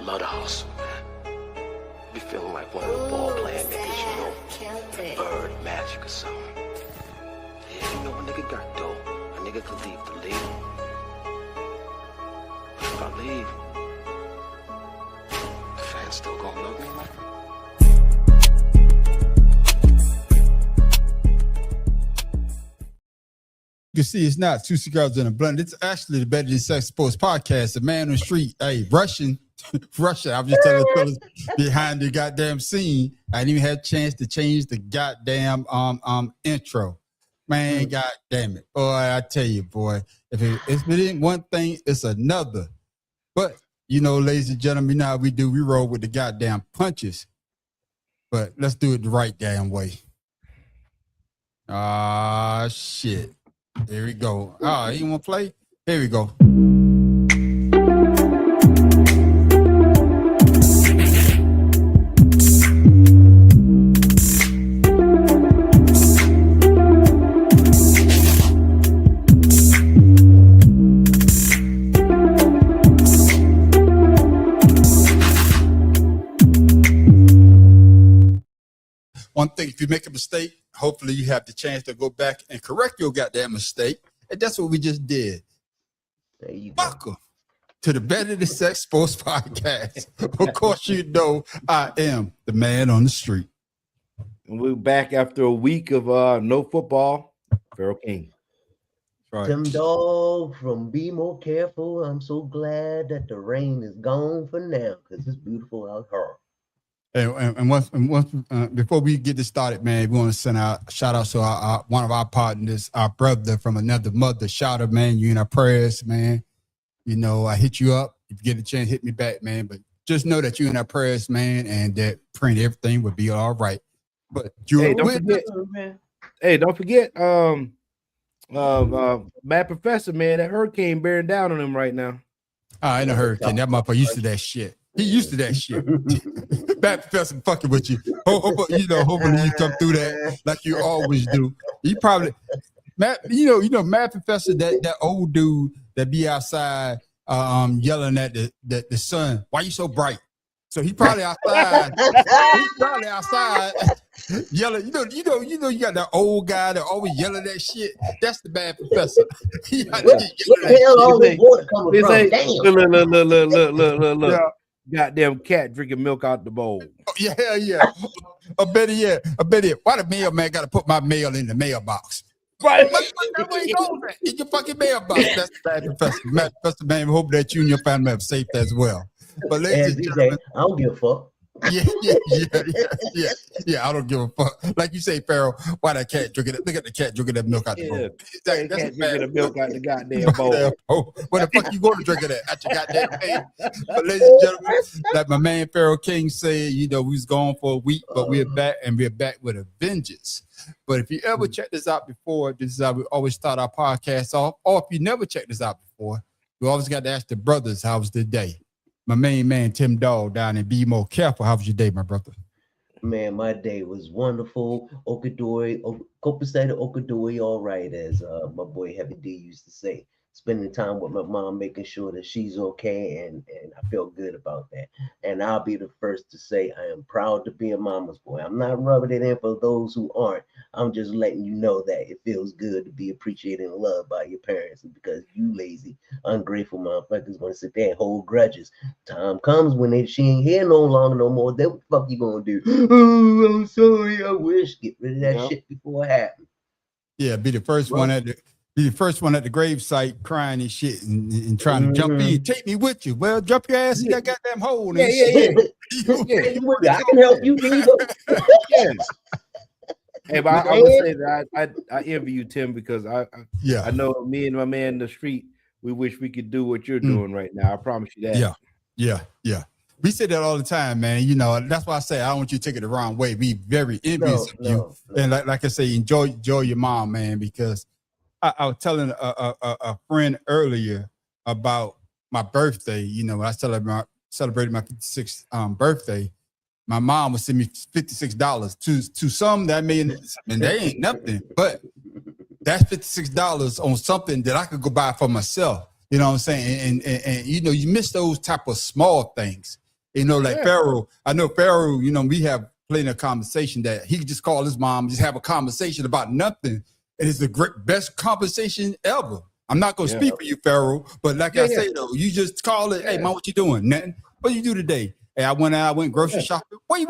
love the hustle, man. Be feeling like one of the ball playing niggas, you know, Bird, Magic or something. Yeah, you know, a nigga got dough. A nigga could leave the league. If I leave, the fans still gonna love me, man. You can see it's not Two Cigars in a Blunt. It's actually the Better Than Sex Sports podcast. The man on the street, hey, Russian. I was just telling the fellas behind the goddamn scene. I didn't even have a chance to change the goddamn intro. Man, god damn it. Boy, I tell you, boy, if it ain't one thing, it's another. But, you know, ladies and gentlemen, you know how we do. We roll with the goddamn punches. But let's do it the right damn way. Ah, shit. Here we go. Oh, you want to play? Here we go. One thing, if you make a mistake, hopefully you have the chance to go back and correct your goddamn mistake. And that's what we just did. There you go. Welcome to the Better Than Sex Sports podcast. Of course, you know I am the man on the street. And we're back after a week of no football. Pharaoh King. Right. Tim Dog from Be More Careful. I'm so glad that the rain is gone for now because it's beautiful out here. And once before we get this started, man, we want to send out shout out to our one of our partners, our brother from another mother. Shout out, man. You in our prayers, man. You know, I hit you up. If you get a chance, hit me back, man. But just know that you in our prayers, man, and that praying everything will be all right. But you don't forget, Mad Professor, man, that hurricane bearing down on him right now. I ain't a hurricane. That motherfucker used to that shit. He used to that shit. Bad Professor fucking with you. Hopefully you come through that like you always do. You probably, Matt, Mad Professor, that old dude that be outside yelling at the sun. Why you so bright? So he probably outside. Yelling. You got that old guy that always yelling that shit. That's the Bad Professor. Where the hell all this water coming from? Damn. Look. Goddamn cat drinking milk out the bowl. Oh, yeah. I bet it. Why the mailman got to put my mail in the mailbox? Right. In your fucking mailbox. That's the Bad Professor. Matt Professor, man, we hope that you and your family have safe as well. But ladies and gentlemen, I don't give a fuck. Yeah. I don't give a fuck. Like you say, Pharaoh, why that cat drinking it? Look at the cat drinking that milk out the bowl. That's cat drinking the milk out the goddamn bowl. Where the fuck you going to drink it at your goddamn face? But ladies and gentlemen, like my man Pharaoh King said, we was gone for a week, but we're back and we're back with a vengeance. But if you ever check this out before, this is how we always start our podcast off. Or if you never checked this out before, we always got to ask the brothers, how was the day? My main man, Tim Dog, down in Be More Careful. How was your day, my brother? Man, my day was wonderful. Okadoi, Copacetic Okadoi, all right, as my boy Heavy D used to say. Spending time with my mom, making sure that she's okay, and I feel good about that. And I'll be the first to say I am proud to be a mama's boy. I'm not rubbing it in for those who aren't. I'm just letting you know that it feels good to be appreciated and loved by your parents, because you lazy, ungrateful motherfuckers gonna sit there and hold grudges. Time comes when she ain't here no longer no more. Then what the fuck you gonna do? Oh, I'm sorry, I wish. Get rid of that shit before it happens. Yeah, be the first one at the grave site crying and shit and trying to jump in. Take me with you. Well, jump your ass in that goddamn hole. Yeah. I can help you, yes. Hey, but I would say that I envy you, Tim, because I know me and my man in the street, we wish we could do what you're doing right now. I promise you that. Yeah. We say that all the time, man. That's why I say I don't want you to take it the wrong way. Be very envious of you. And like I say, enjoy your mom, man, because I was telling a friend earlier about my birthday. When I celebrated my 56th birthday, my mom would send me $56 to some that and they ain't nothing, but that's $56 on something that I could go buy for myself. You know what I'm saying? And you miss those type of small things. You know, like Pharaoh. I know Pharaoh. You know, we have plenty of conversation that he could just call his mom, just have a conversation about nothing. And it's the best conversation ever. I'm not gonna speak for you, Pharaoh, but like I say though, you just call it. Hey, mom, what you doing? Nothing. What you do today? Hey, I went grocery shopping. What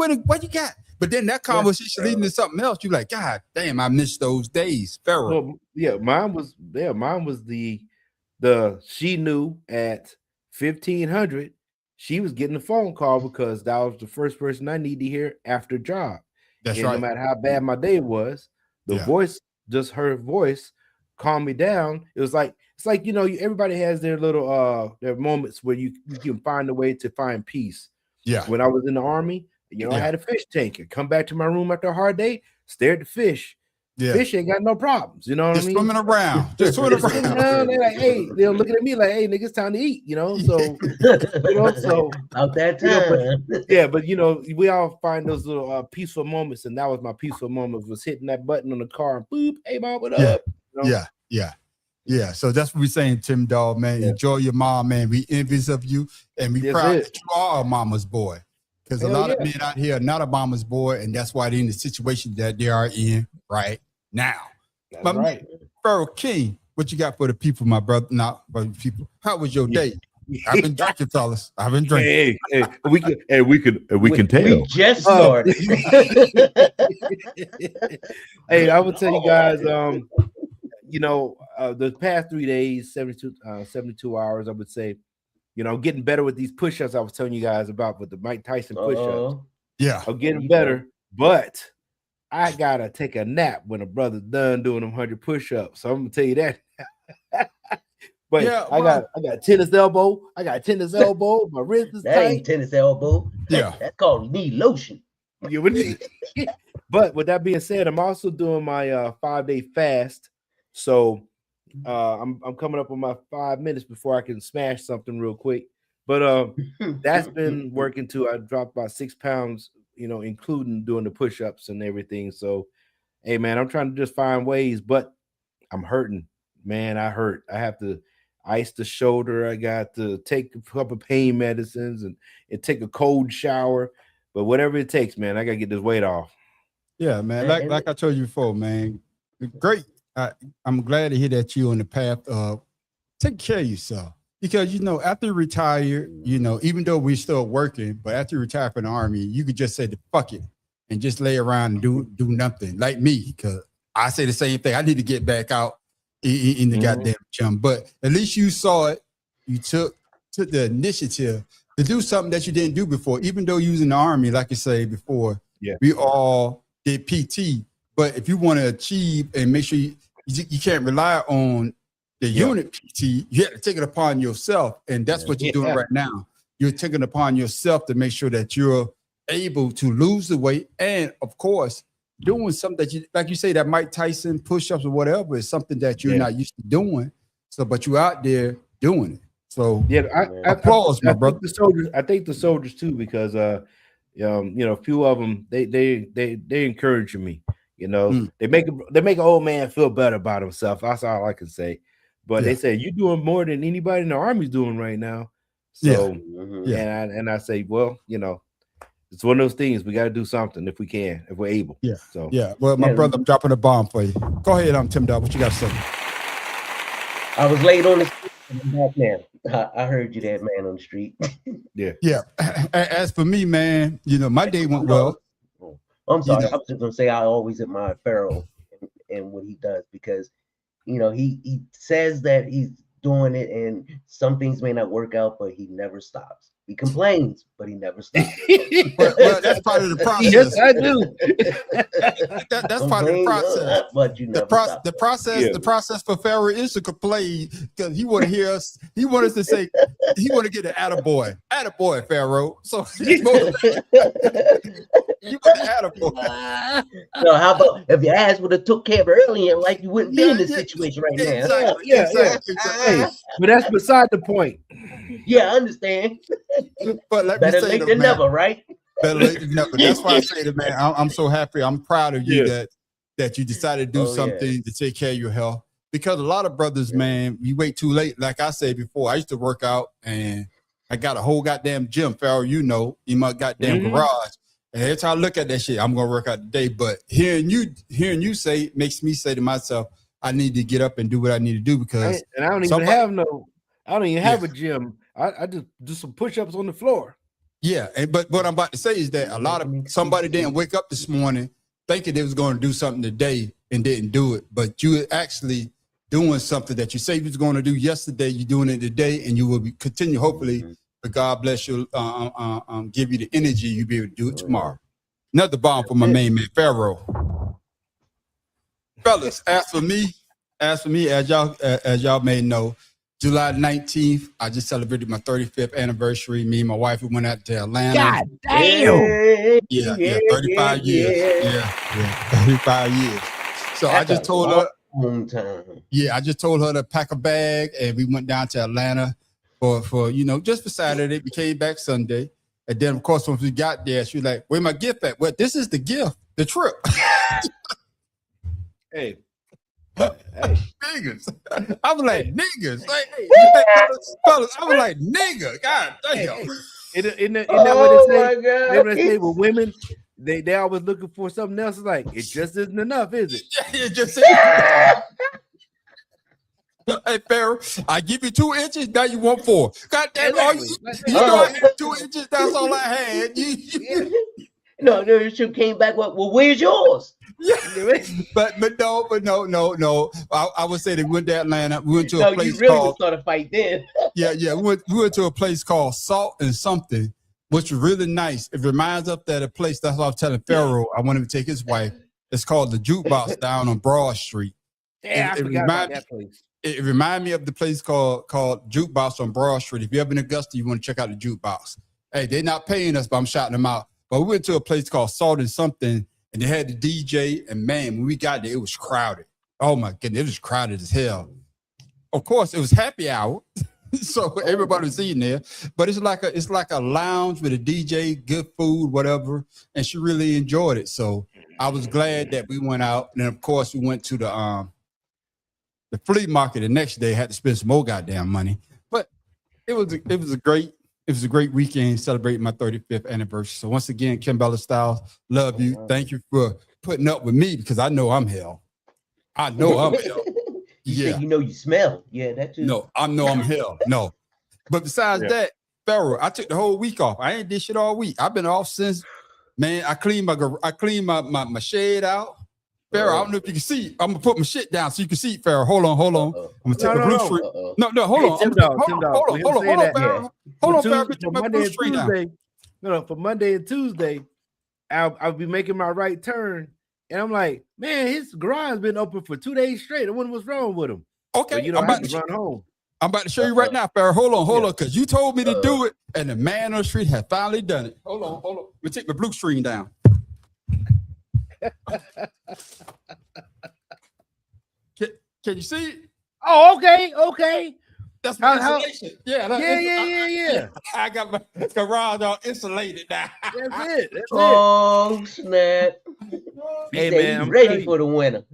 you got? But then that conversation leading to something else. You're like, God damn, I missed those days, Pharaoh. Well, mine was the she knew at 1500 she was getting a phone call because that was the first person I need to hear after job. That's and right. No matter how bad my day was, the voice, just her voice, calmed me down. It's like you know, everybody has their little their moments where you can find a way to find peace. Yeah. When I was in the Army, you know, I had a fish tank. I come back to my room after a hard day, stare at the fish. Yeah. Fish ain't got no problems. You know what I mean? Swimming around. Just swimming around. They're like, hey, they're looking at me like, hey, nigga, it's time to eat, you know? So, about that time. But you know, we all find those little peaceful moments, and that was my peaceful moment, was hitting that button on the car and boop, hey, mom, what up? You know? Yeah. So that's what we're saying, Tim Dog, man. Enjoy your mom, man. We envious of you, and we proud that you are a mama's boy. Because a lot of men out here are not a mama's boy, and that's why they're in the situation that they are in right now. That's right. Pharaoh King, what you got for the people, my brother? Not for the people. How was your day? I've been drinking, fellas. I've been drinking. We can tell. We just started. Hey, I would tell you guys, you know, the past 3 days, 72 hours, I would say, you know, getting better with these push-ups I was telling you guys about with the Mike Tyson push-ups. Yeah. I'm getting better, but I gotta take a nap when a brother's done doing them 100 push-ups. So I'm gonna tell you that. But I got tennis elbow. I got tennis elbow. My wrist is that tight. Ain't tennis elbow. Yeah. That's called knee lotion. But with that being said, I'm also doing my 5-day fast. So I'm coming up on my 5 minutes before I can smash something real quick. But that's been working too. I dropped about 6 pounds, you know, including doing the push-ups and everything. So, hey man, I'm trying to just find ways, but I'm hurting, man. I hurt. I have to ice the shoulder. I got to take a couple of pain medicines and take a cold shower. But whatever it takes, man, I gotta get this weight off. Yeah, man. Like I told you before, man. Great. I'm glad to hear that you're on the path of taking care of yourself. Because, you know, after you retire, you know, even though we're still working, but after you retire from the Army, you could just say the fuck it and just lay around and do nothing like me. Because I say the same thing. I need to get back out in the goddamn gym. But at least you saw it. You took the initiative to do something that you didn't do before. Even though you was in the Army, like you say before, we all did PT. But if you want to achieve and make sure you can't rely on the unit PT, you have to take it upon yourself. And that's what you're doing right now. You're taking it upon yourself to make sure that you're able to lose the weight. And of course, doing something that you, like you say, that Mike Tyson push-ups or whatever is something that you're not used to doing. So, but you're out there doing it. So I applause, my brother. I think the soldiers too, because you know, a few of them they encouraging me. You know, they make an old man feel better about himself. That's all I can say. But they say you're doing more than anybody in the Army's doing right now. So and I say, well, you know, it's one of those things. We got to do something if we can, if we're able. Yeah. So Well, my brother, I'm dropping a bomb for you. Go ahead, Tim Dog. What you got to say? I was late on the street. I'm back now. I heard you there, man, on the street. Yeah. As for me, man, you know, my day went well. I'm sorry. I was just gonna say I always admire Pharaoh and what he does, because you know he says that he's doing it and some things may not work out, but he never stops. He complains, but he never stops. well, that's part of the process. Yes, I do. That's part of the process. But you never stop. The process for Pharaoh is to complain, because he want to hear us. He want us to say he want to get an attaboy, Pharaoh. So you want an attaboy. So how about if your ass would have took care of it earlier, like you wouldn't be in this situation right now? Exactly. Hey, but that's beside the point. Yeah, I understand. But let better me say late than never, right? Better late than never. That's why I say that, man. I'm so happy. I'm proud of you that you decided to do something to take care of your health. Because a lot of brothers, man, you wait too late. Like I said before, I used to work out and I got a whole goddamn gym, Pharaoh, you know, in my goddamn garage. And every time I look at that shit, I'm gonna work out today. But hearing you say makes me say to myself, I need to get up and do what I need to do because I don't even have a gym. I just do some push-ups on the floor. Yeah, but what I'm about to say is that a lot of somebody didn't wake up this morning thinking they was going to do something today and didn't do it, but you actually doing something that you say you was going to do yesterday. You're doing it today, and you will be continue. Hopefully, but God bless you, give you the energy you'll be able to do it tomorrow. Another bomb for my main man Pharaoh. Fellas, as for me, as y'all may know, July 19th, I just celebrated my 35th anniversary. Me and my wife, we went out to Atlanta. God damn. Yeah, 35 years. Yeah, 35 years. So I just told her, I just told her to pack a bag, and we went down to Atlanta for just for Saturday. We came back Sunday, and then of course once we got there, she was like, "Where my gift at?" Well, this is the gift, the trip. Hey. Niggas. I was like, niggas. Fellas, I was like, nigga. God damn. Isn't that what they say? With women, they always looking for something else. It's like, it just isn't enough, is it? Yeah, it just isn't. Hey, Pharaoh, I give you 2 inches, now you want 4. God damn, you know I had 2 inches, that's all I had. No, she came back. Well, where's yours? Yeah, but no. I would say they went to Atlanta. We went to a place you really called. Start a fight then. Yeah. We went to a place called Salt and Something, which was really nice. It reminds us that a place. That's what I was telling Pharaoh. I wanted to take his wife. It's called the Jukebox down on Broad Street. Yeah, I forgot about that place. It reminded me of the place called Jukebox on Broad Street. If you're ever in Augusta, you want to check out the Jukebox. Hey, they're not paying us, but I'm shouting them out. But we went to a place called Salt and Something, and they had the DJ, and man, when we got there, it was crowded. Oh my goodness, it was crowded as hell. Of course, it was happy hour, so everybody was eating there. But it's like a lounge with a DJ, good food, whatever, and she really enjoyed it. So I was glad that we went out, and then of course we went to the flea market the next day. Had to spend some more goddamn money, but it was a great weekend celebrating my 35th anniversary. So once again, Kimbella Styles, love you. Thank you for putting up with me because I know I'm hell. I know I'm hell. Yeah. You smell. Yeah, that too. No, I know I'm hell. No. But besides that, Pharaoh, I took the whole week off. I ain't did shit all week. I've been off since, man, I cleaned my shed out. Pharaoh, I don't know if you can see. I'm gonna put my shit down so you can see, Pharaoh. Hold on. I'm gonna take the blue screen. No, hold on. Hold on, Pharaoh. For Monday and Tuesday. No, for Monday and Tuesday, I'll be making my right turn, and I'm like, man, his garage been open for 2 days straight. I wonder what's wrong with him. Okay, I'm about to run home. I'm about to show you right now, Pharaoh. Hold on, because you told me to do it, and the man on the street had finally done it. Hold on. Let me take my blue screen down. Can you see it? Oh, okay. That's my insulation. Yeah. I got my garage all insulated now. That's it. Oh, snap. Hey, man, I'm ready for the winter.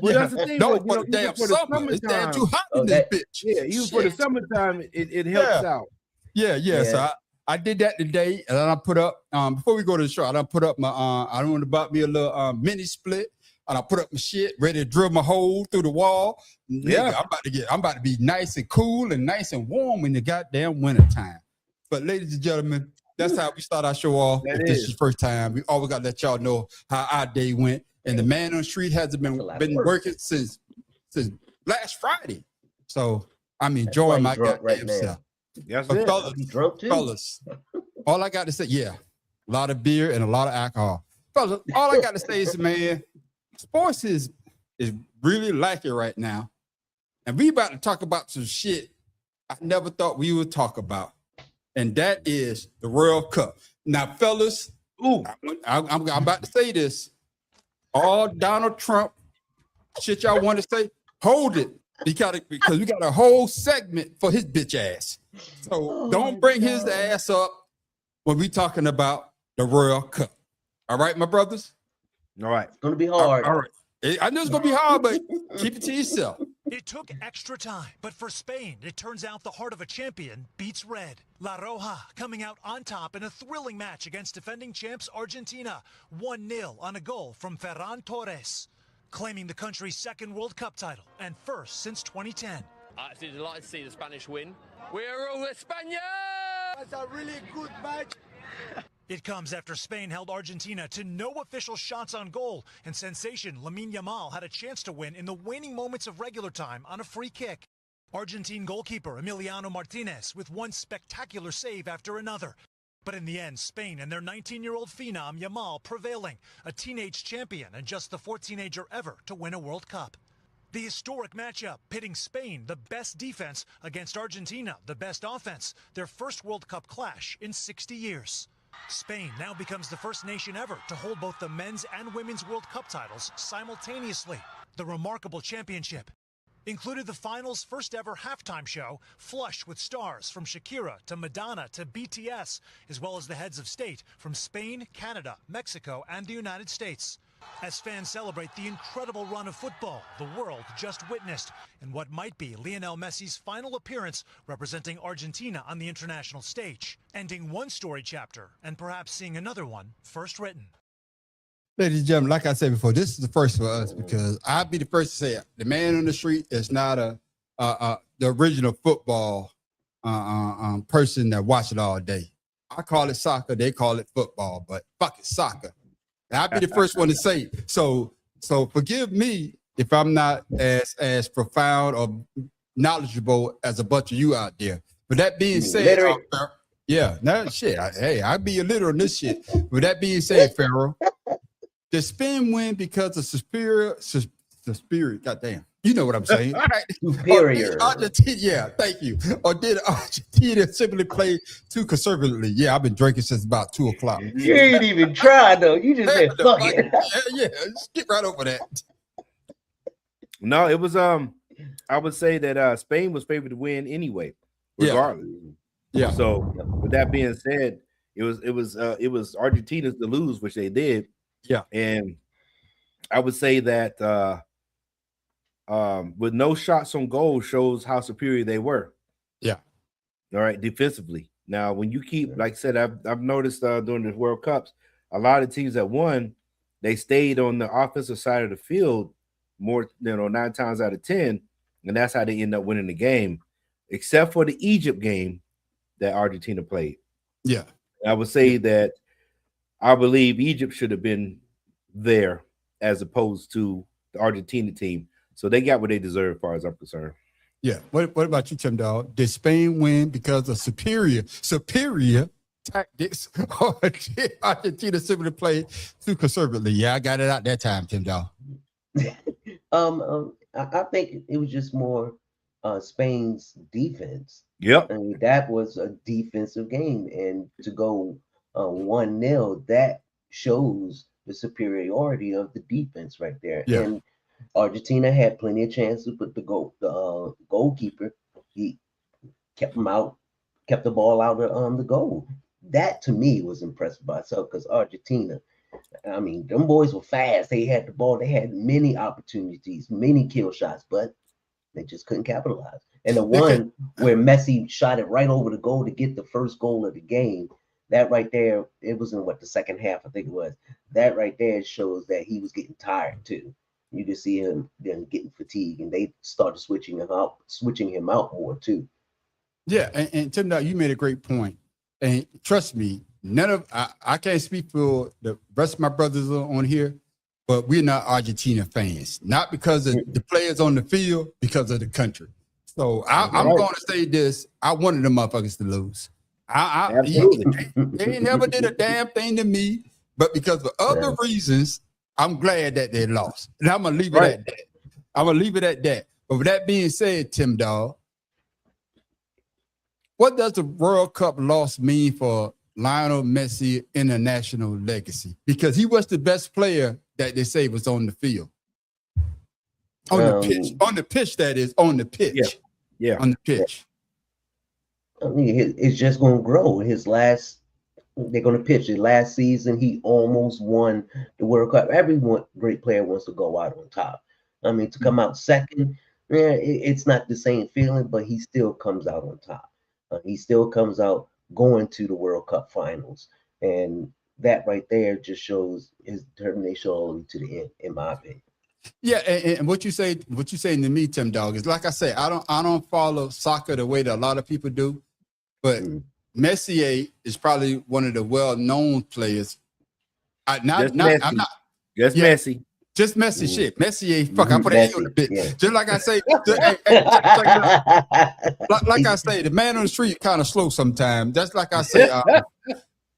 Well, that's the thing. No, for the damn summer. It's damn too hot in this bitch. Yeah, even for the summertime, it helps out. Yeah. So I did that today, and then I put up, before we go to the show, I done put up my, I want to buy me a little mini split, and I put up my shit, ready to drill my hole through the wall. Yeah, I'm about to be nice and cool and nice and warm in the goddamn winter time. But ladies and gentlemen, that's how we start our show off. If this is the first time, we always got to let y'all know how our day went. And the man on the street hasn't been working since last Friday. So I'm enjoying my goddamn self. Yes, fellas, all I got to say, a lot of beer and a lot of alcohol. Fellas, all I got to say is, man, sports is really lacking right now. And we about to talk about some shit I never thought we would talk about. And that is the World Cup. Now, fellas, I'm about to say this. All Donald Trump shit y'all want to say, hold it. Because we got a whole segment for his bitch ass. So don't bring his ass up when we talking about the World Cup. All right, my brothers? All right. It's going to be hard. All right. I know it's going to be hard, but keep it to yourself. It took extra time, but for Spain, it turns out the heart of a champion beats red. La Roja coming out on top in a thrilling match against defending champs Argentina, 1-0 on a goal from Ferran Torres, claiming the country's second World Cup title and first since 2010. Absolutely delighted to see the Spanish win. We're all España! That's a really good match. It comes after Spain held Argentina to no official shots on goal, and sensation Lamine Yamal had a chance to win in the waning moments of regular time on a free kick. Argentine goalkeeper Emiliano Martinez with one spectacular save after another. But in the end, Spain and their 19-year-old phenom Yamal prevailing, a teenage champion and just the fourth teenager ever to win a World Cup. The historic matchup pitting Spain, the best defense, against Argentina, the best offense, their first World Cup clash in 60 years. Spain now becomes the first nation ever to hold both the men's and women's World Cup titles simultaneously. The remarkable championship included the final's first ever halftime show, flush with stars from Shakira to Madonna to BTS, as well as the heads of state from Spain, Canada, Mexico, and the United States. As fans celebrate the incredible run of football the world just witnessed in what might be Lionel Messi's final appearance representing Argentina on the international stage, ending one story chapter and perhaps seeing another one first written. Ladies and gentlemen, like I said before, this is the first for us because I'll be the first to say it. The man on the street is not the original football person that watch it all day. I call it soccer, they call it football, but fuck it, soccer. I'll be the first one to say it. So forgive me if I'm not as profound or knowledgeable as a bunch of you out there. But that being said, I'll be illiterate on this shit. With that being said, Pharaoh, the Spain win because of superior, goddamn. You know what I'm saying. All right. Superior. Argentina, yeah, thank you. Or did Argentina simply play too conservatively? Yeah, I've been drinking since about 2 o'clock. You ain't even tried though. You just said fuck it. Yeah, skip right over that. No, it was I would say that Spain was favored to win anyway, regardless. Yeah. So with that being said, it was Argentina's to lose, which they did. Yeah. And I would say that with no shots on goal shows how superior they were. Yeah. All right, defensively. Now, when you keep, like I said, I've noticed during the World Cups, a lot of teams that won, they stayed on the offensive side of the field more, 9 times out of 10, and that's how they end up winning the game, except for the Egypt game that Argentina played. Yeah. I would say that I believe Egypt should have been there as opposed to the Argentina team. So they got what they deserve, as far as I'm concerned. Yeah. What about you, Tim Dog? Did Spain win because of superior tactics, or did Argentina simply play too conservatively? Yeah, I got it out that time, Tim Dog. I think it was just more Spain's defense. Yep. I mean, that was a defensive game, and to go 1-0, that shows the superiority of the defense right there. Yeah. And Argentina had plenty of chances, but the goalkeeper, he kept the ball out of the goal. That to me was impressive by itself, because Argentina, I mean, them boys were fast. They had the ball. They had many opportunities, many kill shots, but they just couldn't capitalize. And the one where Messi shot it right over the goal to get the first goal of the game, that right there, it was in the second half, I think it was. That right there shows that he was getting tired too. You could see him then getting fatigued, and they started switching him out more too. Yeah, and Tim, you made a great point. And trust me, I can't speak for the rest of my brothers on here, but we're not Argentina fans. Not because of the players on the field, because of the country. So I'm going to say this: I wanted the motherfuckers to lose. They never did a damn thing to me, but because of other reasons, I'm glad that they lost. And I'm gonna leave it at that. I'm gonna leave it at that. But with that being said, Tim Dog, what does the World Cup loss mean for Lionel Messi international legacy? Because he was the best player that they say was on the field. On the pitch. On the pitch, that is, on the pitch. Yeah. On the pitch. I mean, it's just going to grow. They're going to pitch it. Last season, he almost won the World Cup. Every great player wants to go out on top. I mean, to come out second, it's not the same feeling, but he still comes out on top. He still comes out going to the World Cup finals, and that right there just shows his determination all the way to the end, in my opinion. Yeah, and what you saying to me, Tim Dog, is like I say, I don't follow soccer the way that a lot of people do, but Messier is probably one of the well-known players. Messi. Just Messi shit. Messier, fuck, I put an A on the bit. Yeah. Just like I say, like I say, the man on the street kind of slow sometimes. That's like I say.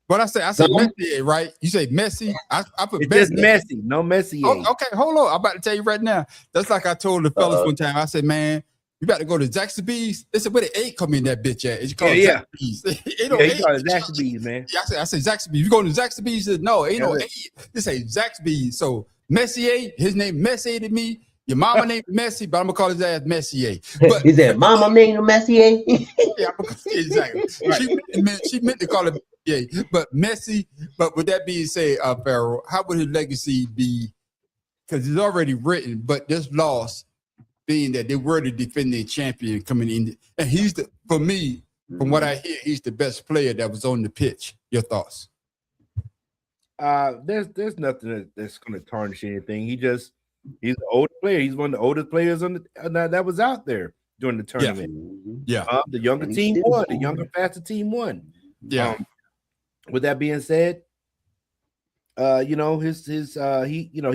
What I say Messier, right? You say Messi. I put It's just Messi, no Messi. Oh, okay, hold on. I'm about to tell you right now. That's like I told the fellas one time. I said, man, you got to go to Zaxby's. They said, where the A come in that bitch at? It's called Zaxby's. You call it Zaxby's, man. Yeah, I say Zaxby's. You going to Zaxby's? He said, no, ain't no A. This ain't Zaxby's. So Messier, his name Messier to me. Your mama named Messi, but I'm gonna call his ass Messier. But is that mama named Messier? Yeah, exactly. She meant to call him Messier, but Messi. But with that being said, Pharaoh, how would his legacy be? Because it's already written, but this loss being that they were the defending champion coming in, and he's for me, from what I hear, he's the best player that was on the pitch. Your thoughts? There's nothing that's going to tarnish anything. He's an older player. He's one of the oldest players on that was out there during the tournament. Yeah. The younger team won. The younger, faster team won. Yeah. With that being said, he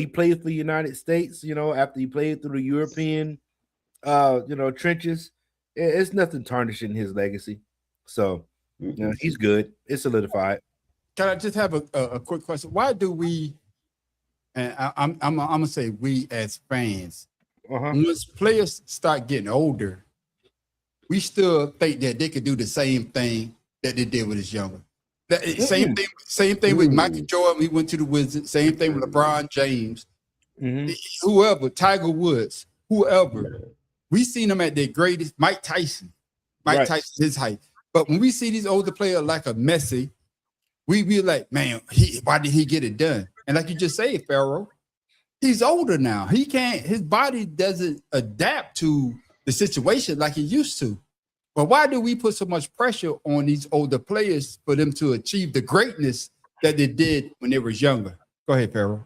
played for the United States. After he played through the European, trenches, it's nothing tarnishing his legacy. So, he's good. It's solidified. Can I just have a quick question? Why do we, and I'm gonna say we as fans, once players start getting older, we still think that they could do the same thing that they did with us younger. Same thing with Michael Jordan. He went to the Wizards. Same thing with LeBron James. Whoever, Tiger Woods, whoever. We seen them at their greatest. Mike Tyson, his height. But when we see these older players like a Messi, we be like, man, why did he get it done? And like you just said, Pharaoh, he's older now. His body doesn't adapt to the situation like it used to. But why do we put so much pressure on these older players for them to achieve the greatness that they did when they was younger? Go ahead, Pharaoh.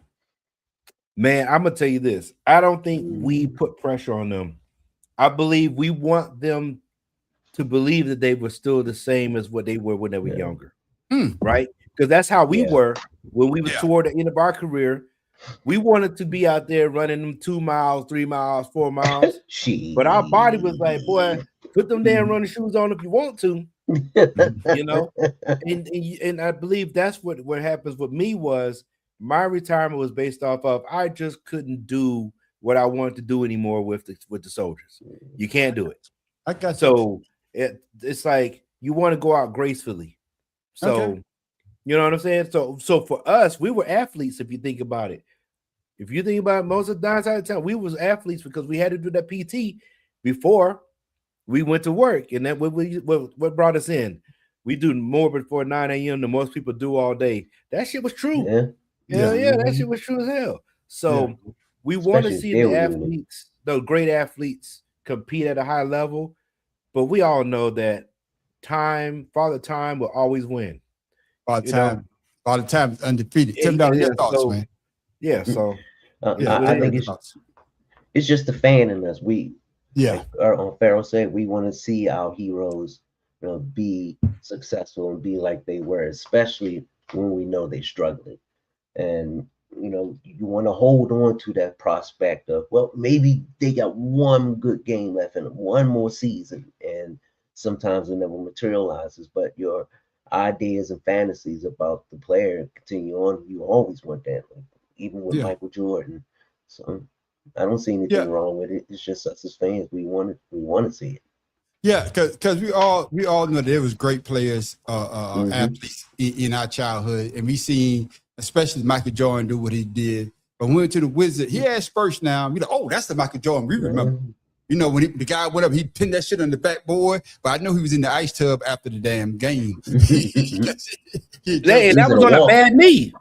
Man, I'm going to tell you this. I don't think we put pressure on them. I believe we want them to believe that they were still the same as what they were when they were younger. Right? Because that's how we were when we were toward the end of our career. We wanted to be out there running them 2 miles, 3 miles, 4 miles. But our body was like, boy, put them damn running shoes on if you want to. And I believe that's what happens with me was my retirement was based off of I just couldn't do what I wanted to do anymore with the soldiers. You can't do it. I got so it's like you want to go out gracefully. So you know what I'm saying? So for us, we were athletes if you think about it. If you think about it, most of the times out of time, we was athletes because we had to do that PT before we went to work. And that what brought us in. We do more before 9 a.m. than most people do all day. That shit was true. Yeah, that shit was true as hell. So we want to see the athletes, those great athletes, compete at a high level. But we all know that Father Time will always win. All the time undefeated. Tim Down, your thoughts, man. Yeah, so I think it's just the fan in us. Like Pharaoh said, we want to see our heroes, be successful and be like they were, especially when we know they're struggling. And you want to hold on to that prospect of, well, maybe they got one good game left in them, one more season, and sometimes it never materializes. But your ideas and fantasies about the player continue on. You always want that, even with Michael Jordan. So I don't see anything wrong with it. It's just us as fans. We want to see it. Yeah, because we all know there was great players, athletes in our childhood, and we seen especially Michael Jordan do what he did. But when we went to the Wizard, he had Spurs now. We like, oh, that's the Michael Jordan we remember. When the guy went up, he pinned that shit on the backboard. But I know he was in the ice tub after the damn game. That was on a bad knee.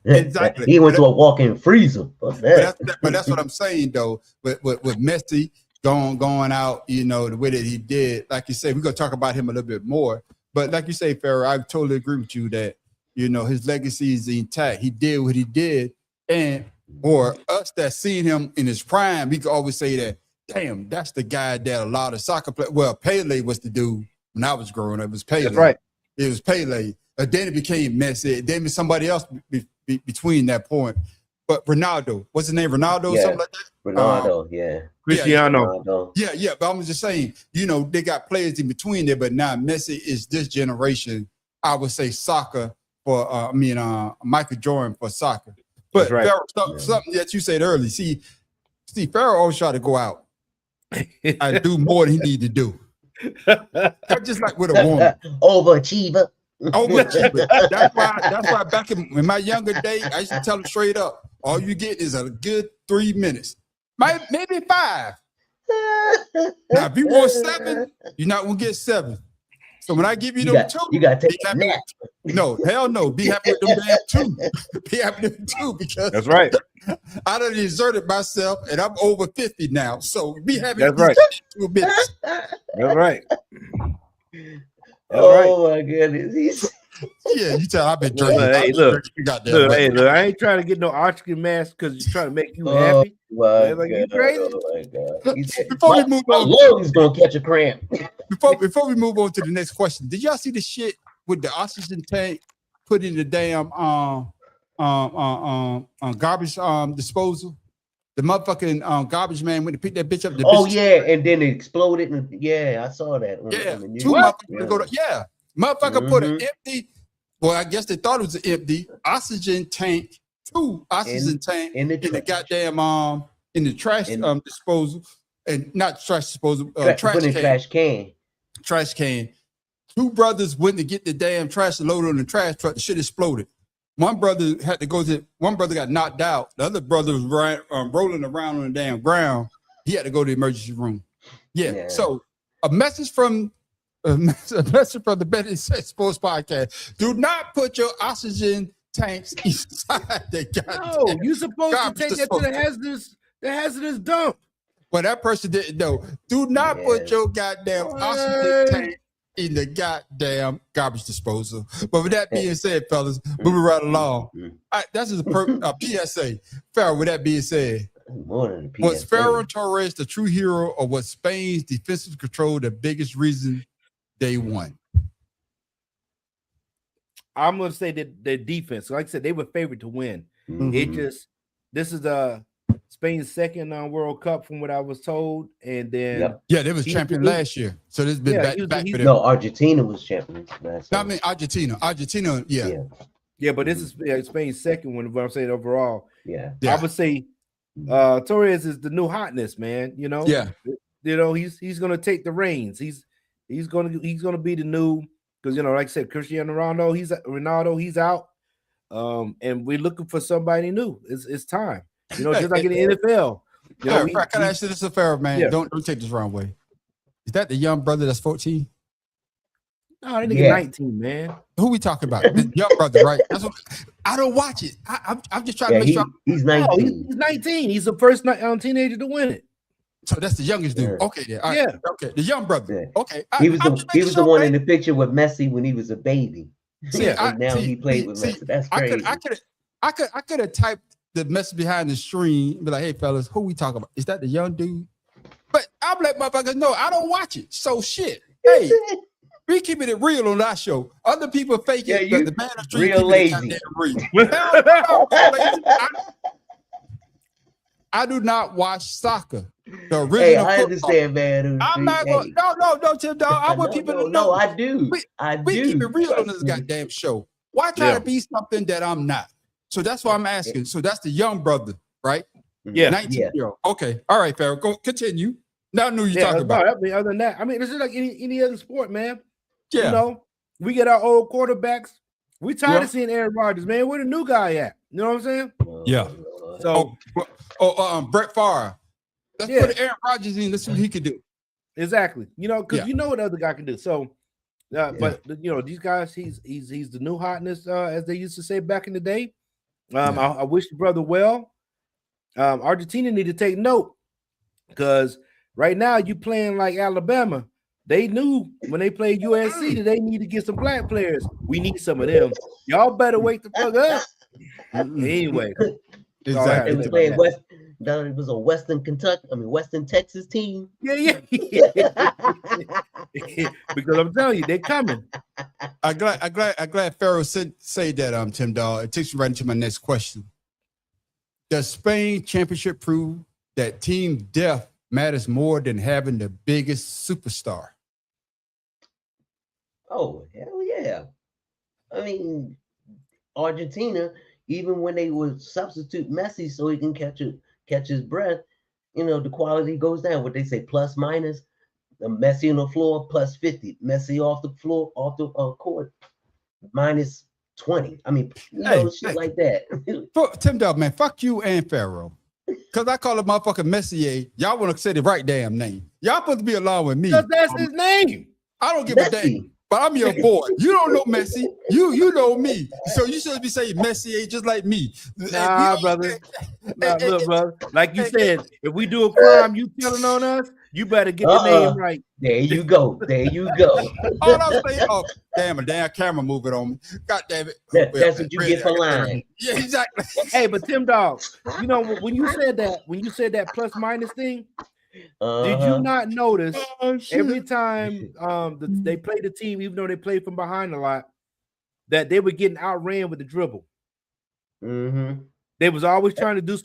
Exactly. He went to a walk-in freezer. But that's what I'm saying, though. With Messi going out, you know, the way that he did. Like you say, we're gonna talk about him a little bit more. But like you say, Pharaoh, I totally agree with you that, you know, his legacy is intact. He did what he did. And for us that seen him in his prime, we can always say that, damn, that's the guy that a lot of soccer players, well, Pele was the dude when I was growing up. It was Pele. That's right. It was Pele. Then it became Messi. Then it was somebody else between that point. But Ronaldo, what's his name? Ronaldo, Yeah. something like that? Ronaldo, yeah. Cristiano. Ronaldo. Yeah. But I'm just saying, you know, they got players in between there, but now Messi is this generation, I would say soccer for, Michael Jordan for soccer. But That's right. Pharaoh, something that you said earlier, see, Pharaoh always try to go out and do more than he need to do. Just like with a woman. Overachiever. That's why back in my younger day, I used to tell them straight up, all you get is a good 3 minutes. Maybe 5. Now, if you want 7, you're not gonna get 7. So when I give you them 2, you gotta take be a happy. nap. No, hell no. Be happy with them damn 2. Be happy with them 2 because That's right. I done exerted myself and I'm over 50 now. So be happy That's with right. these 2 minutes. That's right. That's Oh my goodness. He's Yeah, you tell I've been drinking. Hey, look. Goddamn Look, I ain't trying to get no oxygen mask because he's trying to make you happy. my Like, you God. crazy? Oh my God. He said, Before we move my on, lungs gonna catch a cramp. before we move on to the next question, did y'all see the shit with the oxygen tank put in the damn garbage disposal? The motherfucking garbage man went to pick that bitch up. The Oh bitch, yeah, and then it exploded. And yeah, I saw that. yeah, on the news. 2 motherfuckers go to, motherfucker put an Mhm. empty. Well, I guess they thought it was an empty oxygen tank, 2 oxygen tank in the in the trash. goddamn in the trash disposal, and not trash disposal, Put trash in can. trash can. 2 brothers went to get the damn trash loaded on the trash truck. The shit exploded. One brother had to go to. One brother got knocked out. The other brother was rolling around on the damn ground. He had to go to the emergency room. Yeah. So a message from the Betty Says Sports Podcast: do not put your oxygen tanks inside the goddamn. No, you supposed to garbage take that to the hazardous dump. Well, that person didn't know. Do not put your goddamn oxygen tank in the goddamn garbage disposal. But with that being said, fellas, moving right along. That's just a PSA. Pharaoh, with that being said, More than a PSA. was Ferran Torres the true hero, or was Spain's defensive control the biggest reason they won? I'm going to say that their defense, like I said, they were favored to win. Mhm. This is Spain's second World Cup from what I was told. And then Yeah, they was champion last year. So this has been back for them. No, Argentina was champions last No, I time. mean Argentina, yeah, but this is Spain's second one, what I'm saying overall. Yeah. I would say Torres is the new hotness, man. You know, he's gonna take the reins. He's gonna be the new, because like I said, Cristiano Ronaldo, he's out. And we're looking for somebody new. It's time. Just like in the NFL. Can I ask you this a fair man? Yeah. Don't take this wrong way. Is that the young brother that's 14? No, that nigga 19, man. Who we talking about? The young brother, right? That's what I don't watch it. I'm just trying to make sure. He's No, 19. he's 19. He's the first teenager to win it. So that's the youngest dude. Yeah. Okay, then. All right. Okay, the young brother. Yeah. Okay, He was the one in the picture with Messi when he was a baby. And now he played with Messi. That's crazy. I could have typed the message behind the screen and be like, "Hey fellas, who we talking about? Is that the young dude?" But I'm like, motherfuckers, no, I don't watch it. So shit. Hey, we keeping it real on our show. Other people fake it, but the man on the street real keeping lazy. it real. Hell no, I do not watch soccer. The original Hey, I football. understand, man. I'm not going. No, Tim Dog. I want people to know. No, I do. We keep it real on this goddamn show. Why try to be something that I'm not? So that's why I'm asking. So that's the young brother, right? Yeah. 19-year-old. Okay. All right, Pharaoh. Go continue. Now I knew you talking about. I mean, other than that, this is like any other sport, man. Yeah. We get our old quarterbacks. We tired of seeing Aaron Rodgers, man. Where the new guy at? You know what I'm saying? Yeah. So Brett Favre. Let's put Aaron Rodgers in. Let's see what he can do. Exactly. Because you know what the other guy can do. So but these guys, he's the new hotness, as they used to say back in the day. I wish the brother well. Argentina need to take note, because Right now, you playing like Alabama. They knew when they played USC that they need to get some black players. We need some of them. Y'all better wake the fuck up. Anyway, Exactly. They were playing West. Down it was a Western Kentucky. Western Texas team. yeah. Because I'm telling you, they're coming. I'm glad Pharaoh say that, Tim Dog. It takes me right into my next question. Does Spain championship prove that team depth matters more than having the biggest superstar? Oh, hell yeah. Argentina, even when they would substitute Messi so he can catch his breath, the quality goes down. What they say, plus minus, Messi on the floor, plus 50. Messi off the floor, off the court, minus 20. Shit like that. Tim Dog, man, fuck you and Pharaoh. Because I call him motherfucking Messier. Y'all want to say the right damn name. Y'all supposed to be along with me. Because that's his name. I don't give a damn. But I'm your boy. You don't know Messi. You know me. So you should be saying Messier just like me. Nah, brother. Look, brother. Like you said, if we do a crime, you telling on us, you better get the name right. There you go. All I'm saying, damn, a damn camera moving on me. God damn it. That's what you get for lying. Yeah, exactly. Hey, but Tim Dog, when you said that plus minus thing, did you not notice every time they played the team, even though they played from behind a lot, that they were getting outran with the dribble? Mm-hmm. They was always trying to do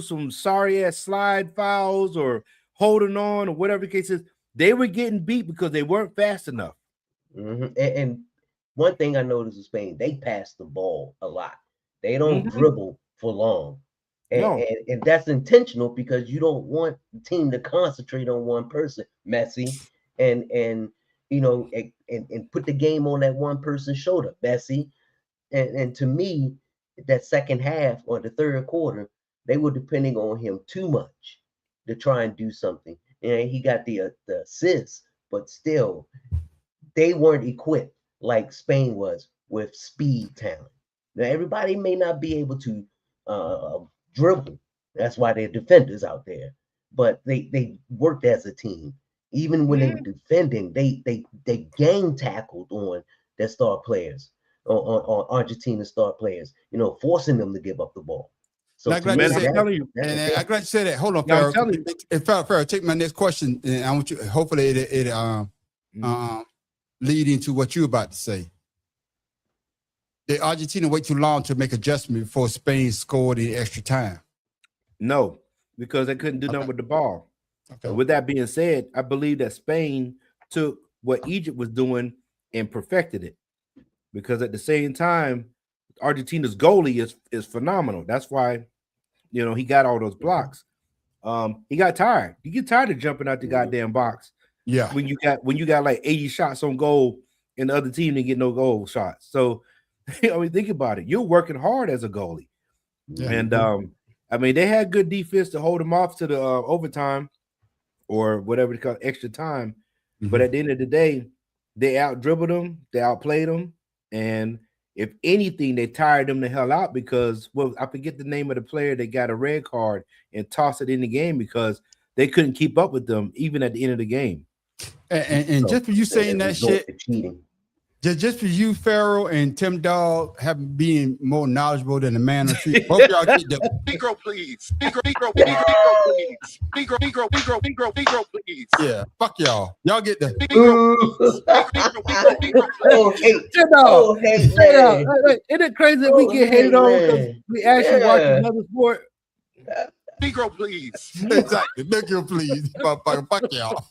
some sorry ass slide fouls or holding on or whatever the case is. They were getting beat because they weren't fast enough. Mm-hmm. And one thing I noticed in Spain, they pass the ball a lot. They don't dribble for long. And that's intentional because you don't want the team to concentrate on one person, Messi, and put the game on that one person's shoulder, Messi. And to me, that second half or the third quarter, they were depending on him too much to try and do something. And he got the assist, but still, they weren't equipped like Spain was with speed talent. Now, everybody may not be able to dribble. That's why they're defenders out there. But they worked as a team. Even when they were defending, they gang tackled on their star players, on Argentina star players, forcing them to give up the ball. So I'm glad you said that. Hold on, Pharaoh. Pharaoh, take my next question, and I want you. Hopefully, it lead into what you're about to say. Did Argentina wait too long to make adjustment before Spain scored in extra time? No, because they couldn't do nothing with the ball. Okay. With that being said, I believe that Spain took what Egypt was doing and perfected it. Because at the same time, Argentina's goalie is phenomenal. That's why, he got all those blocks. He got tired. You get tired of jumping out the goddamn box. Yeah. When you got like 80 shots on goal and the other team didn't get no goal shots. So think about it. You're working hard as a goalie. Yeah. And they had good defense to hold them off to the overtime or whatever they call extra time. Mm-hmm. But at the end of the day, they out dribbled them, they outplayed them, and if anything, they tired them the hell out because, I forget the name of the player that got a red card and tossed it in the game because they couldn't keep up with them even at the end of the game. And just for you saying that shit, just for you, Pharaoh and Tim Dog, being more knowledgeable than the man on the street. Both y'all get the Negro, please. Negro, please. Negro, please. Yeah, fuck y'all. Y'all get the Isn't it crazy that we get hated on because we actually watch another sport? Negro, please. Exactly. Negro, please. Fuck y'all.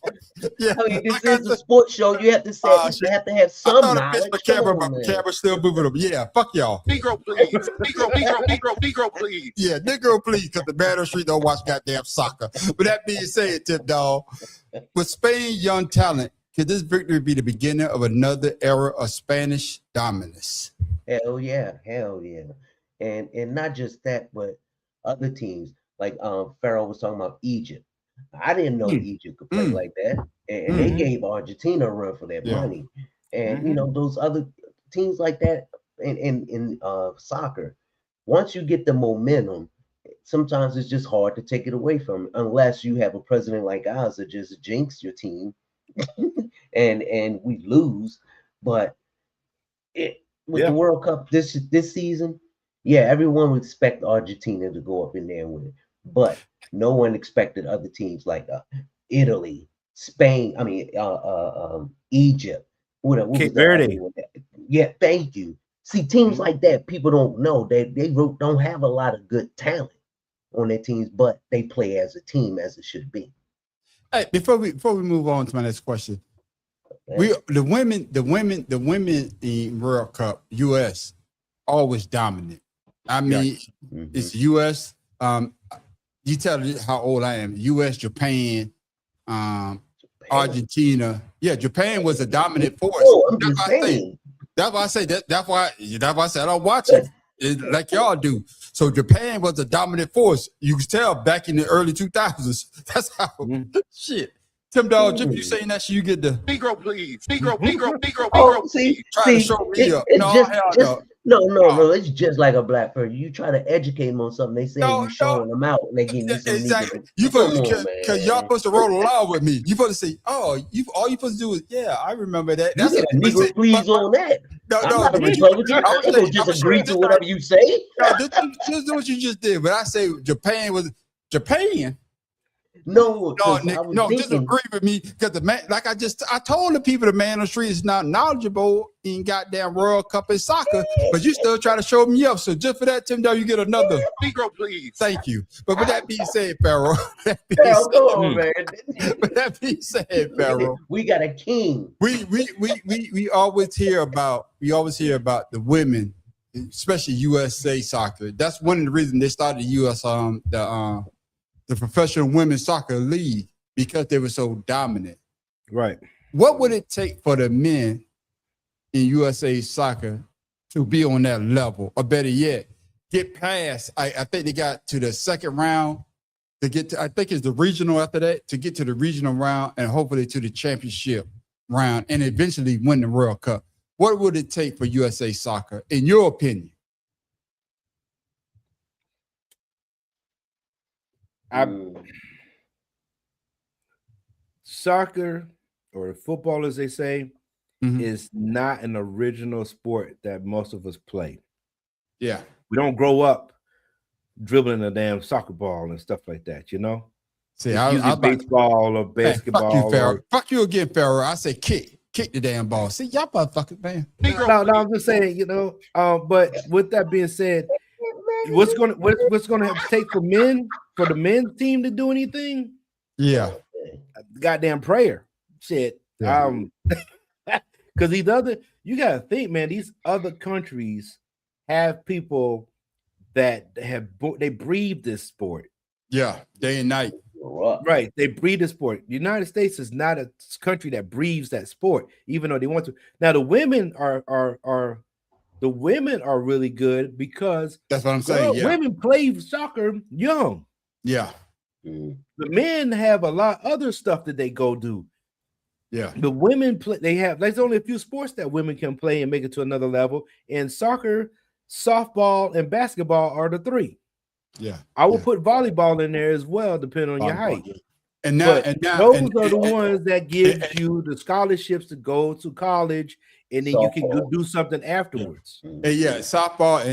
Yeah. This is a sports show. You have to say you have to have some knowledge. Camera still moving up. Yeah, fuck y'all. Negro, please. Negro, please. Yeah, Negro, please, because the man on the street don't watch goddamn soccer. But that being said, Tim Dog, with Spain young talent, could this victory be the beginning of another era of Spanish dominance? Hell yeah. And not just that, but other teams. Like Pharaoh was talking about Egypt. I didn't know Egypt could play like that. And they gave Argentina a run for their money. And those other teams like that in soccer, once you get the momentum, sometimes it's just hard to take it away from him, unless you have a president like ours that just jinx your team and we lose. But with the World Cup this season, yeah, everyone would expect Argentina to go up in there and win, but no one expected other teams like Italy, Spain. I mean, Egypt. What was Cape the other Verde. one? Yeah, thank you. See, teams like that, people don't know. They don't have a lot of good talent on their teams, but they play as a team as it should be. Hey, before we move on to my next question, the women in World Cup US always dominant. I mean, it's US. You tell me how old I am. US, Japan, Argentina. Yeah, Japan was a dominant force. Oh, I'm just saying. That's why I say that. That's why I said I don't watch it like y'all do. So Japan was a dominant force. You can tell back in the early 2000s. That's how shit. Tim Dog, if you saying that shit, you get the Negro, please. Negro, Oh, see, try to show me up. It's No, just, hell no. no. It's just like a black person. You try to educate them on something, they say you showing them out, and they give you some Exactly. Negro. You Come supposed on, because y'all supposed to roll along with me. You supposed to say, oh, all you supposed to do is, yeah, I remember that. You get a Negro, please on that. No, I'm not gonna play with you. I'm gonna just agree to whatever you say. No, just do what you just did. But I say Japan was Japan. No, just agree with me because the man, like I told the people, the man on the street is not knowledgeable in goddamn World Cup in soccer, but you still try to show me up. So just for that, Tim, you get another Negro, please. Thank you. But with that being said, Pharaoh, Come on, man. With that being said, Pharaoh, we got a king. We always hear about the women, especially USA soccer. That's one of the reasons they started the professional women's soccer league, because they were so dominant. Right. What would it take for the men in USA soccer to be on that level, or better yet, get past? I think they got to the second round to get to, I think it's the regional after that, to get to the regional round and hopefully to the championship round and eventually win the World Cup. What would it take for USA soccer, in your opinion? Soccer, or football as they say, is not an original sport that most of us play. Yeah. We don't grow up dribbling a damn soccer ball and stuff like that, you know? See, I baseball or basketball. Fuck you, Pharaoh. Fuck you again, Pharaoh. I say kick the damn ball. See, y'all motherfuckers, man. No, I'm just saying, you know. But with that being said, what's gonna have to take for the men's team to do anything? Yeah, goddamn prayer, shit. Yeah. Because you gotta think, man. These other countries have people that they breathe this sport. Yeah, day and night. Right, they breathe the sport. The United States is not a country that breathes that sport, even though they want to. Now the women are really good because that's what I'm saying. Yeah. Women play soccer young. Yeah. The men have a lot other stuff that they go do. Yeah. The women play. There's only a few sports that women can play and make it to another level. And soccer, softball, and basketball are the three. Yeah, I will put volleyball in there as well, depending on your height. And now, those are the ones that give you the scholarships to go to college, and then you can do something afterwards. And softball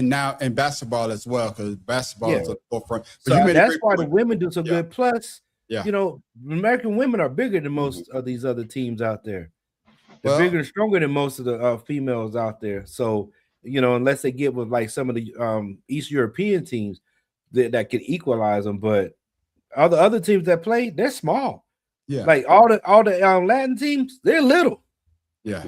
and basketball as well, because basketball is at the forefront. So that's why the women do so good. Plus, you know, American women are bigger than most of these other teams out there. They're bigger and stronger than most of the females out there. So, you know, unless they get with like some of the East European teams that could equalize them, but other teams that play, they're small. Yeah, like all the Latin teams, they're little. Yeah.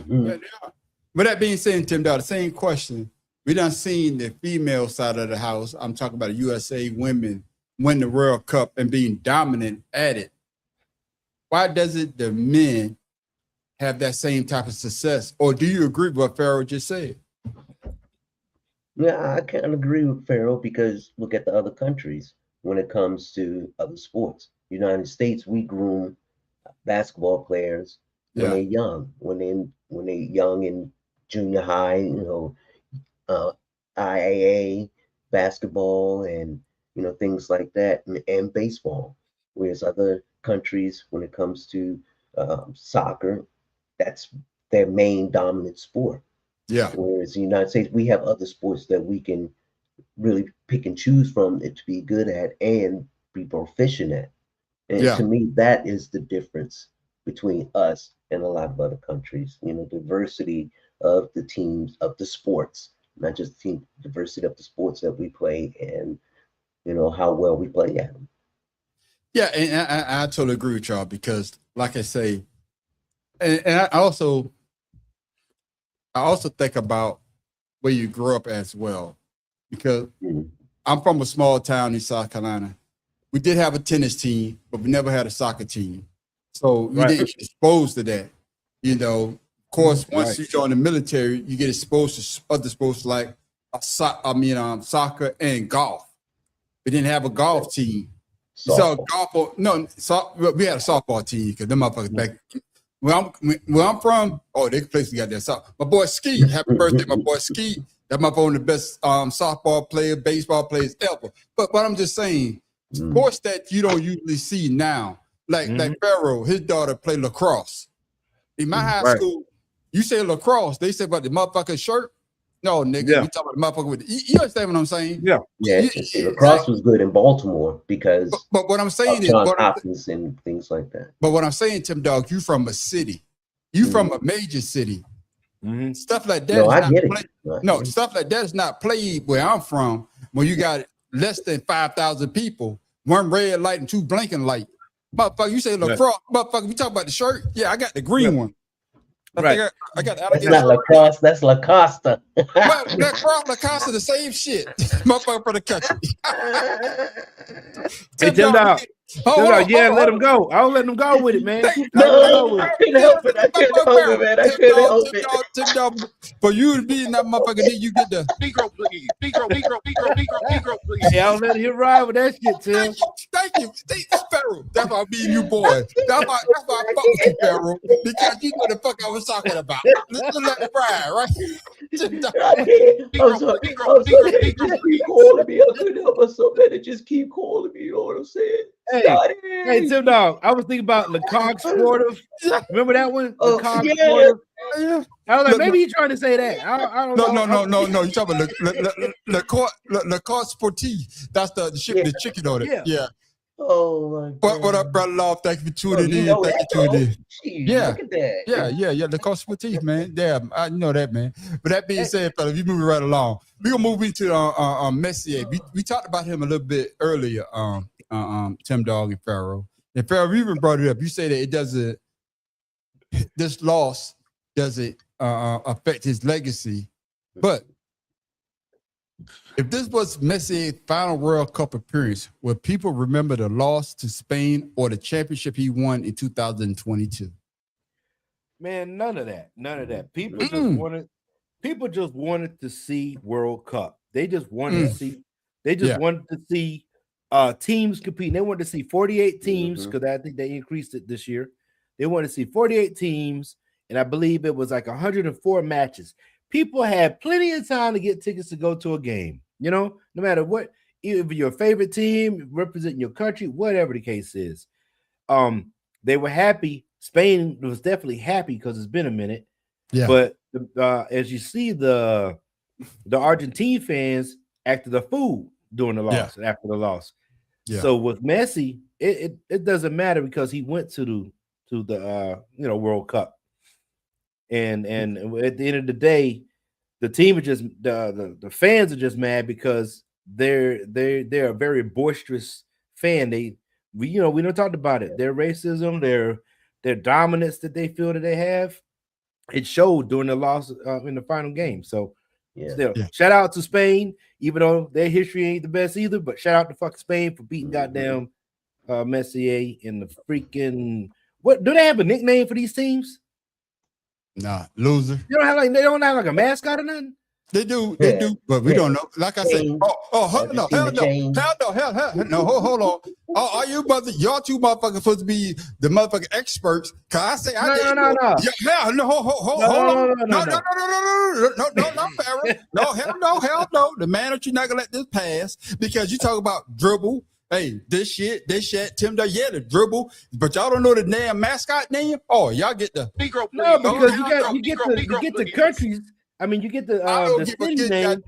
But that being said, Tim, the same question. We done seen the female side of the house. I'm talking about the USA women win the World Cup and being dominant at it. Why doesn't the men have that same type of success? Or do you agree with what Pharaoh just said? Yeah, I can't agree with Pharaoh, because look at the other countries when it comes to other sports. United States, we groom basketball players when they're young, when they're young in junior high, you know, IAA basketball, and things like that, and baseball. Whereas other countries, when it comes to soccer, that's their main dominant sport. Yeah. Whereas the United States, we have other sports that we can really pick and choose from it to be good at and be proficient at. And Yeah. to me, that is the difference between us and a lot of other countries. Diversity of the teams, of the sports, not just team diversity of the sports that we play, and how well we play at them. Yeah, and I totally agree with y'all because, like I say, and I also think about where you grew up as well, because I'm from a small town in South Carolina. We did have a tennis team, but we never had a soccer team, so we didn't get exposed to that. Of course, once you join the military, you get exposed to other sports like soccer and golf. We didn't have a golf team. We had a softball team because them motherfuckers back where I'm from. Oh, they play some goddamn softball. My boy Ski, happy birthday, my boy Ski. That motherfucker one of the best softball player, baseball players ever. But I'm just saying, sports that you don't usually see now, like Pharaoh, his daughter played lacrosse. In my high school, you say lacrosse, they say about the motherfucking shirt. No, nigga, we talking about the motherfucker with you understand what I'm saying? Yeah. Lacrosse was good in Baltimore because but what I'm saying is John Hopkins and things like that. But what I'm saying, Tim Dog, you from a city. You from a major city. Stuff like that. No, I get it. No, stuff like that is not played where I'm from, where you got less than 5,000 people, one red light and two blinking light. Motherfucker, you say lacrosse, motherfucker, we talk about the shirt. Yeah, I got the green one. I got the That's not lacrosse, that's Lacosta. Lacoste, the same shit. Motherfucker for the country. Hey, Tim Dog. Let him go. I'll let him go with it, man. I couldn't help it, man. I couldn't help it. Tim Dog, for you to be in that motherfucker, then you get the Negro, please. Negro, please. Hey, I'll let him ride with that shit, Tim. Thank you. Pharaoh. That's why me and you boys. That's why I fuck with you, Pharaoh. Because you know the fuck I was talking about. Let's let it ride, right? I'm sorry. They just keep calling me. I couldn't help myself, man. They just keep calling me. You know what I'm saying? Hey, Tim Dog. I was thinking about Lecoq Sportive. Remember that one? Lecoq Sportive. Yeah. I was like, maybe he's trying to say that. I don't know. No. You talking about Le Court Sportif. That's the shit, the chicken on it. Yeah. Oh my God. What up, brother Love? Thank you for tuning in. Thank you for tuning in. Yeah. Look at that. Yeah. Le Court Sportif, man. Yeah, I know that, man. But that being said, fella, we moving right along. We're gonna move into Messier. We talked about him a little bit earlier, Tim Dog and Pharaoh. And Pharaoh, we even brought it up. You say that it doesn't, this loss doesn't affect his legacy. But if this was Messi's final World Cup appearance, would people remember the loss to Spain or the championship he won in 2022? Man, none of that. People just wanted to see World Cup. They just wanted to see. They just wanted to see teams compete. They wanted to see 48 teams because I think they increased it this year. They wanted to see 48 teams, and I believe it was like 104 matches. People had plenty of time to get tickets to go to a game. No matter what, either your favorite team, representing your country, whatever the case is. They were happy. Spain was definitely happy because it's been a minute. Yeah. But as you see, the Argentine fans acted a fool during the loss and after the loss. Yeah. So with Messi, it doesn't matter because he went to the World Cup. And at the end of the day, the team are just the fans are just mad because they're a very boisterous fan. We don't talk about it. Their racism, their dominance that they feel that they have, it showed during the loss in the final game. So shout out to Spain, even though their history ain't the best either. But shout out to fucking Spain for beating goddamn Messier in the freaking. What do they have a nickname for these teams? Nah, loser. They don't have like a mascot or nothing. They do, but we don't know. Like I said, Change. hell Have you no, seen hell the no, change? hell no, hold on. Are you y'all two motherfuckers supposed to be the motherfucking experts? Cause I say I didn't know. No. Yeah, hell no, hold on. No, Farrell. No, hell no. The manager not gonna let this pass because you talk about dribble. Hey, this shit, Tim Dunn, yeah, the dribble, but y'all don't know the damn mascot name. Oh, y'all get the Negro, please. No, because Negro, you get Negro, the please. countries. I mean, you get the I don't the give a city shit, name. goddamn.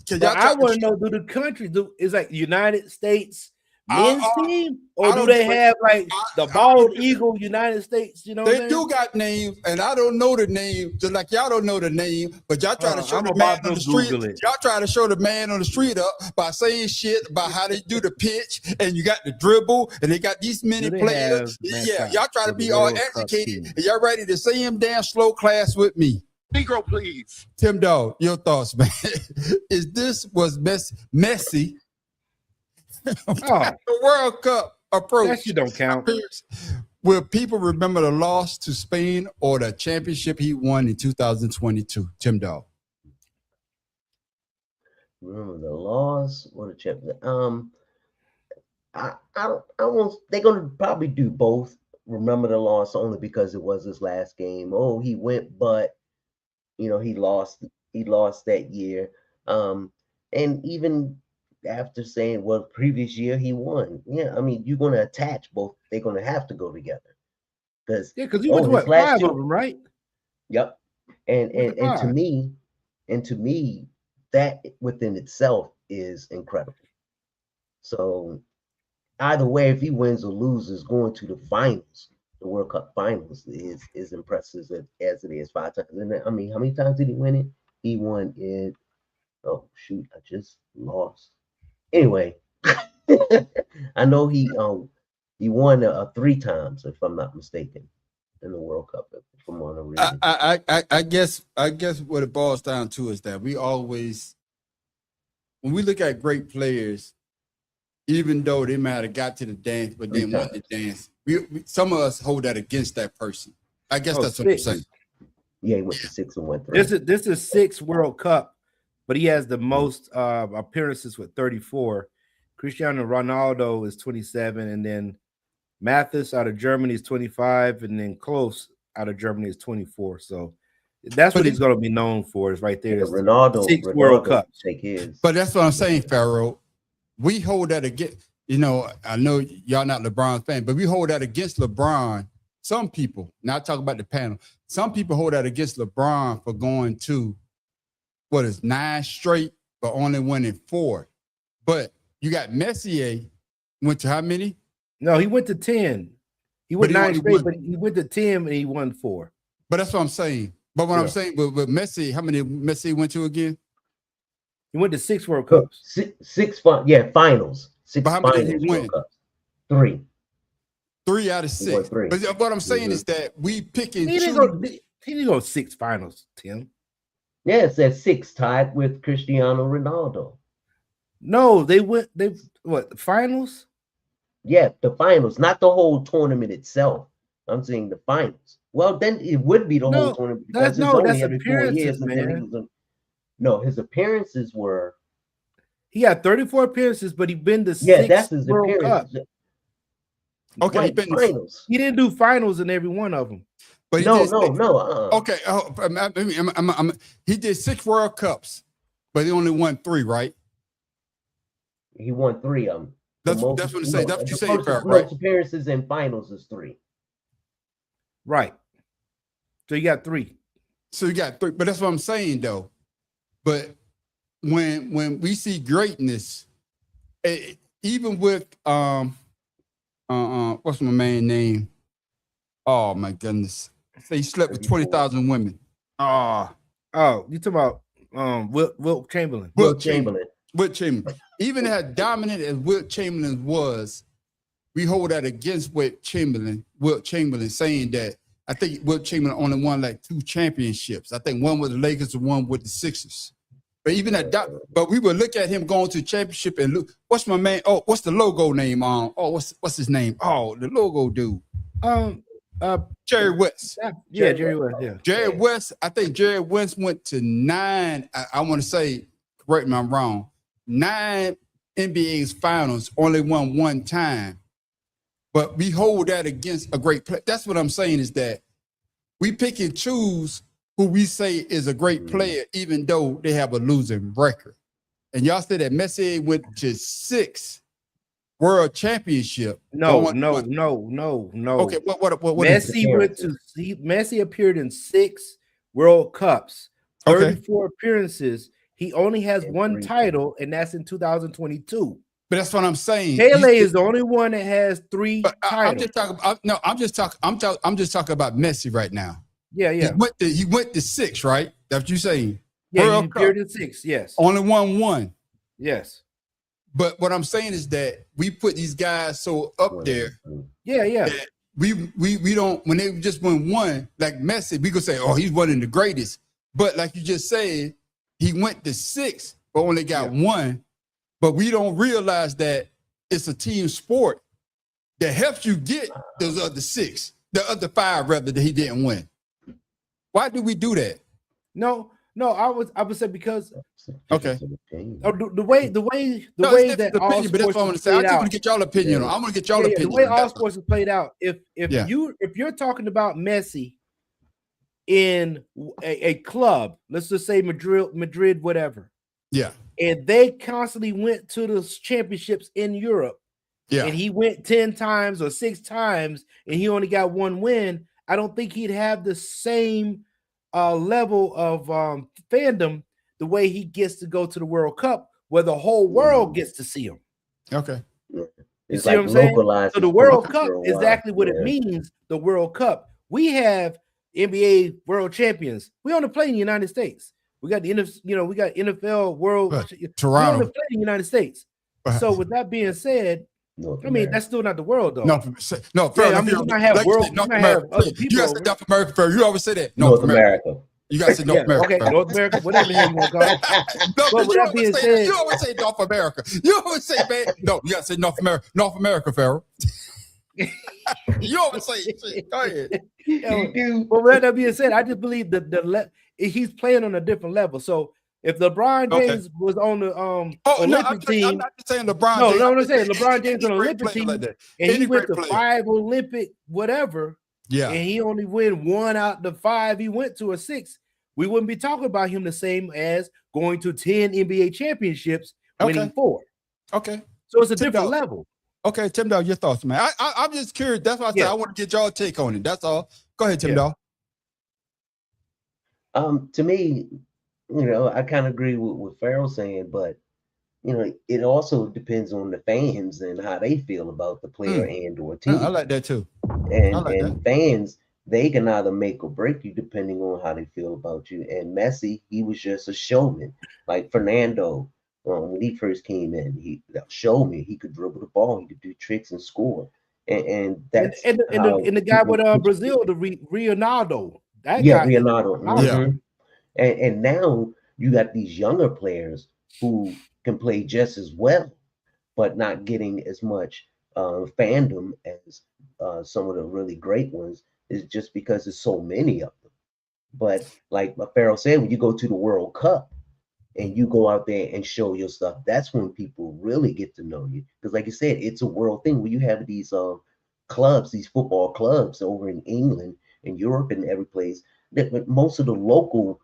'Cause But y'all I try to want to know: do the countries is like United States men's team, I or do don't they give a- have like the I bald don't- eagle United States? You know what I'm They saying? do got names, and I don't know the name, just like y'all don't know the name, but y'all try to show I'm the man about on to the street. Google it. Y'all try to show the man on the street up by saying shit about how they do the pitch, and you got the dribble, and they got these many Do they players. have Yeah, mascots y'all try to for the be all World Cup educated, team? and y'all ready to say him damn slow class with me. Negro, please. Tim Dog, your thoughts, man? Was Messi Oh, the World Cup approach? that shit don't count. Will people remember the loss to Spain or the championship he won in 2022? Tim Dog. Remember the loss or the champion? I won't. They're gonna probably do both. Remember the loss only because it was his last game. Oh, he went, but he lost. He lost that year. And even after saying, well, previous year he won. Yeah, I mean, you're gonna attach both. They're gonna have to go together because Yeah, because you went to his what, last 5 two- of them, right? Yep. And Went to to five. me, that within itself is incredible. So either way, if he wins or loses, going to the finals, the World Cup finals, is impressive as it is 5 times. And I mean, how many times did he win it? He won it. Oh shoot, I just lost. Anyway, I know he won 3 times, if I'm not mistaken, in the World Cup. If I'm on a reading. I guess what it boils down to is that we always, when we look at great players, even though they might have got to the dance but didn't want the dance, we some of us hold that against that person. I guess that's what I'm 6. saying. Yeah, he went to 6 and went 3. This is 6 World Cup, but he has the most appearances with 34. Cristiano Ronaldo is 27, and then Mathis out of Germany is 25, and then Klose out of Germany is 24. So that's what he's going to be known for. Is right there. Yeah, It's Ronaldo 6 World Cups. take his. But that's what I'm saying, Pharaoh. We hold that against, I know y'all not LeBron fan, but we hold that against LeBron. Some people, not talking about the panel, some people hold that against LeBron for going to 9 straight, but only winning 4. But you got Messier, went to how many? No, he went to 10. He went But he 9 only straight, won- but he went to 10 and he won 4. But that's what I'm saying. But what I'm saying with Messi, how many Messi went to again? He went to 6 World Cups. Finals. 6 But how many did finals he World win? Cups. 3. 3 out of He won 6. 3. But what I'm saying is that we pick and He choose. didn't go 6 finals, Tim. Yeah, it says 6 tied with Cristiano Ronaldo. No, they what, the finals? Yeah, the finals, not the whole tournament itself. I'm saying the finals. Well, then it would be the No, whole tournament that's- because it's no, only that's every 4 appearances, years until he man. was no, his appearances were He had 34 appearances, but he been to yeah, 6 that's his World Cup. appearances. Okay, he Right, been to- finals. He didn't do finals in every one of them. But he No, did no, six- no. Okay, he did 6 World Cups, but he only won 3, right? He won 3 of them. That's what I'm saying. That's what you're saying, Farrell, right? Most appearances and finals is 3. Right. So you got 3. So you got 3, but that's what I'm saying though. But when we see greatness, even with what's my man name? Oh my goodness! Say he slept with 20,000 women. Oh, you talking about Wilt Chamberlain? Wilt Chamberlain. Wilt Chamberlain. Even as dominant as Wilt Chamberlain was, we hold that against Wilt Chamberlain, saying that I think Wilt Chamberlain only won like 2 championships. I think one with the Lakers and one with the Sixers. But even at that, but we would look at him going to championship and look, what's my man? Oh, what's the logo name on? Oh, what's his name? Oh, the logo dude. Jerry West. Yeah, Jerry West. Yeah. Jerry West, I think Jerry West went to 9. I want to say, correct me if I'm wrong, 9 NBA's finals, only won one time. But we hold that against a great player. That's what I'm saying is that we pick and choose who we say is a great player, even though they have a losing record. And y'all said that Messi went to 6 world championship. No. Okay, what Messi appeared in 6 World Cups, 34 appearances. He only has one title, and that's in 2022. But that's what I'm saying. Pele is the only one that has 3 titles. I'm just talking about Messi right now. Yeah. He went to 6, right? That's what you're saying. Yeah, World he appeared Cup. in 6. Yes. Only won 1. Yes. But what I'm saying is that we put these guys so up there. Yeah. That we don't, when they just win 1, like Messi, we could say, oh, he's one of the greatest. But like you just said, he went to 6, but only got 1. But we don't realize that it's a team sport that helps you get those other 6, the other 5 rather that he didn't win. Why do we do that? No, I would say because okay, the way that all opinion, but that's what I want to say. I just want to get y'all opinion on. I want to get y'all opinion. The way all sports is played out. If you're talking about Messi in a club, let's just say Madrid, whatever. Yeah. And they constantly went to the championships in Europe. Yeah. And he went 10 times or 6 times and he only got 1 win. I don't think he'd have the same level of fandom the way he gets to go to the World Cup, where the whole world gets to see him. Okay. You see what I'm saying? So the World Cup is exactly what it means, the World Cup. We have NBA world champions. We only play in the United States. We got we got NFL world. Toronto. We only play in the United States. So with that being said, I mean, that's still not the world, though. No, yeah, I mean, you might have world, you might have other people. You guys say North America. You always say that. North America. You guys say North America. Okay, North America, whatever the hell you want to call it. No, but with that being said, you always say North America. You always say, man, no, you got to say North America, Pharaoh. You always say, go ahead. But with that being said, I just believe that he's playing on a different level. So if LeBron James was on the Olympic team, I'm not just saying LeBron. No, I'm saying LeBron James on the Olympic team, and he went to 5 Olympic whatever. Yeah, and he only win 1 out the 5 he went to, or 6. We wouldn't be talking about him the same as going to 10 NBA championships, winning 4. Okay, so it's a different level. Okay, Tim Dahl, your thoughts, man. I'm just curious. That's why I said I want to get y'all take on it. That's all. Go ahead, Tim Dahl. To me, I kind of agree with what Pharaoh's saying, but it also depends on the fans and how they feel about the player and or team. I like that too. And fans, they can either make or break you depending on how they feel about you. And Messi, he was just a showman. Like Fernando, when he first came in, he showed me he could dribble the ball, he could do tricks and score. And that's and the guy with Brazil, the Ronaldo. That guy, Ronaldo. Mm-hmm. And now you got these younger players who can play just as well, but not getting as much fandom as some of the really great ones, is just because there's so many of them. But like Pharaoh said, when you go to the World Cup and you go out there and show your stuff, that's when people really get to know you. Because like you said, it's a world thing where you have these clubs, these football clubs over in England and Europe and every place, that most of the local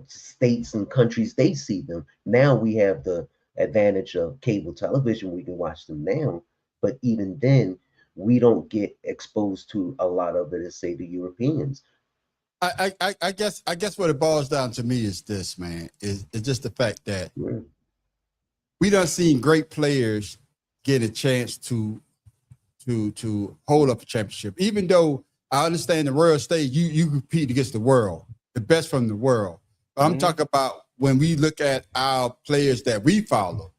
states and countries, they see them. Now we have the advantage of cable television. We can watch them now. But even then, we don't get exposed to a lot of it as, say, the Europeans. I guess what it boils down to me is this, man, is just the fact that we done seen great players get a chance to hold up a championship. Even though I understand the world stage, you compete against the world, the best from the world. But I'm talking about when we look at our players that we follow,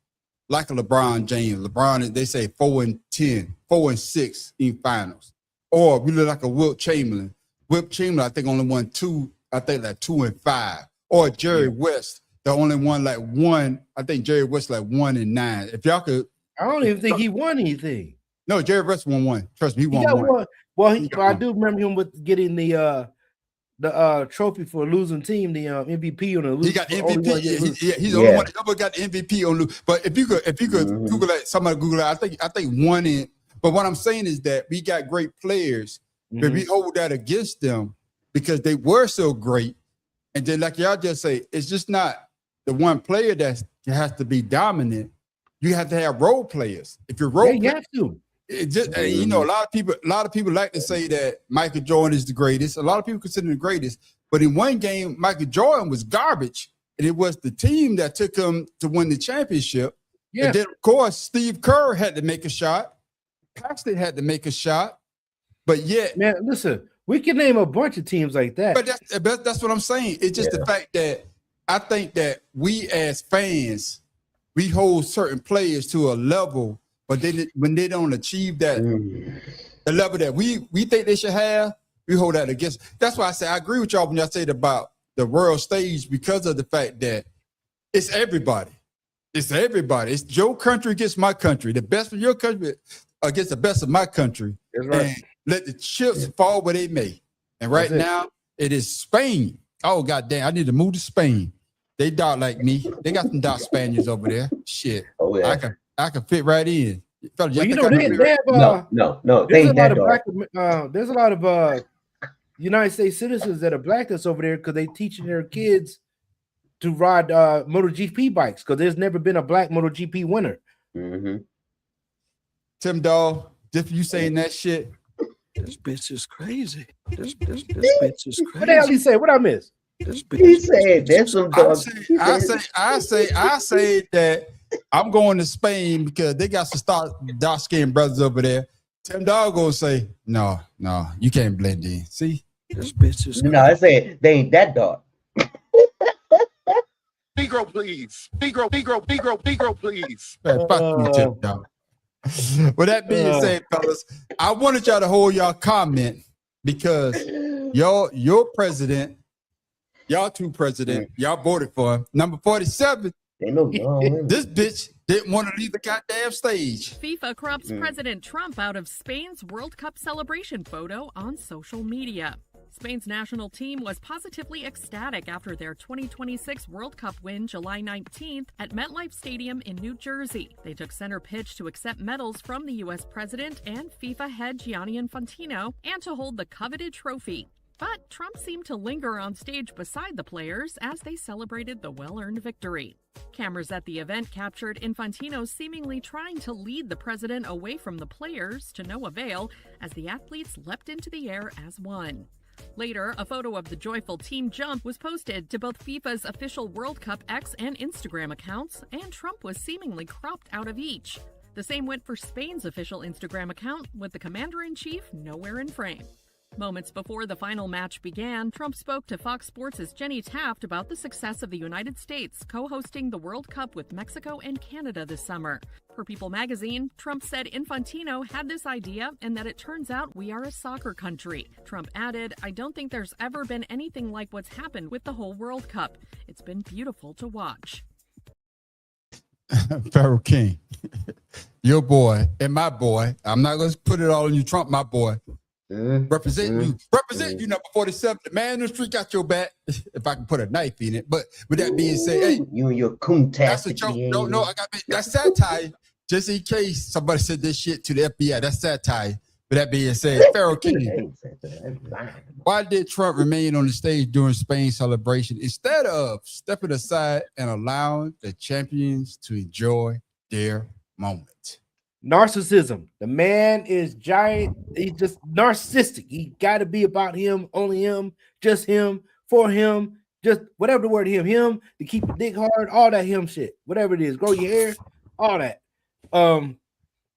like a LeBron James. LeBron, they say 4-10, 4-6 in finals. Or we look like a Wilt Chamberlain. Wilt Chamberlain, I think, only won 2, I think like 2-5. Or Jerry West, the only one like 1. I think Jerry West like 1-9. If y'all could, I don't even think he won anything. No, Jerry Rice won one. Trust me, he He won got one. one. Well, He got I one. do remember him with getting the trophy for a losing team, the MVP on the losing. He got MVP. He's the Yeah. only one that ever got the MVP on. But if you could Mhm. Google that, somebody Google that. I think one in. But what I'm saying is that we got great players, but Mhm. we hold that against them because they were so great. And then, like y'all just say, it's just not the one player that has to be dominant. You have to have role players. If you're role, Yeah, you have to. it just you know, a lot of people like to say that Michael Jordan is the greatest. A lot of people consider him the greatest, but in one game, Michael Jordan was garbage, and it was the team that took him to win the championship. Yeah. And then, of course, Steve Kerr had to make a shot. Paxton had to make a shot, but yet, Man, listen, we can name a bunch of teams like that. but that's what I'm saying. It's just the fact that I think that we as fans, we hold certain players to a level, but when they don't achieve that the level that we think they should have, we hold that against. That's why I say I agree with y'all when y'all said about the world stage because of the fact that it's everybody. It's everybody. It's your country against my country. The best of your country against the best of my country. That's right. And let the chips fall where they may. And right That's it. now, it is Spain. Oh, goddamn. I need to move to Spain. They dark like me. They got some dark Spaniards over there. Shit. Oh yeah. I can fit right in. Fellas, Well, y'all you think know, I can fit they right- have No, they there's a ain't lot that of dark. black. There's a lot of United States citizens that are black that's over there because they teaching their kids to ride MotoGP bikes because there's never been a black MotoGP winner. Mm-hmm. Tim Dawg, just you saying that shit. This bitch is crazy. This bitch is What the hell crazy. he say? What I miss? This He bitch said that's some I dog. say that I'm going to Spain because they got some dark skinned brothers over there. Tim Dawg gonna say, no, you can't blend in. See? this bitch is No, I said they ain't that dark. Negro, please. Negro, please. Man, fuck you, Tim Dawg. With that being said, fellas, I wanted y'all to hold y'all comment because your president, y'all two president, y'all voted for him. Number 47, They know y'all. this bitch didn't want to leave the goddamn stage. FIFA corrupts President Trump out of Spain's World Cup celebration photo on social media. Spain's national team was positively ecstatic after their 2026 World Cup win July 19th at MetLife Stadium in New Jersey. They took center pitch to accept medals from the U.S. president and FIFA head Gianni Infantino and to hold the coveted trophy. But Trump seemed to linger on stage beside the players as they celebrated the well-earned victory. Cameras at the event captured Infantino seemingly trying to lead the president away from the players to no avail as the athletes leapt into the air as one. Later, a photo of the joyful team jump was posted to both FIFA's official World Cup X and Instagram accounts, and Trump was seemingly cropped out of each. The same went for Spain's official Instagram account, with the commander-in-chief nowhere in frame. Moments before the final match began, Trump spoke to Fox Sports' Jenny Taft about the success of the United States co-hosting the World Cup with Mexico and Canada this summer. For People magazine, Trump said Infantino had this idea and that it turns out we are a soccer country. Trump added, "I don't think there's ever been anything like what's happened with the whole World Cup. It's been beautiful to watch." Pharaoh King, your boy and my boy. I'm not going to put it all on you, Trump, my boy. Represent you, number 47. The man in the street got your back. If I can put a knife in it. But with that being said, hey, You and your coon that's a joke. No, that's satire. Just in case somebody said this shit to the FBI, that's satire. With that being said, Pharaoh King, why did Trump remain on the stage during Spain's celebration instead of stepping aside and allowing the champions to enjoy their moment? Narcissism. The man is giant. He's just narcissistic. He got to be about him, only him, just him, for him, just whatever the word him, to keep your dick hard, all that him shit, whatever it is, grow your hair, all that.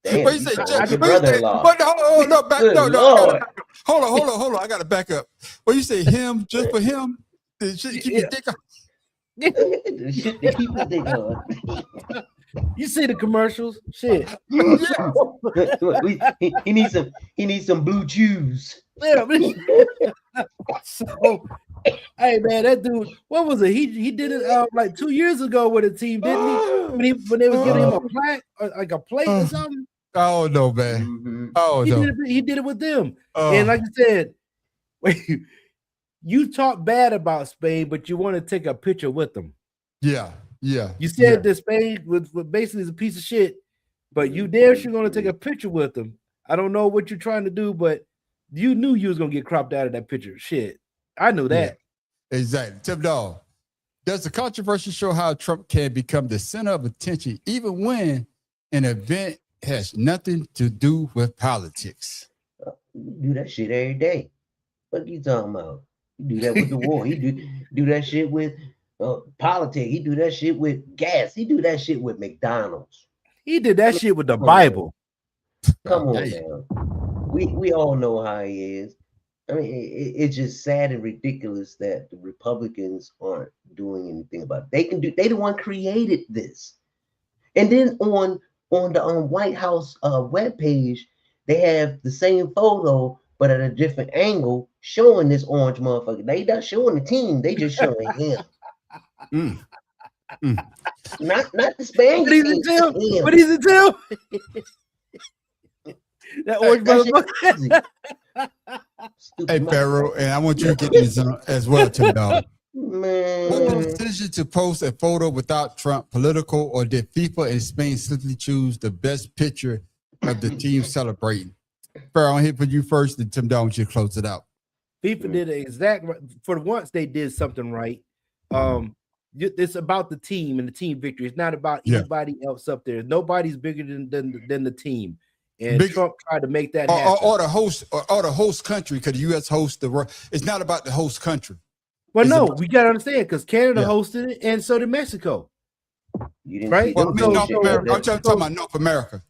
Damn, What you you say? sound Jack- like your what you say? brother-in-law. What? No, back. Good No, Lord. hold on. I gotta back up. What you say? Him just for him? The shit keep your dick. The shit to keep his dick hard. You see the commercials? Shit. he needs some blue chews. Yeah, so, hey man, that dude, what was it? He did it like 2 years ago with a team, didn't he? When they was giving him a plaque or like a plate or something. Oh no, man. Mhm. Oh He no. did it with them. Oh. And like I said, you talk bad about Spain, but you want to take a picture with them. Yeah. You said that Spain was basically is a piece of shit, but you damn sure going to take a picture with them. I don't know what you're trying to do, but you knew you was going to get cropped out of that picture. Shit. I knew that. Yeah, exactly. Tim Dog, does the controversy show how Trump can become the center of attention even when an event has nothing to do with politics? You do that shit every day. What you talking about? You do that with the war. He do that shit with politics. He do that shit with gas. He do that shit with McDonald's. He did that shit with the Bible. Come on now. We all know how he is. I mean, it's just sad and ridiculous that the Republicans aren't doing anything about it. They the one created this. And then on the White House webpage, they have the same photo, but at a different angle, showing this orange motherfucker. They not showing the team, they just showing him. Not the Spaniards. What is it, Tim? That orange motherfucker. Hey, Pharaoh, and I want you to get this on as well, Tim Dog. Man. Was the decision to post a photo without Trump political, or did FIFA and Spain simply choose the best picture of the team celebrating? Pharaoh, I'm here for you first, and Tim Dog, I want you to close it out. FIFA did the exact for once they did something right. It's about the team and the team victory. It's not about anybody else up there. Nobody's bigger than the team. And Trump tried to make that happen. Or the host country, because the U.S. hosts the world. It's not about the host country. Well, no, we gotta understand because Canada hosted it, and so did Mexico. You didn't right? Well, North America. I'm talking about North America.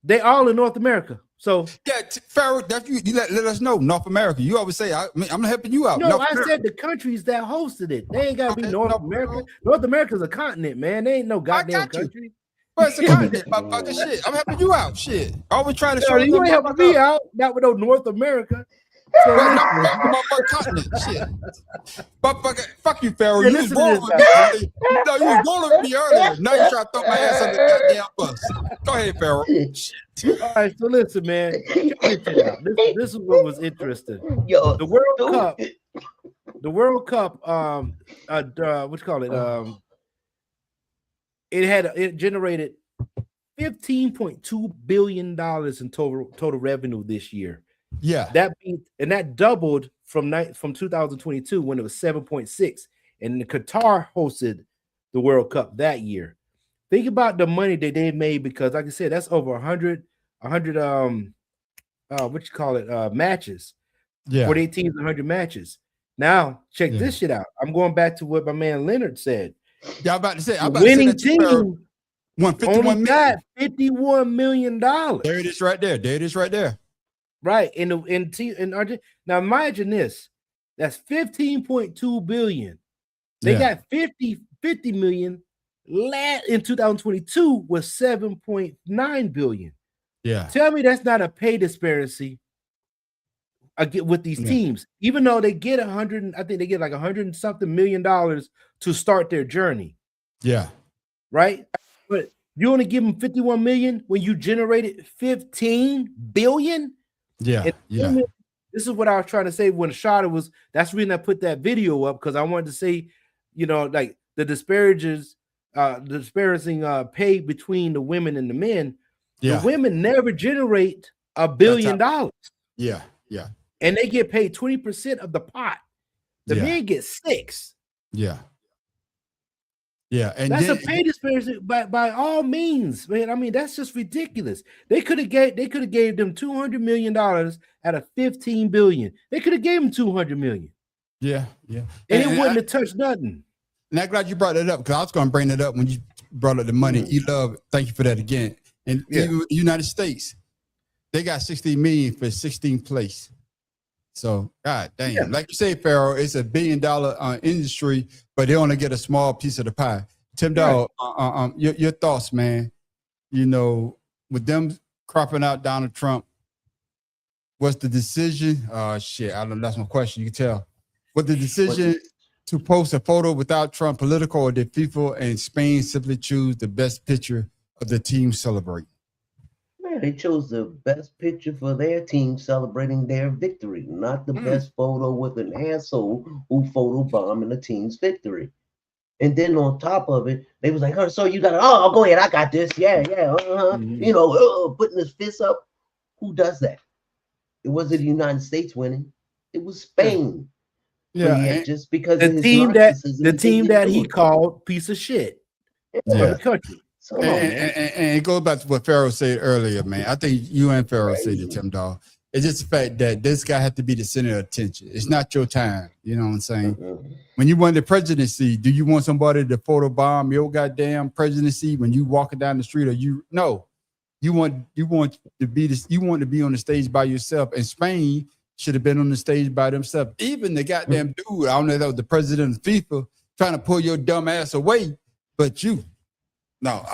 They all in North America. So yeah, Pharaoh, you let us know North America. You always say I'm helping you out. No, North I America. said the countries that hosted it. They ain't gotta be North America. North America's a continent, man. They ain't no goddamn country. Well, it's a continent, motherfucker. Shit, I'm helping you out. Shit, always trying to show you ain't helping me out. Not with no North America. So motherfucker continent. Shit, motherfucker. Fuck you, Pharaoh. You was rolling with me earlier. No, you was rolling with me earlier. Now you trying to throw my ass under the goddamn bus. Go ahead, Pharaoh. All right, so listen, man. This is what was interesting. The World Cup. What you call it? It generated $15.2 billion in total revenue this year. Yeah, that doubled from 2022 when it was 7.6, and Qatar hosted the World Cup that year. Think about the money that they made, because like I said, that's over 100 matches. Yeah, 48 teams, 100 matches. Now check this shit out. I'm going back to what my man Leonard said. Yeah, I'm about to say, the winning team won only got $51 million. There it is, right there. There it is, right there. Right in Argentina. Now imagine this. That's 15.2 billion. They got 50 million. In 2022 was 7.9 billion. Yeah. Tell me that's not a pay disparity with these teams, even though they get 100. I think they get like 100 and something million dollars to start their journey. Yeah. Right. But you only give them 51 million when you generated 15 billion. Yeah. And this is what I was trying to say when Shada was. That's the reason I put that video up, because I wanted to say, like the disparaging pay between the women and the men. Yeah. The women never generate $1 billion. Yeah. Yeah. And they get paid 20% of the pot. The men get 6%. Yeah. Yeah, and that's a pay disparity by all means, man. I mean, that's just ridiculous. They could have gave them $200 million out of $15 billion. They could have gave them $200 million. Yeah, yeah, and it wouldn't have touched nothing. And I'm glad you brought that up, because I was going to bring it up when you brought up the money. Thank you for that again. And the United States, they got 16 million for 16th place. So, God damn, like you say, Pharaoh, it's $1 billion industry, but they only get a small piece of the pie. Tim Dog, your thoughts, man. With them cropping out Donald Trump, what's the decision? Shit, I don't know. That's my question. You can tell. What the decision to post a photo without Trump political, or did FIFA and Spain simply choose the best picture of the team celebrating? Yeah, they chose the best picture for their team celebrating their victory, not the best photo with an asshole who photobombing the team's victory. And then on top of it, they was like, "Oh, so you got? Oh, go ahead, I got this. Yeah, yeah, you know, putting his fists up. Who does that? It wasn't the United States winning. It was Spain. Yeah, But yet, and- just because The of his team narcissism, that they didn't he do it. called piece of shit for Yeah. the country. So, Come on, and, man. and it goes back to what Pharaoh said earlier, man. I think you and Pharaoh said it, Tim Dog. It's just the fact that this guy had to be the center of attention. It's not your time. You know what I'm saying? When you won the presidency, do you want somebody to photobomb your goddamn presidency when you walking down the street? Or you want to be this, you want to be on the stage by yourself. And Spain should have been on the stage by themselves. Even the goddamn dude, I don't know if that was the president of FIFA, trying to pull your dumb ass away, but you. No.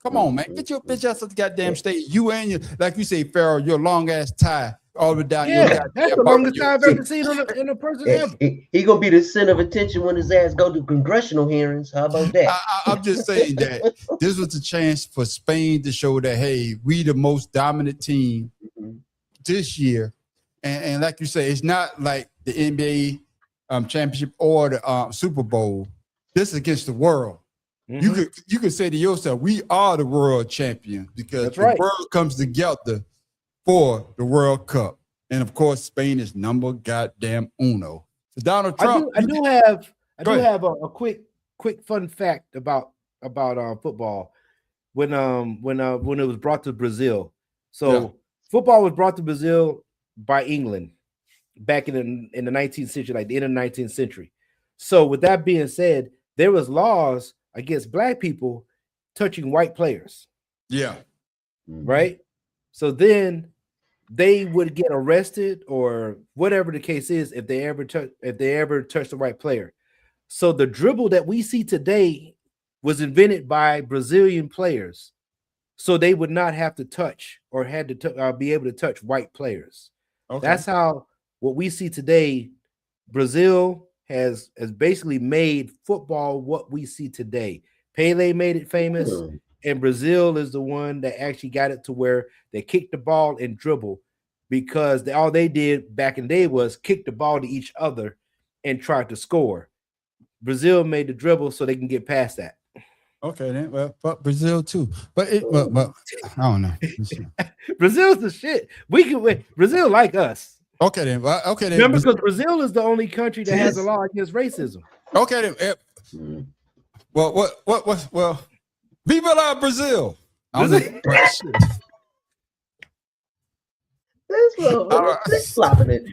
Come on, man. Get your bitch ass off the goddamn stage. You and your, like you say, Pharaoh, your long ass tie all the way down your Yeah, goddamn that's the longest time I've ever seen in a person ever. he gonna be the center of attention when his ass go to congressional hearings. How about that? I'm just saying that this was a chance for Spain to show that, hey, we the most dominant team this year. And like you say, it's not like the NBA championship or the Super Bowl. This is against the world. You could say to yourself, we are the world champion because the world comes together for the World Cup. And of course, Spain is number goddamn uno. So Donald Trump. I do have a quick fun fact about football. When it was brought to Brazil. So football was brought to Brazil by England back in the 19th century, like the end of the 19th century. So with that being said, there was laws against black people touching white players. Yeah. Right. So then they would get arrested or whatever the case is if they ever touch the right player. So the dribble that we see today was invented by Brazilian players, so they would not have to touch or had to be able to touch white players. Okay. That's how what we see today. Brazil has basically made football what we see today. Pele made it famous, and Brazil is the one that actually got it to where they kick the ball and dribble, because all they did back in the day was kick the ball to each other and try to score. Brazil made the dribble so they can get past that. Okay, then. Well, fuck Brazil too. But I don't know. Brazil's the shit. We can win. Brazil like us. Okay, then. Okay, then. Remember, because Brazil is the only country that has a law against racism. Okay, then. Well, Viva la Brazil. That's flopping it.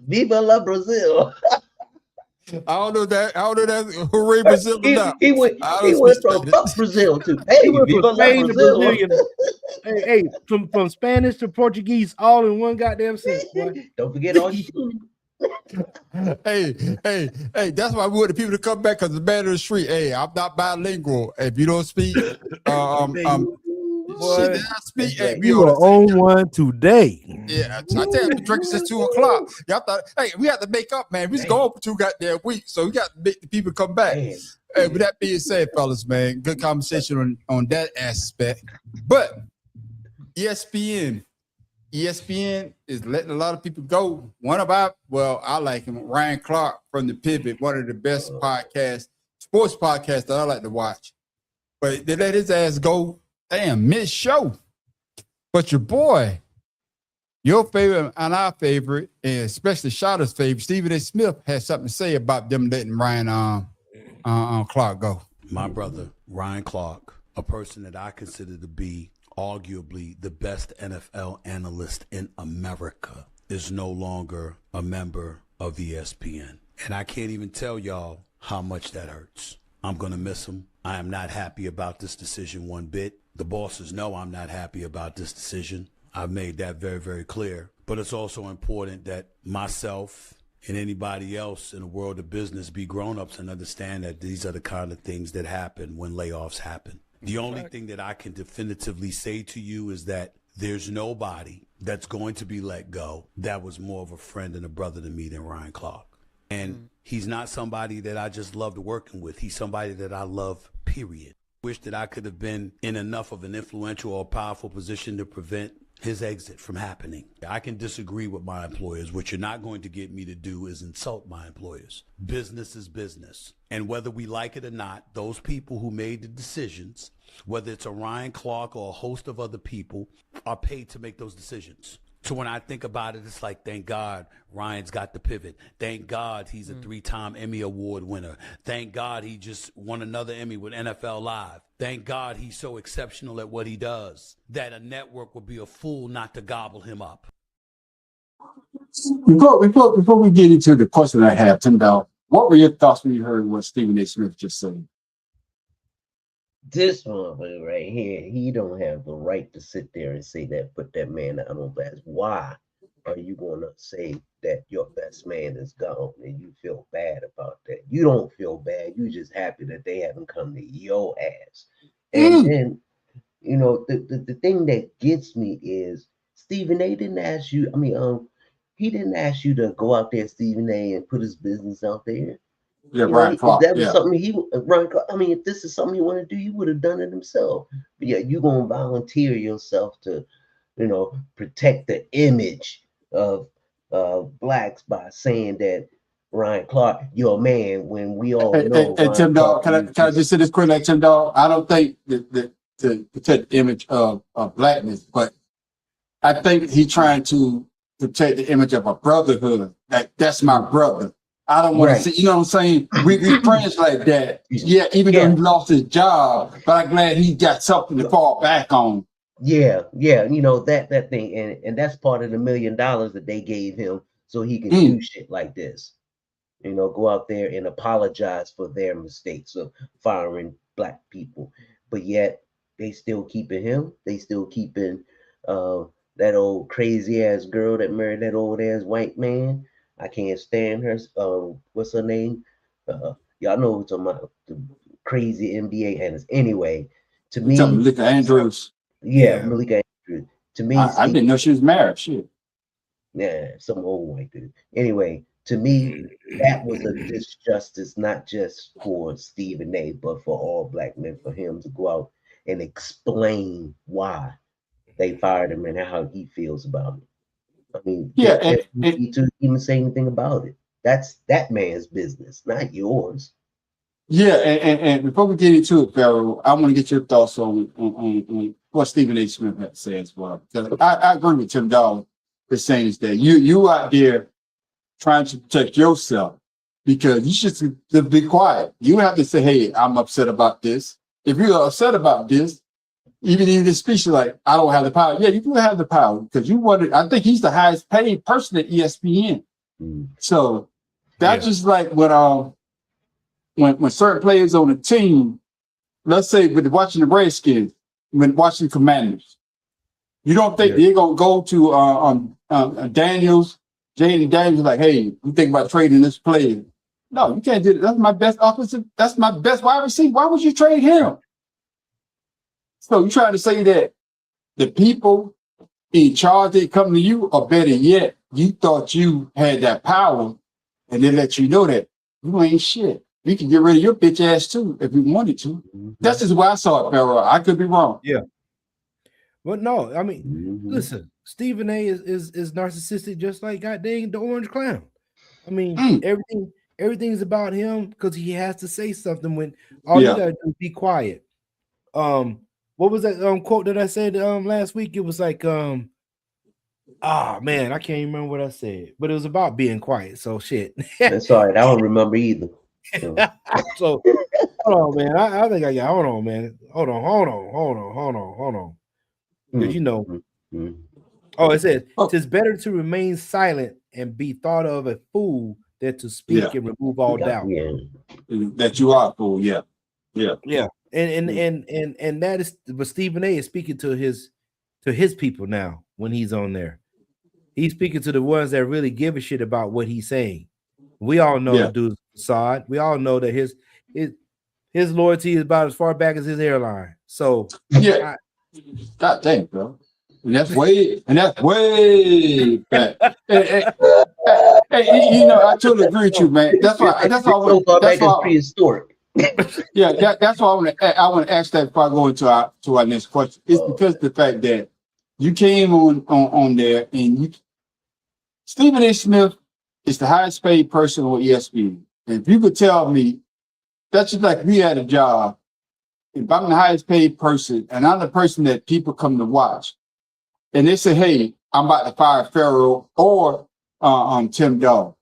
Viva la Brazil. I don't know that. Hooray Brazil or not. He went from fuck Brazil to He went from Spain to Brazilian. hey, from Spanish to Portuguese, all in one goddamn sentence. Don't forget all you. Hey, that's why we want the people to come back, because the man in the street. Hey, I'm not bilingual. If you don't speak, you are on one today. Yeah, I tell you, I've been drinking since 2:00. Y'all thought, hey, we have to make up, man. We was gone for 2 goddamn weeks, so we got to make the people come back. Hey, with that being said, fellas, man, good conversation on that aspect. But ESPN is letting a lot of people go. I like him, Ryan Clark from The Pivot, one of the best sports podcasts that I like to watch. But they let his ass go. Damn, mid-show. But your boy, your favorite and our favorite, and especially Shotter's favorite, Stephen A. Smith, has something to say about them letting Ryan Clark go. My brother, Ryan Clark, a person that I consider to be arguably the best NFL analyst in America, is no longer a member of ESPN. And I can't even tell y'all how much that hurts. I'm going to miss him. I am not happy about this decision one bit. The bosses know I'm not happy about this decision. I've made that very, very clear. But it's also important that myself and anybody else in the world of business be grown-ups and understand that these are the kind of things that happen when layoffs happen. The only thing that I can definitively say to you is that there's nobody that's going to be let go that was more of a friend and a brother to me than Ryan Clark. And he's not somebody that I just loved working with. He's somebody that I love, period. Wish that I could have been in enough of an influential or powerful position to prevent his exit from happening. I can disagree with my employers. What you're not going to get me to do is insult my employers. Business is business. And whether we like it or not, those people who made the decisions, whether it's a Ryan Clark or a host of other people, are paid to make those decisions. So when I think about it, it's like, thank God Ryan's got the pivot. Thank God he's a 3-time Emmy Award winner. Thank God he just won another Emmy with NFL Live. Thank God he's so exceptional at what he does that a network would be a fool not to gobble him up. Before we get into the question I have, Tim Dow, what were your thoughts when you heard what Stephen A. Smith just said? This motherfucker right here, he don't have the right to sit there and say that, put that man out on blast. Why are you going to say that your best man is gone and you feel bad about that? You don't feel bad. You just happy that they haven't come to your ass. And then, you know, the thing that gets me is Stephen A. didn't ask you, he didn't ask you to go out there, Stephen A., and put his business out there. Yeah, Ryan Clark. If that was something Ryan Clark, if this is something you want to do, you would have done it himself. But yeah, you're going to volunteer yourself to, protect the image of blacks by saying that Ryan Clark, you're a man, when we all know. And Tim Dog, can I just say this quickly, Tim Dog? I don't think that to protect the image of blackness, but I think he's trying to protect the image of a brotherhood. Like, that's my brother. I don't want to see, you know what I'm saying? We friends like that. Yeah, even though he lost his job, but I'm glad he got something to fall back on. Yeah, that thing. And that's part of the $1 million that they gave him so he can do shit like this. Go out there and apologize for their mistakes of firing black people. But yet they still keeping him. They still keeping that old crazy ass girl that married that old ass white man. I can't stand her. What's her name? Y'all know what's on my the crazy NBA handles. Anyway, to me, Malika Andrews. Yeah, Malika Andrews. To me, I didn't know she was married. Shit. Yeah, some old white dude. Anyway, to me, that was a disjustice, not just for Stephen A., but for all black men, for him to go out and explain why they fired him and how he feels about it. To even say anything about it. That's that man's business, not yours. Yeah, and before we get into it, Pharaoh, I want to get your thoughts on what Stephen A. Smith had to say as well. I agree with Tim Dog. The saying is that you out there trying to protect yourself because you should be quiet. You have to say, "Hey, I'm upset about this." If you're upset about this, even in this speech, like, I don't have the power. Yeah, you do have the power because you wanted. I think he's the highest paid person at ESPN. So that's just like when certain players on a team, let's say with watching the Redskins, when watching the Commanders, you don't think they're gonna go to Daniels, Jaden Daniels, like, hey, you think about trading this player? No, you can't do that. That's my best offensive. That's my best wide receiver. Why would you trade him? So you're trying to say that the people in charge that come to you, or better yet, you thought you had that power, and they let you know that you ain't shit. You can get rid of your bitch ass too if you wanted to. That's just why I saw it, Pharaoh. I could be wrong. Yeah. But no, listen, Stephen A. is narcissistic, just like goddamn the Orange Clown. Everything's about him because he has to say something when all you gotta do is be quiet. What was that quote that I said last week? It was like, man, I can't even remember what I said, but it was about being quiet. So shit. That's all right. I don't remember either. So hold on, man. I think I got. Hold on, man. Hold on. Did you know? Oh, it says it's better to remain silent and be thought of a fool than to speak and remove all doubt. That you are a fool. Yeah. And that is, but Stephen A. is speaking to his people now when he's on there. He's speaking to the ones that really give a shit about what he's saying. We all know the dude's facade. We all know that his loyalty is about as far back as his hairline. So God damn, bro. And that's way back. Hey, I totally agree with you, man. That's why prehistoric. Yeah, that's why I want to ask that before I go into our next question. It's because of the fact that you came on there and Stephen A. Smith is the highest paid person on ESPN. And if you could tell me, that's just like we had a job. If I'm the highest paid person and I'm the person that people come to watch, and they say, "Hey, I'm about to fire Pharaoh or Tim Dog."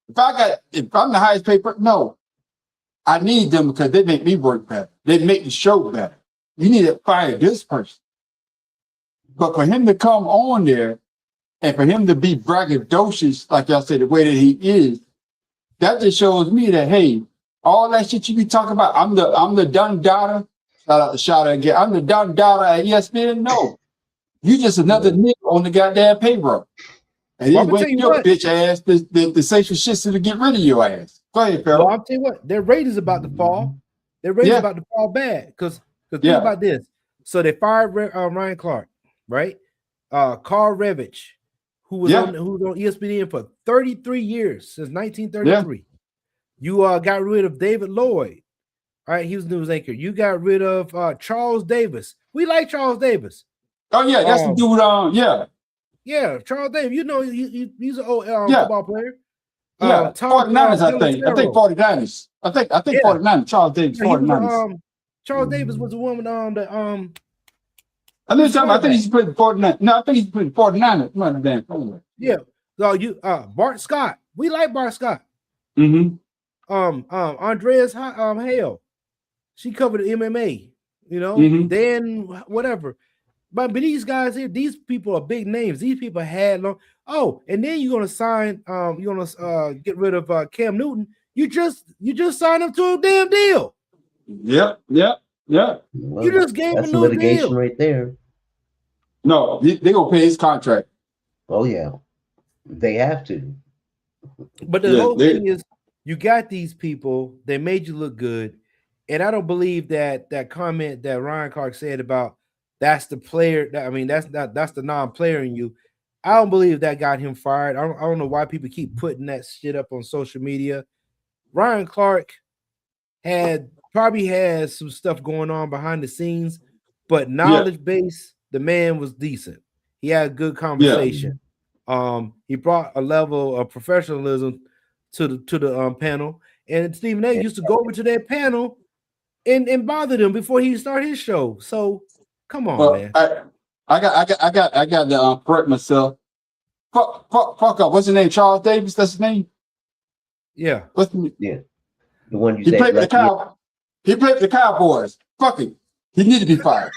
If I'm the highest paid person, no, I need them because they make me work better. They make the show better. You need to fire this person. But for him to come on there and for him to be braggadocious, like y'all said, the way that he is, that just shows me that, hey, all that shit you be talking about, I'm the Don Dada. Shout out again. I'm the Don Dada at ESPN. No, you just another nigga on the goddamn payroll. And then wait your bitch ass to say some shit to get rid of your ass. Go ahead, Pharaoh. Well, I'll tell you what, their ratings about to fall. Their ratings about to fall bad because think about this. So they fired Ryan Clark, right? Carl Revich, who was on ESPN for 33 years since 1933. Yeah. You got rid of David Lloyd. All right, he was news anchor. You got rid of Charles Davis. We like Charles Davis. Oh yeah, that's the dude. Yeah, Charles Davis. You know, he's an old football player. Yeah, 49ers, I think 49ers. I think 49ers. Charles Davis, 49ers. Charles Davis was the one with I think he's putting 49. No, I think he's putting 49ers. Yeah. So Bart Scott. We like Bart Scott. Mm-hmm. Andreas Hale. She covered the MMA, you know, then whatever. But these guys here, these people are big names. These people had long. Oh, and then you're gonna sign. You're gonna get rid of Cam Newton. You just signed him to a damn deal. Yep. Well, you just gave him a new litigation deal right there. No, they gonna pay his contract. Oh yeah, they have to. But the whole thing is, you got these people. They made you look good, and I don't believe that comment that Ryan Clark said about. That's the player. That's the non-player in you. I don't believe that got him fired. I don't know why people keep putting that shit up on social media. Ryan Clark probably has some stuff going on behind the scenes, but knowledge base, the man was decent. He had a good conversation. Yeah. He brought a level of professionalism to the panel, and Stephen A. used to go over to that panel and bother them before he started his show. So. Come on, man. I got to correct myself. Fuck up. What's his name? Charles Davis. That's his name. Yeah. The one you he played for the He played for the Cowboys. Fuck him. He need to be fired.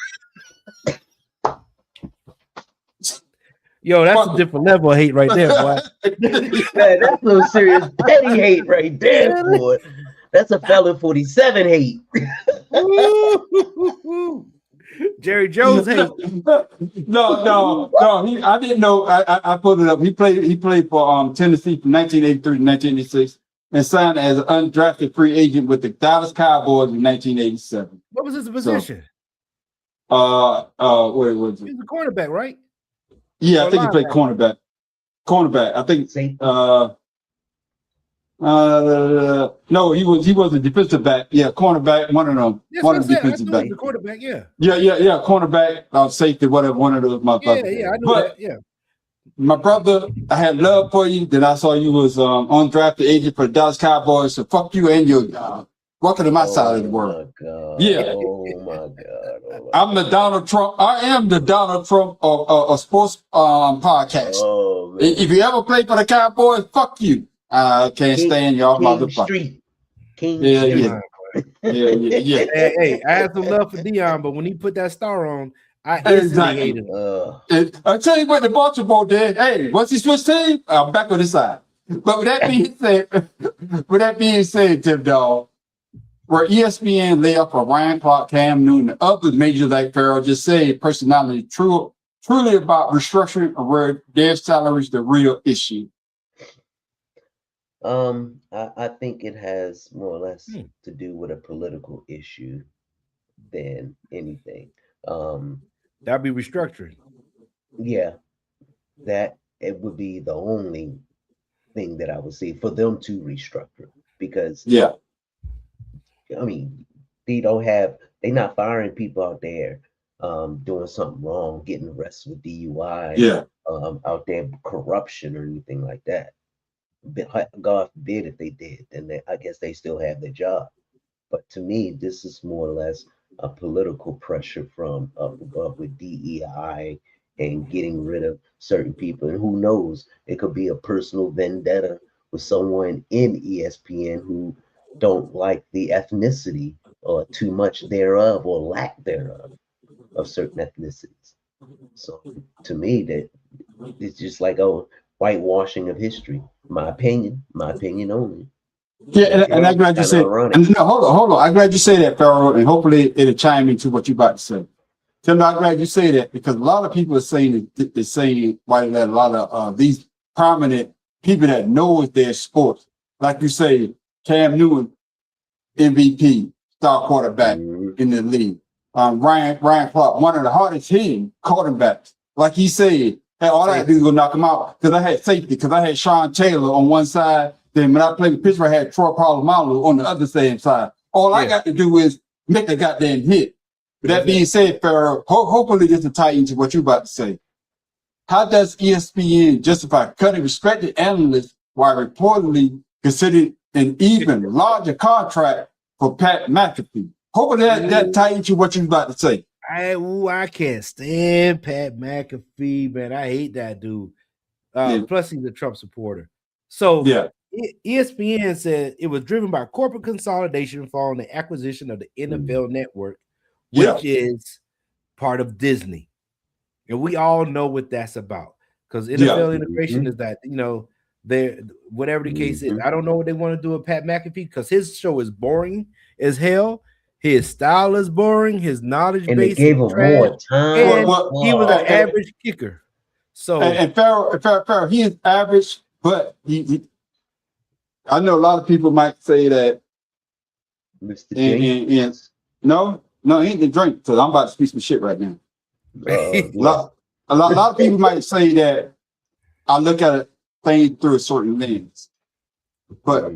Yo, that's a different level of hate right there, boy. Man, that's some serious petty hate right there, boy. That's a felon 47 hate. Jerry Jones hate. No. I didn't know. I put it up. He played for Tennessee from 1983 to 1986 and signed as an undrafted free agent with the Dallas Cowboys in 1987. What was his position? Where was it? He was a cornerback, right? Yeah, I think he played cornerback. I think. No, he was a defensive back. Yeah, cornerback. One of them. Yes, one of the defensive backs. The quarterback. Yeah. Yeah. Cornerback, safety, whatever. One of those motherfuckers. Yeah. I know that. Yeah. My brother, I had love for you. Then I saw you was undrafted agent for the Dallas Cowboys. So fuck you and your job. Welcome to my side of the world. Yeah. Oh my God. I'm the Donald Trump. I am the Donald Trump of sports podcast. Oh, if you ever play for the Cowboys, fuck you. I can't stand y'all motherfuckers. Yeah. Hey, I had some love for Dion, but when he put that star on, I instantly hated him. I tell you what, the Baltimore did. Hey, once he switched team, I'm back on his side. But with that being said, Tim Dog, where ESPN lay up for Ryan Clark, Cam Newton, and others major like Pharaoh just said, personality truly about restructuring or where their salaries the real issue. I think it has more or less to do with a political issue than anything. That'd be restructuring. Yeah, that it would be the only thing that I would see for them to restructure because I mean, they're not firing people out there doing something wrong, getting arrested with DUI, Yeah. out there corruption or anything like that. God forbid if they did, then I guess they still have their job. But to me, this is more or less a political pressure from up above with DEI and getting rid of certain people. And who knows, it could be a personal vendetta with someone in ESPN who don't like the ethnicity or too much thereof or lack thereof of certain ethnicities. So to me, that it's just like a whitewashing of history. My opinion only. Yeah, and I'm glad you said. And no, hold on. I'm glad you say that, Pharaoh, and hopefully it'll chime into what you're about to say. Tim, I'm glad you say that because a lot of people are saying why that a lot of these prominent people that know their sports, like you say, Cam Newton, MVP, star quarterback in the league. Ryan Clark, one of the hardest hitting quarterbacks. Like he said, hey, all I had to do was go knock him out because I had safety, because I had Sean Taylor on one side. Then when I played with Pittsburgh, I had Troy Polamalu on the other same side. All I got to do is make a goddamn hit. But that being said, Pharaoh, hopefully this will tie into what you're about to say. How does ESPN justify cutting respected analysts while reportedly considered an even larger contract for Pat McAfee? Hopefully that ties into what you're about to say. I can't stand Pat McAfee, man. I hate that dude. Plus, he's a Trump supporter. So ESPN said it was driven by corporate consolidation following the acquisition of the NFL Network, which is part of Disney. And we all know what that's about. Because NFL integration is that, whatever the case is. I don't know what they want to do with Pat McAfee because his show is boring as hell. His style is boring. His knowledge base gave him more time. And he was an average kicker. So and Pharaoh, he is average, but he I know a lot of people might say that. Mr. No, he ain't the drink. So I'm about to speak some shit right now. A lot of people might say that I look at a thing through a certain lens. But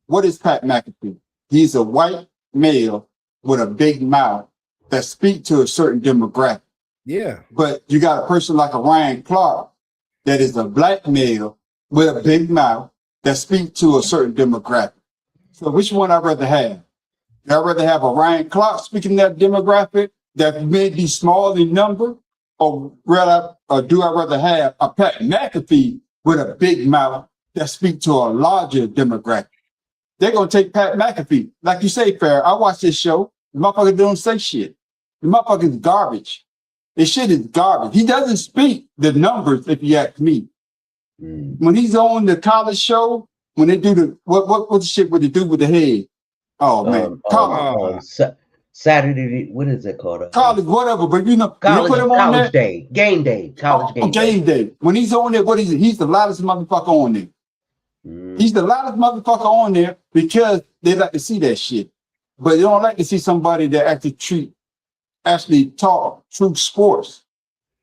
what is Pat McAfee? He's a white male with a big mouth that speak to a certain demographic. Yeah. But you got a person like a Ryan Clark that is a black male with a big mouth that speak to a certain demographic. So which one I'd rather have? I'd rather have a Ryan Clark speaking that demographic that may be small in number, or do I rather have a Pat McAfee with a big mouth that speak to a larger demographic? They're gonna take Pat McAfee. Like you say, Fair, I watch this show. The motherfucker don't say shit. The motherfucker is garbage. This shit is garbage. He doesn't speak the numbers, if you ask me. When he's on the college show, when they do what the shit would they do with the head? Oh man, Saturday, what is it called? College, whatever. But you put him on there. Game day. When he's on there, he's the loudest motherfucker on there. He's the loudest motherfucker on there because they like to see that shit. But they don't like to see somebody that actually talk true sports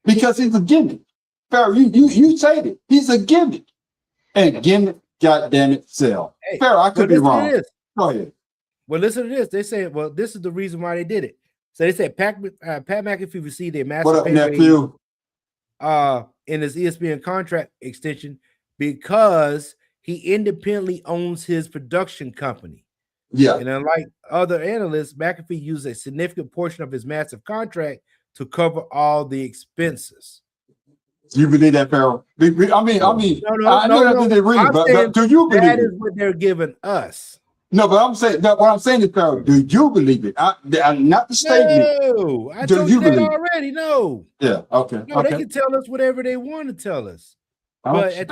because he's a gimmick. Pharaoh, you said it. He's a gimmick. And gimmick, goddamn it, sell. Hey, Pharaoh, I could be wrong. Go ahead. Well, listen to this. They say, well, this is the reason why they did it. So they said Pat McAfee received a massive pay raise in his ESPN contract extension because he independently owns his production company. Yeah. And unlike other analysts, McAfee used a significant portion of his massive contract to cover all the expenses. You believe that, Pharaoh? I mean, I know that they read, but do you believe that it? is what they're giving us? No, but what I'm saying is, Pharaoh, do you believe it? Not the statement. No, I told you that already. No. Yeah. Okay. No, they can tell us whatever they want to tell us, but at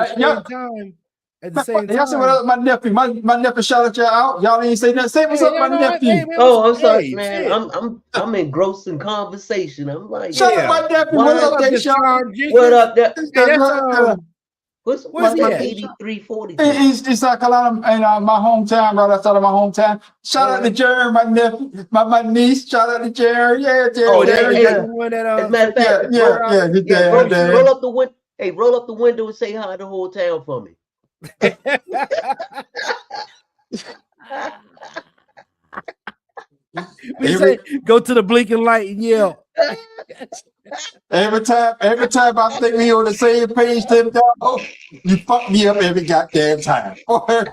the same time, y'all say what up, my nephew. My nephew shouted y'all out. Y'all ain't say nothing. Say what's up, my nephew. Hey, man, I'm sorry, man. I'm engrossed in conversation. I'm like, shout out my nephew. What up, Deshaun? What up, there? What's my 8340? It's South Carolina in my hometown, right outside of my hometown. Shout out to Jerry, my nephew, my niece. Shout out to Jerry. Yeah, Jerry. Oh, as a matter of fact, roll up the window. Hey, roll up the window and say hi to the whole town for me. he say, go to the blinking light and yell. Every time I think we on the same page, Tim Dog, you fuck me up every goddamn time. If I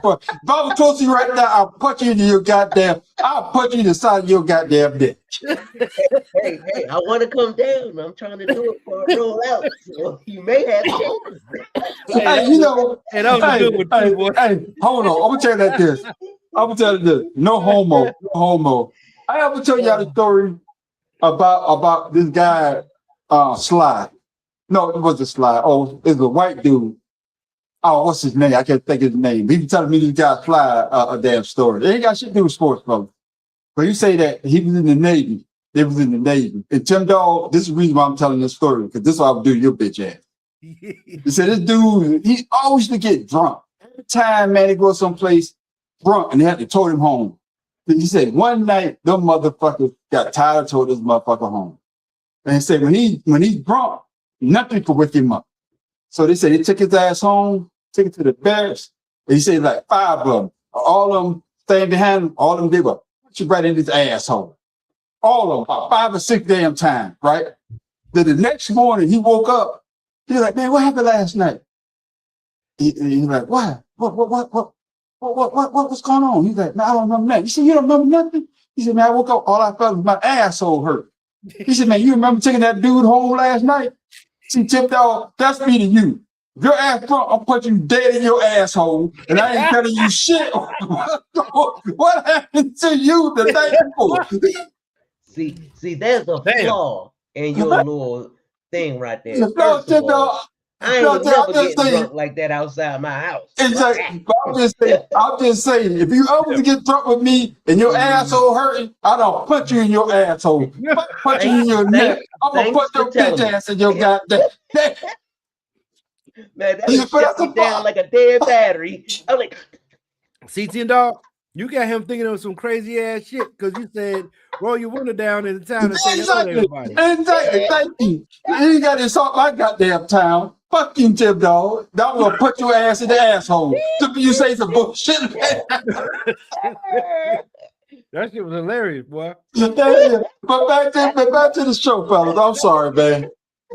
was close to you right now, I'll punch you in your goddamn, I'll punch you in the side of your goddamn dick. Hey, I want to come down. I'm trying to do it for a roll out. So you may have chances. Hey, you know, Hey, that was a good one, too, boy. Hey, hold on. I'm gonna tell you like this. I'm gonna tell you this. No homo. I ever tell y'all the story about this guy, Sly. No, it wasn't Sly. Oh, it's a white dude. Oh, what's his name? I can't think of his name. He was telling me this guy Sly a damn story. It ain't got shit to do with sports, brother. But you say that he was in the Navy. They was in the Navy. And Tim Dog, this is the reason why I'm telling this story, because this is what I would do to your bitch ass. He said this dude, he always used to get drunk. Every time, man, he go someplace drunk and they had to tow him home. He said one night, them motherfuckers got tired of towing this motherfucker home. And he said when he's drunk, nothing could wake him up. So they said they took his ass home, took it to the barracks. And he said like 5 of them, all of them staying behind him, all of them did what? Put you right in his asshole. All of them, about 5 or 6 damn times, right? Then the next morning he woke up. He was like, man, what happened last night? He's like, why? What's going on? He's like, man, I don't remember nothing. He said, you don't remember nothing? He said, man, I woke up, all I felt was my asshole hurt. He said, man, you remember taking that dude home last night? See, Tim Dog, that's me to you. If your ass drunk, I'll put you dead in your asshole, and I ain't telling you shit. What happened to you the night before? See, there's a flaw in your little thing right there. No, Tim Dog. I ain't never getting drunk like that outside my house. Exactly. I'm just saying, if you ever get drunk with me and your asshole hurting, I don't punch you in your asshole. Punch you in your neck. I'm gonna put your bitch ass in your goddamn neck. Man, that shut me down like a dead battery. I'm like, See, Tim Dog, you got him thinking of some crazy ass shit because you said roll your window down in the town and say hello to everybody. Exactly. Thank you. You ain't got to insult my goddamn town. Fuck you, Tim Dog. I'm gonna put your ass in the asshole. You say some bullshit. That shit was hilarious, boy. But back to the show, fellas. I'm sorry, man.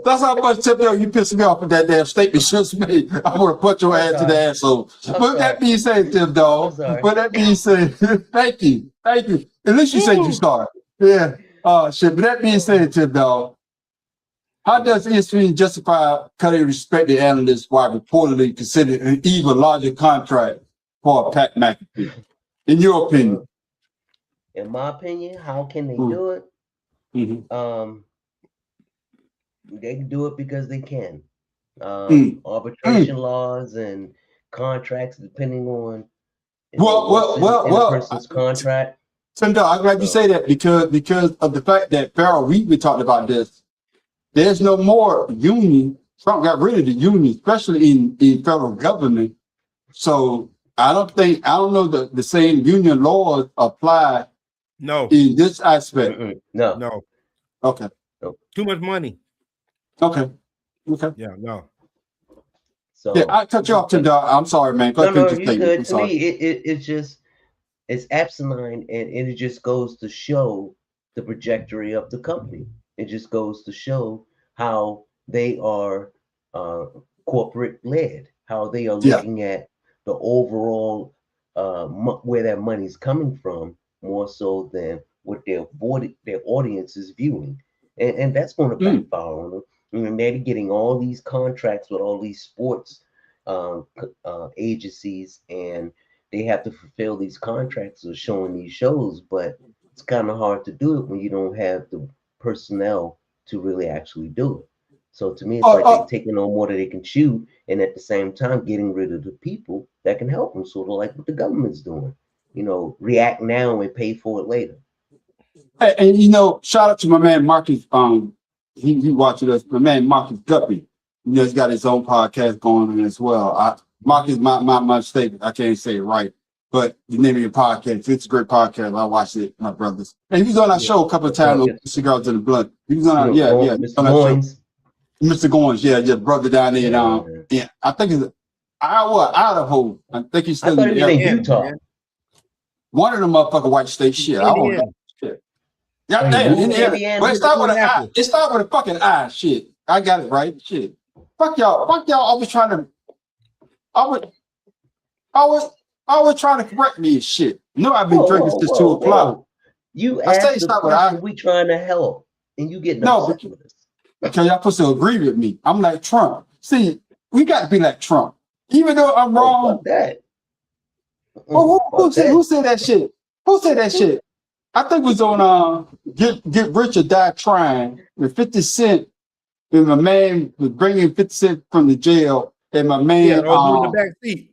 That's how much Tim Dog you pissing me off with that damn statement you just made. I'm gonna put your ass in the asshole. But that being said, Tim Dog. But that being said, thank you. At least you said you sorry. Yeah. Shit. But that being said, Tim Dog. How does ESPN justify cutting respected analysts while reportedly considered an even larger contract for Pat McAfee? In your opinion? In my opinion, how can they do it? Mm-hmm. They can do it because they can. Arbitration laws and contracts, depending on the person's contract. Tim Dog, I'm glad you say that because of the fact that Farrell we talked about this. There's no more union. Trump got rid of the union, especially in federal government. So I don't know the same union laws apply. No. In this aspect. No. Okay. No. Too much money. Okay. Yeah, no. So yeah, I cut you off, Tim Dog. I'm sorry, man. No, you good. To me, it's asinine, and it just goes to show the trajectory of the company. It just goes to show how they are corporate led, how they are looking at the overall where that money's coming from, more so than what their audience is viewing, and that's going to backfire on them. I mean, they're getting all these contracts with all these sports agencies, and they have to fulfill these contracts of showing these shows, but it's kind of hard to do it when you don't have the personnel to really actually do it. So to me, it's like they're taking on more than they can chew, and at the same time getting rid of the people that can help them, sort of like what the government's doing. React now and pay for it later. And shout out to my man Marcus. He watching us. My man Marcus Guppy. He's got his own podcast going on as well. Marcus, my mistake. I can't say it right, but the name of your podcast. It's a great podcast. I watched it, my brothers. And he was on our show a couple of times. Cigars in the Blood. He was on our Mr. Goins. Mr. Goins, your brother down there. I think it's Idaho. I think he's still in Utah. One of them motherfucking white state shit. I don't know. Shit. Yeah, Hey, damn. move Yeah. Indiana But it to start with an I. Indianapolis. It start with a fucking I. Shit. I got it right. Shit. Fuck y'all. Fuck y'all. Always trying to. Always trying to correct me and shit. You know I've been drinking since 2 o'clock. You I say asked the stop with I. question, we trying to help, and you getting No, upset with us. Because y'all supposed to agree with me. I'm like Trump. See, we got to be like Trump. Even though I'm wrong. Fuck that. Who said that shit? Who said that shit? I think it was on Get Rich or Die Trying with 50 Cent. When my man was bringing 50 Cent from the jail, and my man, Yeah, in the back seat.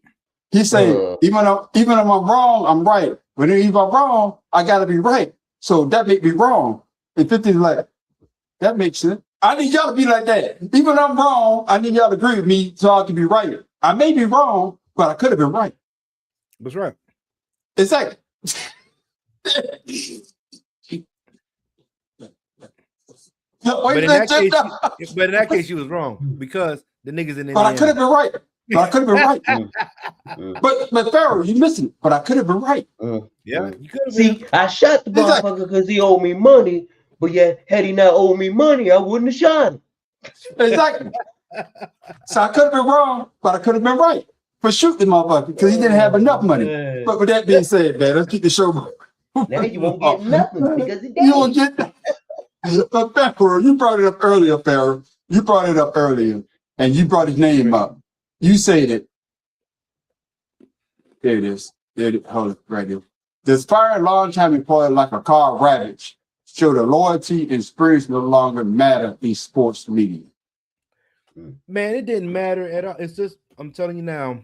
he said, even if I'm wrong, I'm right. But if I'm wrong, I gotta be right. So that make me wrong. And 50 is like, that makes sense. I need y'all to be like that. Even if I'm wrong, I need y'all to agree with me so I can be right. I may be wrong, but I could have been right. That's right. Exactly. But in that case, you was wrong because the niggas in But Indiana. I could have been right. But I could have been right. But Pharaoh, you missing it. But I could have been right. Yeah, you could have. See, I shot the motherfucker because he owed me money. But yeah, had he not owed me money, I wouldn't have shot him. Exactly. So I could have been wrong, but I could have been right for shooting the motherfucker because he didn't have enough money. But with that being said, man, let's keep the show moving. Now you won't get nothing because he You won't get that. But Pharaoh, you brought it up earlier, Pharaoh. You brought it up earlier, and you brought his name up. You said it. There it is. There it is. Hold it right here. The aspiring long-time employee like a car ravage show the loyalty and experience no longer matter in sports media. Man, it didn't matter at all. It's just, I'm telling you now.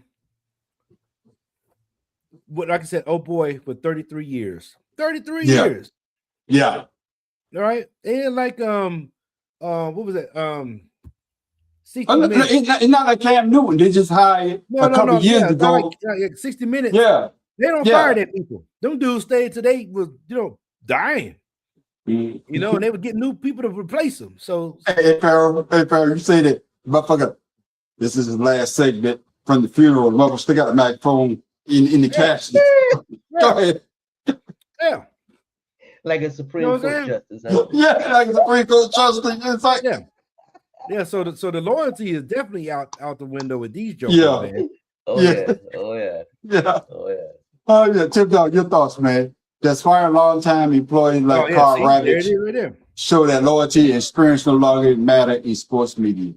What, like I said, oh boy, for 33 years. 33 years. Yeah. All right. And like what was that? 60 Oh, minutes. it's not like Cam Newton. They just hired a couple years ago. Like 60 minutes. Yeah. They don't fire that people. Them dudes stayed till they was, dying. You know, and they would get new people to replace them. So Hey, Pharaoh, you say that, motherfucker, this is his last segment from the funeral. Motherfucker still got the microphone in the casket. Go ahead. Yeah. Like a Supreme Court justice. Yeah, like a Supreme Court justice. It's like, yeah. So the loyalty is definitely out the window with these jokers, man. Oh yeah. Tim Dog, your thoughts, man. That's why a long time employee like Carl Ravage right there. show that loyalty and experience no longer matter in sports media.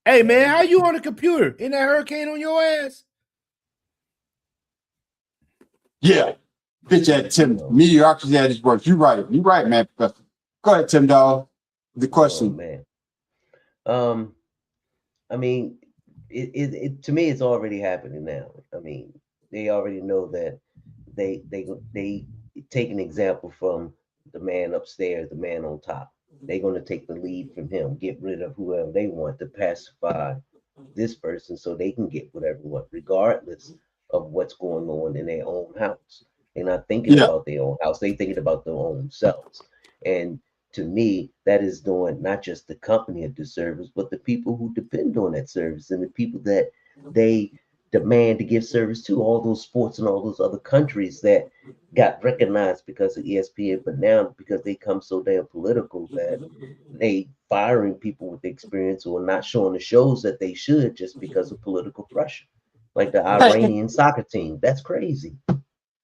Hey man, how you on the computer? In that hurricane on your ass? Yeah. Bitch at Tim. Mediocrity at his work. You right, man, Professor. Go ahead, Tim Dog. The question. Oh, man. I mean, it to me it's already happening now. I mean, they already know that they take an example from the man upstairs, the man on top. They're going to take the lead from him, get rid of whoever they want to pacify this person so they can get whatever they want, regardless of what's going on in their own house. They're not thinking about their own house. They're thinking about their own selves. And to me, that is doing not just the company a disservice, but the people who depend on that service and the people that they demand to give service to, all those sports and all those other countries that got recognized because of ESPN, but now because they come so damn political that they firing people with experience or not showing the shows that they should just because of political pressure. Like the Iranian soccer team. That's crazy.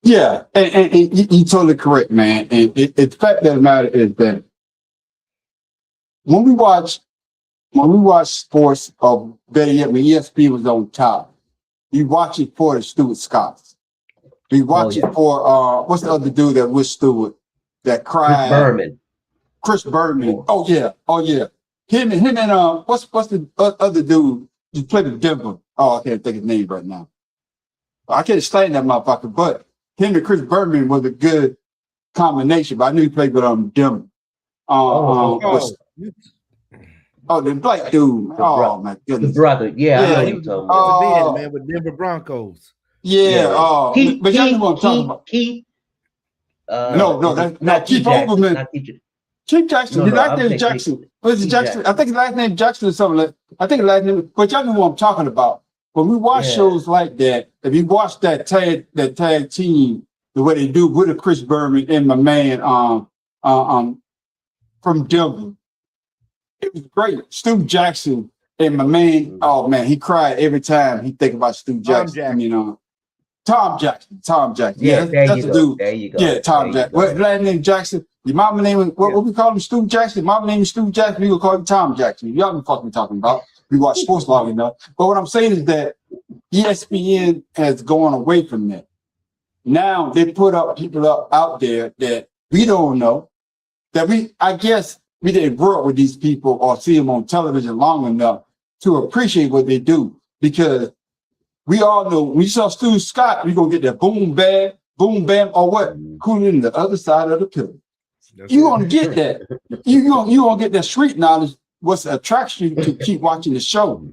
Yeah, and you're totally correct, man. And the fact of the matter is that when we watch sports, or better yet, when ESPN was on top, you watch it for the Stuart Scotts. You watch it for what's the other dude that was Stewart that cried? Chris Berman. Oh yeah. Him and what's the other dude you played with Denver? Oh, I can't think of his name right now. I can't explain that motherfucker, but him and Chris Berman was a good combination. But I knew he played with Denver. The black dude. My goodness. The brother. Yeah. I know he was a man with Denver Broncos. Yeah. But y'all know what I'm talking about. Keith. No, that's not Keith Olbermann. Chief Jackson. His last name Jackson. Was it Jackson? I think his last name Jackson or something. I think his last name. But y'all know what I'm talking about. When we watch shows like that, if you watch that tag team, the way they do with Chris Berman and my man from Denver. It was great. Stu Jackson and my man, oh man, he cried every time he think about Stu Jackson. You know, Tom Jackson. Yeah, that's a dude. There you go. Yeah, Tom Jackson. What last name Jackson? Your mama name was what we call him? Stu Jackson. Mama name is Stu Jackson. We gonna call him Tom Jackson. Y'all know what the fuck we talking about. We watch sports long enough. But what I'm saying is that ESPN has gone away from that. Now they put up people out there that we don't know, that I guess we didn't grow up with these people or see them on television long enough to appreciate what they do. Because we all know when you saw Stu Scott, we're gonna get that boom bam, or what? Cooling the other side of the pillow. You gonna get that. You gonna get that street knowledge, what's attracts you to keep watching the show.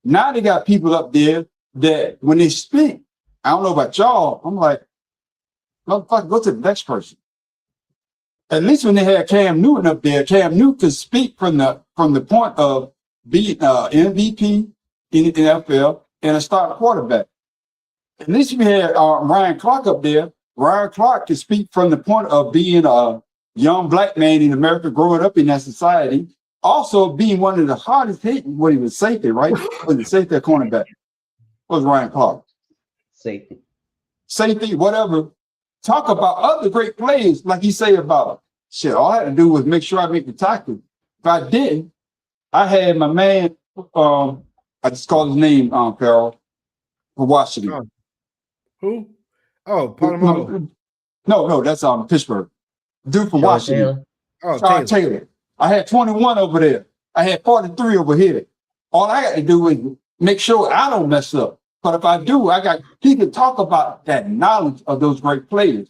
Now they got people up there that when they speak, I don't know about y'all, I'm like, motherfucker, go to the next person. At least when they had Cam Newton up there, Cam Newton could speak from the point of being MVP in the NFL and a starting quarterback. At least we had Ryan Clark up there. Ryan Clark could speak from the point of being a young black man in America, growing up in that society. Also being one of the hardest hitting, what he was safety, right? Was it safety or cornerback? What was Ryan Clark? Safety, whatever. Talk about other great players, like you say about shit. All I had to do was make sure I make the tackle. If I didn't, I had my man, I just called his name, Farrell, for Washington. Who? Oh, Polamalu. No, that's Pittsburgh. Dude from Washington. Taylor. I had 21 over there. I had 43 over here. All I got to do is make sure I don't mess up. But if I do, he can talk about that knowledge of those great players.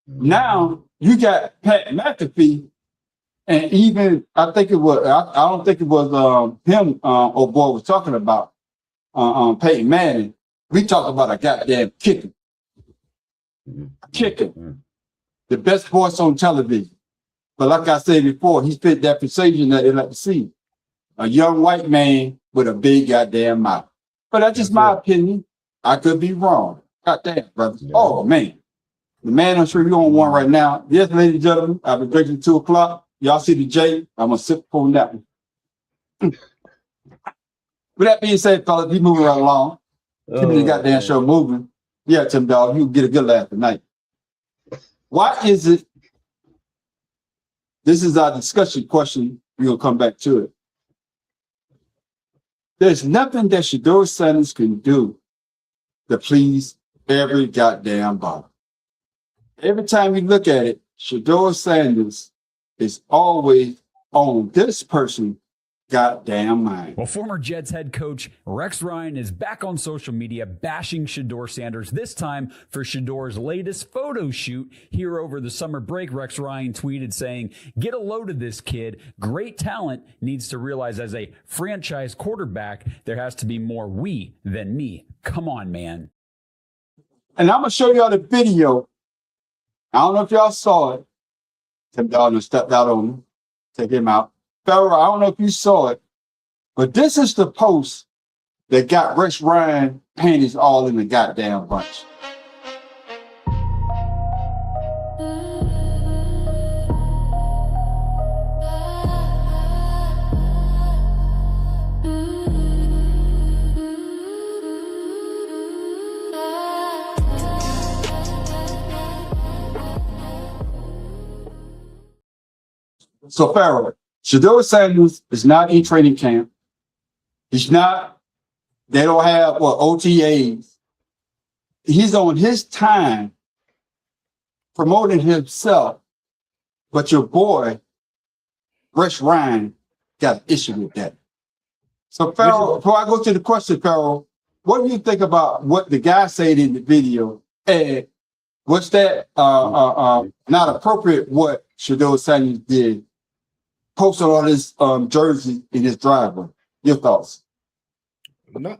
Now you got Pat McAfee, and even I think it was I don't think it was him old boy was talking about Peyton Manning. We talk about a goddamn kicker. The best voice on television. But like I said before, he fit that precision that they like to see. A young white man with a big goddamn mouth. But that's just my opinion. I could be wrong. Goddamn, brother. Yeah. Oh, man. The man on street, we on one right now. Yes, ladies and gentlemen, I've been drinking 2 o'clock. Y'all see the J. I'm going to sip on that one. With that being said, fellas, we moving right along. Keeping the goddamn show moving. Yeah, Tim Dog, you get a good laugh tonight. Why is it? This is our discussion question. We're going to come back to it. There's nothing that Shedeur Sanders can do to please every goddamn body. Every time you look at it, Shedeur Sanders is always on this person goddamn mind. Well, former Jets head coach Rex Ryan is back on social media bashing Shedeur Sanders, this time for Shedeur's latest photo shoot. Here over the summer break, Rex Ryan tweeted saying, "Get a load of this kid. Great talent, needs to realize as a franchise quarterback, there has to be more we than me. Come on, man." And I'm going to show y'all the video. I don't know if y'all saw it. Tim Dalton stepped out on him. Take him out. Farrell, I don't know if you saw it, but this is the post that got Rex Ryan panties all in the goddamn bunch. So Farrell, Shedeur Sanders is not in training camp. He's not, they don't have OTAs. He's on his time promoting himself, but your boy, Rex Ryan, got an issue with that. So Farrell, before I go to the question, Farrell, what do you think about what the guy said in the video? And what's that not appropriate what Shedeur Sanders did? Posted on his jersey in his driveway. Your thoughts? No,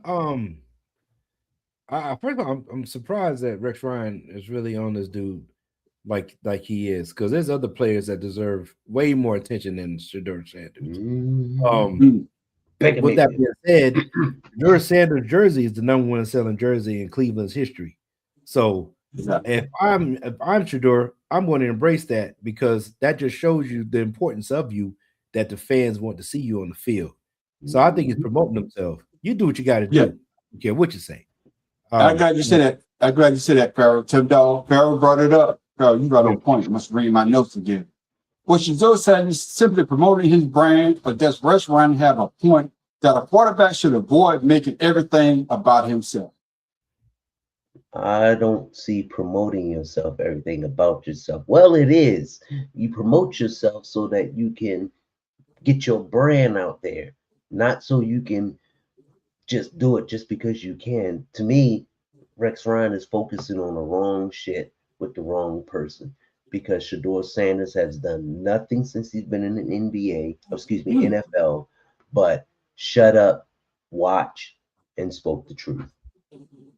first of all, I'm surprised that Rex Ryan is really on this dude like he is, because there's other players that deserve way more attention than Shedeur Sanders. With that being said, Shedeur Sanders jersey is the #1 selling jersey in Cleveland's history. So Exactly. If I'm Shador, I'm going to embrace that because that just shows you the importance of you that the fans want to see you on the field. So I think he's promoting himself. You do what you got to do. Yeah. I don't care what you say. I'm glad you said that. I'm glad you said that, Farrell. Tim Dog. Farrell brought it up. Farrell, you got on point. I must read my notes again. What Shador said is simply promoting his brand, but does Rex Ryan have a point that a quarterback should avoid making everything about himself? I don't see promoting yourself, everything about yourself. Well, it is. You promote yourself so that you can get your brand out there, not so you can just do it just because you can. To me, Rex Ryan is focusing on the wrong shit with the wrong person because Shador Sanders has done nothing since he's been in the NFL, but shut up, watch, and spoke the truth.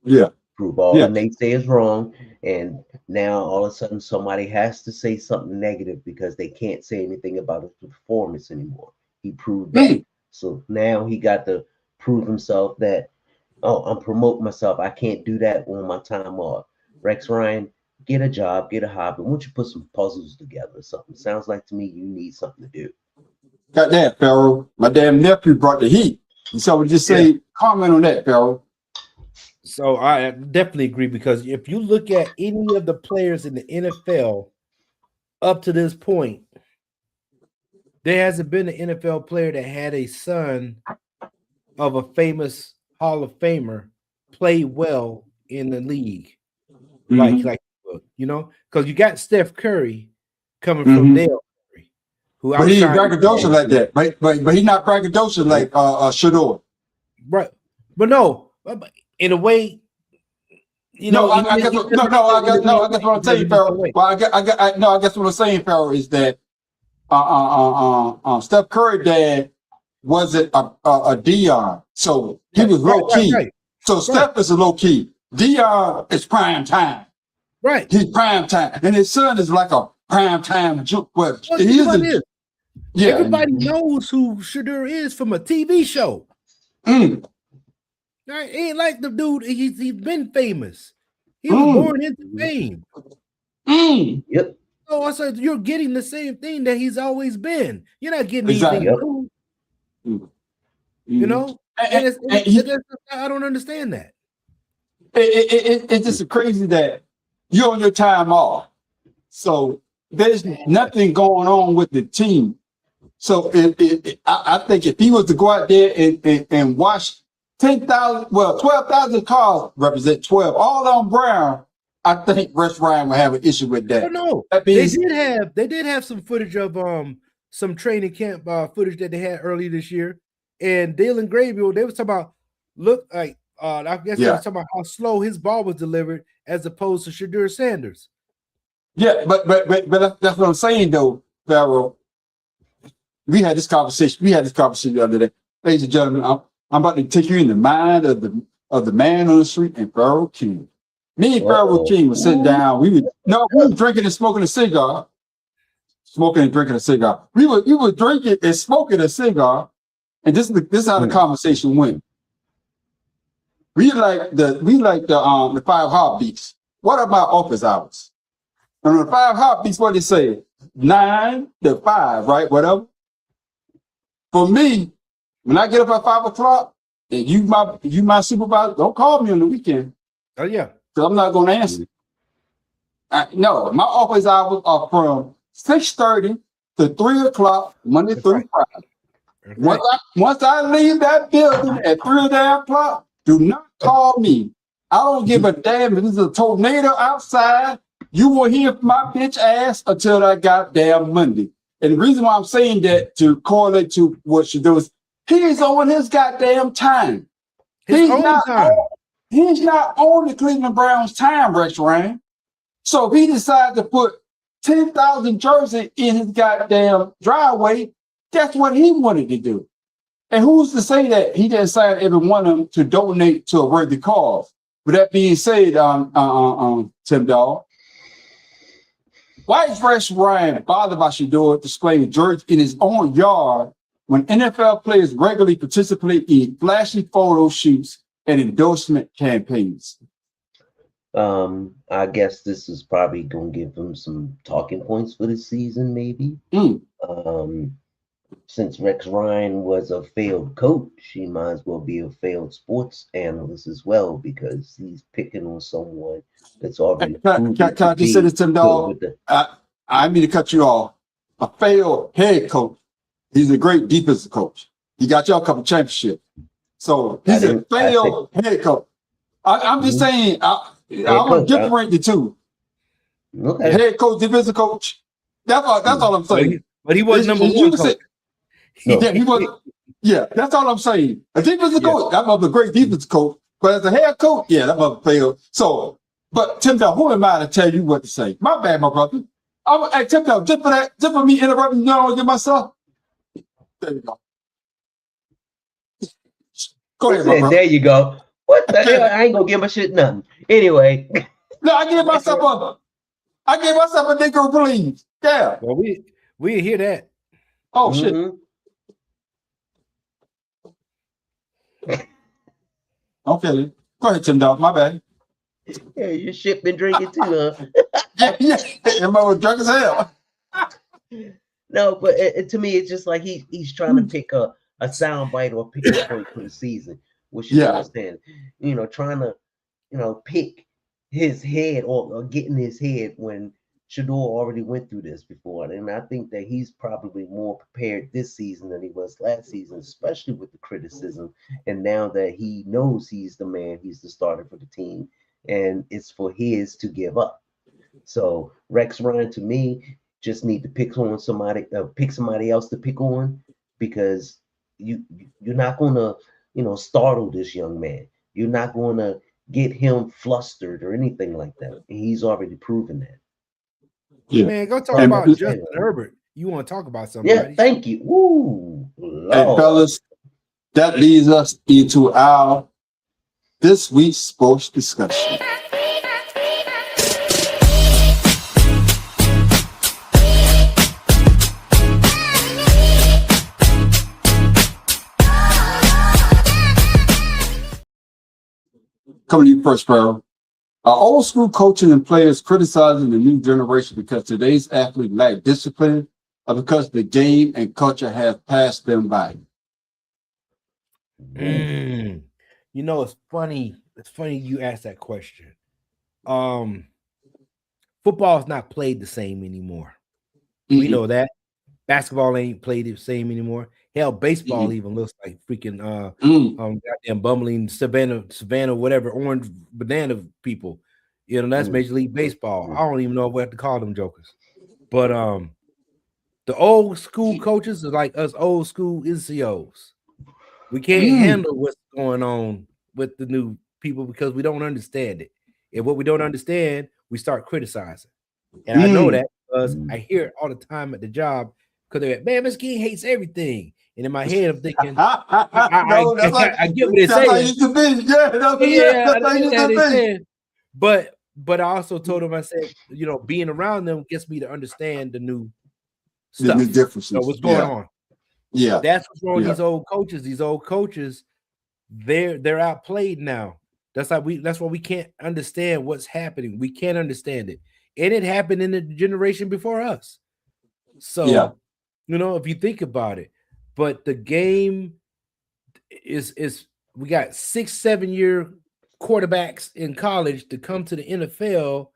Yeah. Prove all the naysayers wrong, and now all of a sudden somebody has to say something negative because they can't say anything about his performance anymore. He proved that. So now he got to prove himself that, oh, I'm promoting myself. I can't do that on my time off. Rex Ryan, get a job, get a hobby. Why don't you put some puzzles together or something? Sounds like to me you need something to do. Got that, Farrell. My damn nephew brought the heat. And so we just say, comment on that, Farrell. So I definitely agree because if you look at any of the players in the NFL up to this point, there hasn't been an NFL player that had a son of a famous Hall of Famer play well in the league. Like you know, because you got Steph Curry coming from Dale Curry, who but he ain't braggadocious like that. But he's not braggadocious like Shador. Right. But no, in a way, you know. I guess what I'm saying, Farrell. Well, I guess what I'm saying, Farrell, is that Steph Curry dad wasn't a Dion, so he was low key. Right. So Steph is a low key. Dion is prime time. Right. He's prime time, and his son is like a prime time juke. Well, everybody knows who Shador is from a TV show. Right? Ain't like the dude. He's been famous. He was born into fame. Yep. So I said you're getting the same thing that he's always been. You're not getting anything new. You know, and I don't understand that. It's just crazy that you're on your time off, so there's nothing going on with the team. So I think if he was to go out there and watch 12,000 cars represent 12, all on brown, I think Rex Ryan will have an issue with that. Oh, no, they did have some footage of some training camp footage that they had early this year, and Dalen Graybill, they was talking about I guess they was talking about how slow his ball was delivered as opposed to Shador Sanders. Yeah, but that's what I'm saying though, Farrell. We had this conversation the other day. Ladies and gentlemen, I'm about to take you in the mind of the man on the street and Farrell King. Me and Farrell King was sitting down. We were drinking and smoking a cigar. Smoking and drinking a cigar. We were drinking and smoking a cigar, and this is how the conversation went. We like the 5 heartbeats. What about office hours? And the 5 heartbeats, what they say? 9 to 5, right? Whatever. For me, when I get up at 5 o'clock, and you my supervisor, don't call me on the weekend. Oh yeah, because I'm not going to answer. No, my office hours are from 6:30 to 3 o'clock Monday through Friday. Right. Once I leave that building at 3 o'clock, do not call me. I don't give a damn if there's a tornado outside. You will hear from my bitch ass until that goddamn Monday. And the reason why I'm saying that to correlate to what she does, he's on his goddamn time. He's not on the Cleveland Browns time, Rex Ryan. So if he decides to put 10,000 jerseys in his goddamn driveway, that's what he wanted to do. And who's to say that he didn't sign every one of them to donate to a worthy cause? With that being said, Tim Dawg, why is Rex Ryan bothered by Shador displaying jerseys in his own yard when NFL players regularly participate in flashy photo shoots and endorsement campaigns? I guess this is probably going to give him some talking points for the season, maybe. Since Rex Ryan was a failed coach, he might as well be a failed sports analyst as well, because he's picking on someone that's already. Can I just say this, Tim Dog? I mean to cut you off. A failed head coach. He's a great defensive coach. He got y'all a couple championships. So he's a failed head coach. I'm just saying, I want to differentiate the two. Okay. Head coach, defensive coach. That's all I'm saying. But he wasn't number one coach. Yeah, he was. Yeah, that's all I'm saying. A defensive coach, that was a great defensive coach. But as a head coach, yeah, that mother failed. So, but Tim Dog, who am I to tell you what to say? My bad, my brother. Hey, Tim Dog, just for me interrupting you all myself. There you go. Go ahead, my brother. There you go. What the hell? I ain't gonna give my shit nothing. Anyway. No, I gave myself a Negro, please. Yeah. Well, we didn't hear that. Oh shit. Okay, go ahead, Tim Dog. My bad. Yeah, your shit been drinking too, huh? yeah. Am I drunk as hell? No, but to me, it's just like he's trying to pick a sound bite or pick a point for the season, which you understand. You know, trying to, pick his head or get in his head when Shedeur already went through this before. And I think that he's probably more prepared this season than he was last season, especially with the criticism. And now that he knows he's the man, he's the starter for the team, and it's for his to give up. So Rex Ryan, to me, just need to pick somebody else to pick on, because you're not gonna, startle this young man. You're not gonna get him flustered or anything like that. He's already proven that. Yeah. Man, go talk about Justin Herbert. You want to talk about somebody? Yeah, thank you. Woo, hey, fellas, that leads us into our this week's sports discussion. Coming to you first, bro. Are old school coaching and players criticizing the new generation because today's athletes lack discipline, or because the game and culture have passed them by? It's funny. It's funny you asked that question. Football is not played the same anymore. We know that. Basketball ain't played the same anymore. Hell, baseball even looks like freaking goddamn bumbling Savannah, whatever, orange banana people. That's Major League Baseball. I don't even know what to call them jokers. But the old school coaches are like us old school NCOs. We can't handle what's going on with the new people because we don't understand it. And what we don't understand, we start criticizing. And I know that because I hear it all the time at the job, because they're like, man, Miss King hates everything. And in my head, I'm thinking, I get what they're saying. But I also told them, I said, being around them gets me to understand the new stuff. The differences. What's going on? Yeah. That's what's wrong with these old coaches. These old coaches, they're outplayed now. That's why we can't understand what's happening. We can't understand it. And it happened in the generation before us. So, if you think about it, but the game is we got 6-7 year quarterbacks in college to come to the NFL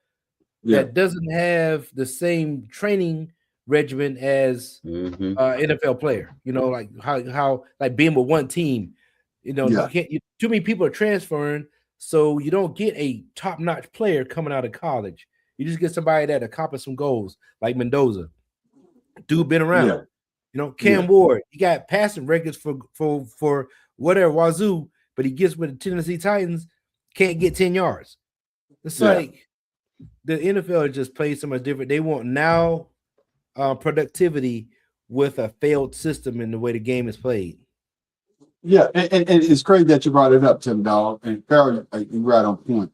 that doesn't have the same training regimen as NFL player. Like how like being with one team. You can't. Too many people are transferring, so you don't get a top-notch player coming out of college. You just get somebody that accomplished some goals, like Mendoza. Dude been around. Cam Ward, he got passing records for whatever Wazoo, but he gets with the Tennessee Titans, can't get 10 yards. It's like the NFL just plays so much different. They want now productivity with a failed system in the way the game is played. Yeah, and it's crazy that you brought it up, Tim Dog, and Farrell, you're right on point.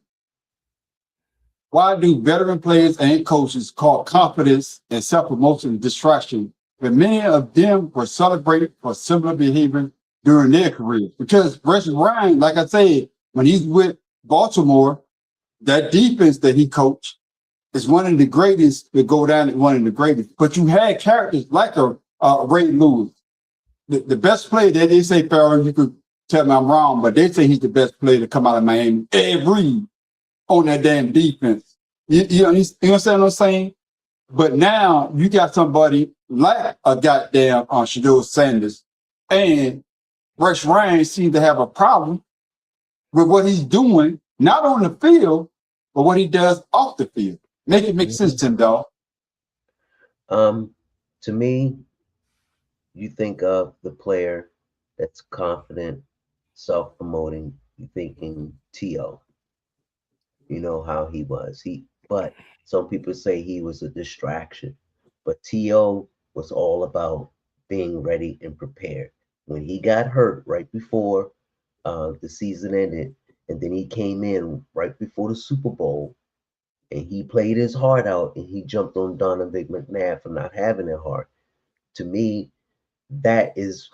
Why do veteran players and coaches call confidence and self-promotion distraction when many of them were celebrated for similar behavior during their careers? Because Rex Ryan, like I said, when he's with Baltimore, that defense that he coached is one of the greatest to go down as one of the greatest. But you had characters like a Ray Lewis, the best player that they say, Farrell, you could tell me I'm wrong, but they say he's the best player to come out of Miami. Ed Reed on that damn defense. You understand what I'm saying? But now you got somebody like a goddamn Shedeur Sanders, and Rex Ryan seems to have a problem with what he's doing, not on the field, but what he does off the field. Make it make sense, Tim Dog. To me, you think of the player that's confident, self-promoting, you thinking T.O. You know how he was. But some people say he was a distraction. But T.O. was all about being ready and prepared. When he got hurt right before the season ended, and then he came in right before the Super Bowl, and he played his heart out, and he jumped on Donovan McNabb for not having a heart. To me, that is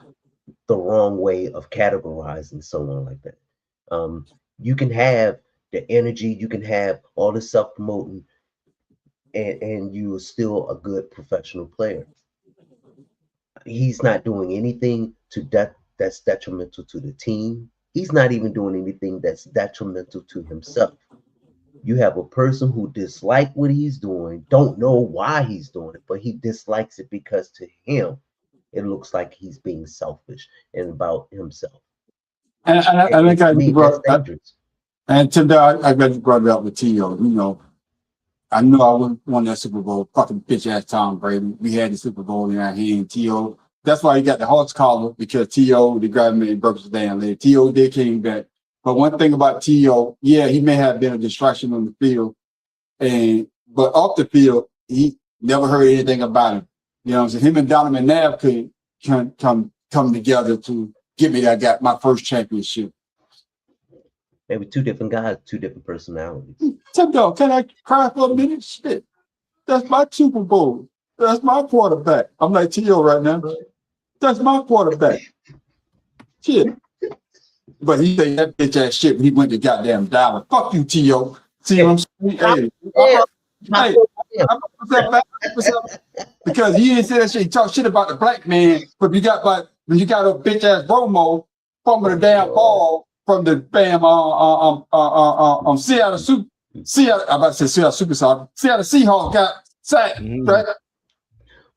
the wrong way of categorizing someone like that. You can have the energy, you can have all the self-promoting, and you are still a good professional player. He's not doing anything that's detrimental to the team. He's not even doing anything that's detrimental to himself. You have a person who dislikes what he's doing, don't know why he's doing it, but he dislikes it because to him, it looks like he's being selfish and about himself. And I think and Tim, I got you brought it up with T.O. You know, I know I wouldn't won that Super Bowl, fucking bitch ass Tom Brady. We had the Super Bowl in our hand. T.O. That's why he got the horse collar, because T.O. the guy made broke his damn leg. T.O. did came back. But one thing about T.O., yeah, he may have been a distraction on the field, but off the field, he never heard anything about him. You know what I'm saying? Him and Donovan McNabb could come together to give me my first championship. Maybe two different guys, two different personalities. Tim Dog, can I cry for a minute? Shit. That's my Super Bowl. That's my quarterback. I'm like T.O. right now. That's my quarterback. Shit. But he said that bitch ass shit when he went to goddamn Dallas. Fuck you, T.O. See what I'm saying? Because he didn't say that shit. He talked shit about the black man, but you got a bitch ass Romo fumbling the damn ball from the damn Seattle. I'm about to say Seattle Superstar. Seattle Seahawks got sacked, right?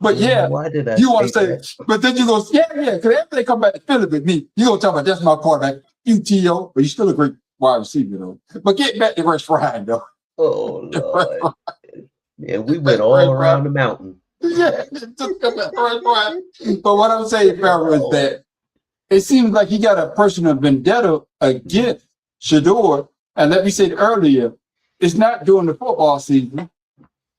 But yeah, why did I you want to say that? But then you go, yeah, because after they come back to Philly with me, you gonna talk about that's my quarterback, UTO, but he's still a great wide receiver though. But get back to Rex Ryan though. Oh Lord, yeah, we went all around the mountain. Yeah, but what I'm saying, Farrell, is that it seems like he got a personal vendetta against Shedeur, and like we said earlier, it's not during the football season.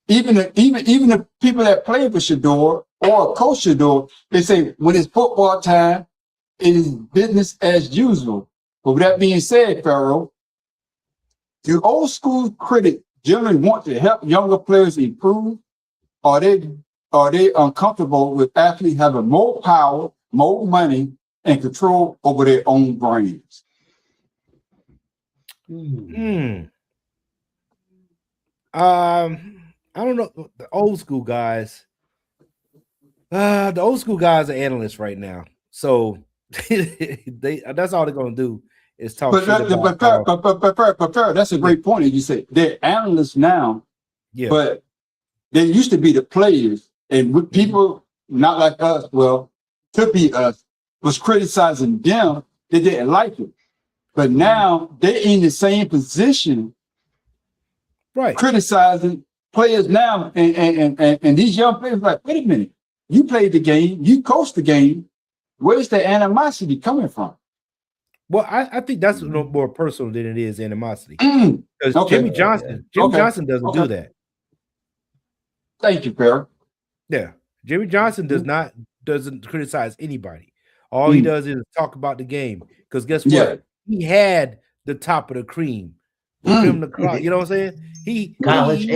Even the people that play for Shedeur or coach Shedeur, they say when it's football time, it is business as usual. But with that being said, Farrell, do old school critics generally want to help younger players improve? Are they uncomfortable with athletes having more power, more money, and control over their own brains? I don't know. The old school guys. The old school guys are analysts right now, so that's all they're gonna do is talk. But that's a great point. As you say, they're analysts now. Yeah. But they used to be the players, and with people not like us, well, could be us, was criticizing them. They didn't like it, but now they're in the same position, right? Criticizing players now, and these young players are like, wait a minute, you played the game, you coached the game. Where's the animosity coming from? Well, I think that's more personal than it is animosity. Because Jimmy Johnson doesn't do that. Thank you, Perry. Yeah, Jimmy Johnson doesn't criticize anybody. All he does is talk about the game. Because guess what? Yeah. He had the top of the cream. You know what I'm saying? He embodied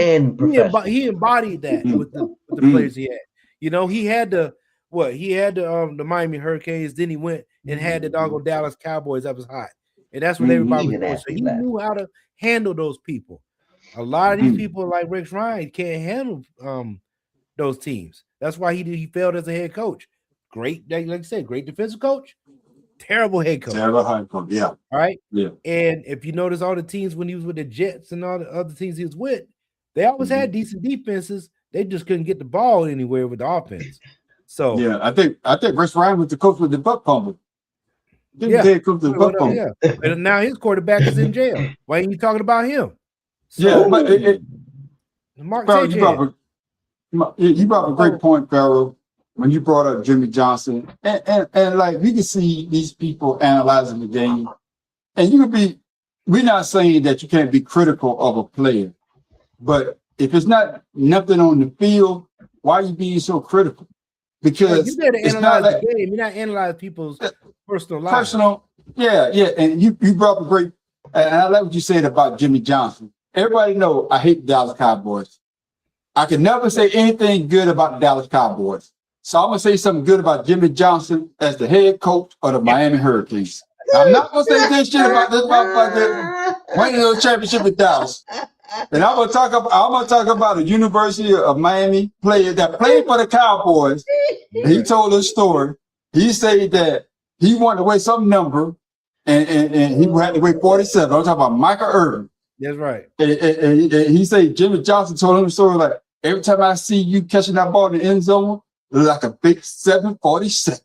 that with the players he had. You know, he had the Miami Hurricanes. Then he went and had the doggone Dallas Cowboys. That was hot, and that's what everybody was doing. So he knew how to handle those people. A lot of these people like Rex Ryan can't handle those teams. That's why he failed as a head coach. Great, like I said, great defensive coach, terrible head coach. Terrible head coach, yeah. All right. Yeah. And if you notice all the teams when he was with the Jets and all the other teams he was with, they always had decent defenses. They just couldn't get the ball anywhere with the offense. So yeah, I think Rex Ryan was the coach with the Buck Pumper. Yeah, Yeah. And now his quarterback is in jail. Why ain't you talking about him? So, Yeah, but Mark Farrell, you brought up a great point, Farrell, when you brought up Jimmy Johnson. And like we can see these people analyzing the game. And you could be, we're not saying that you can't be critical of a player, but if it's not nothing on the field, why are you being so critical? Because you gotta it's analyze not like, the game. You're not analyze people's personal lives. Yeah. And you brought up a great, and I like what you said about Jimmy Johnson. Everybody know I hate the Dallas Cowboys. I can never say anything good about the Dallas Cowboys. So I'm gonna say something good about Jimmy Johnson as the head coach of the Miami Hurricanes. I'm not gonna say this shit about this motherfucker winning the championship with Dallas. And I'm gonna talk about a University of Miami player that played for the Cowboys. He told a story. He said that he wanted to weigh some number, and he had to weigh 47. I'm talking about Michael Irvin. That's right. And he said Jimmy Johnson told him a story like, every time I see you catching that ball in the end zone, it look like a big 747.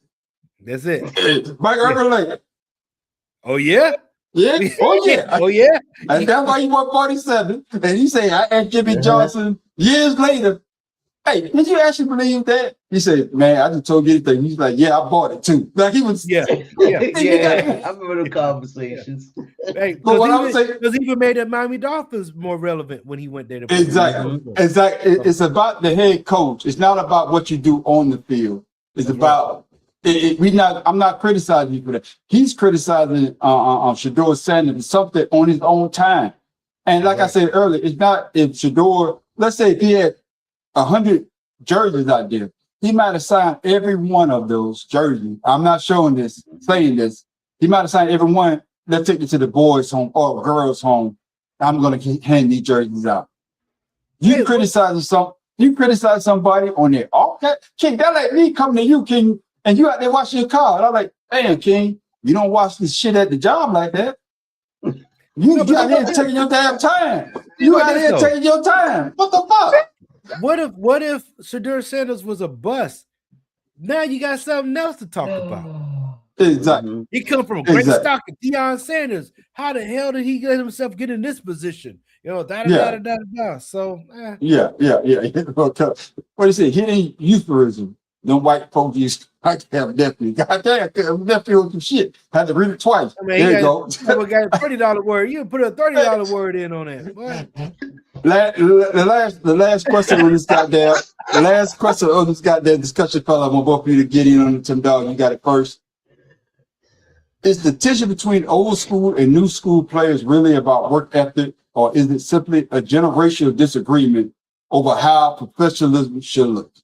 That's it. Michael Irvin like, oh yeah? Yeah. Oh yeah. Oh yeah. And that's why he won 47. And he said, I asked Jimmy Johnson years later, hey, did you actually believe that? He said, man, I just told you anything. He's like, yeah, I bought it too. Like he was Yeah, I remember the conversations. Hey, But what I was saying, because he even made the Miami Dolphins more relevant when he went there. To Exactly. It's about the head coach. It's not about what you do on the field. It's about I'm not criticizing you for that. He's criticizing Shedeur Sanders something on his own time. And like I said earlier, it's not if Shedeur, let's say if he had 100 jerseys out there, he might have signed every one of those jerseys. I'm not saying this. He might have signed every one. Let's take it to the boys' home or girls' home. I'm gonna hand these jerseys out. You criticize somebody on their okay, King. That like me coming to you, King, and you out there washing your car. And I'm like, damn, King, you don't wash this shit at the job like that. You out here taking your damn time. You out here taking your time. What the fuck? What if Shedeur Sanders was a bust? Now you got something else to talk about. Exactly. He come from a great stock of Deion Sanders. How the hell did he let himself get in this position? You know, da. So Yeah. What do you say? Hitting euphemism. No white folks used I have definitely. Goddamn, definitely on some shit. Had to read it twice. I mean, there you go. We got a $30 word. You put a $30 word in on that. The last question on this goddamn discussion, fella. I want both of you to get in on it. Tim Dog, you got it first. Is the tension between old school and new school players really about work ethic, or is it simply a generational disagreement over how professionalism should look?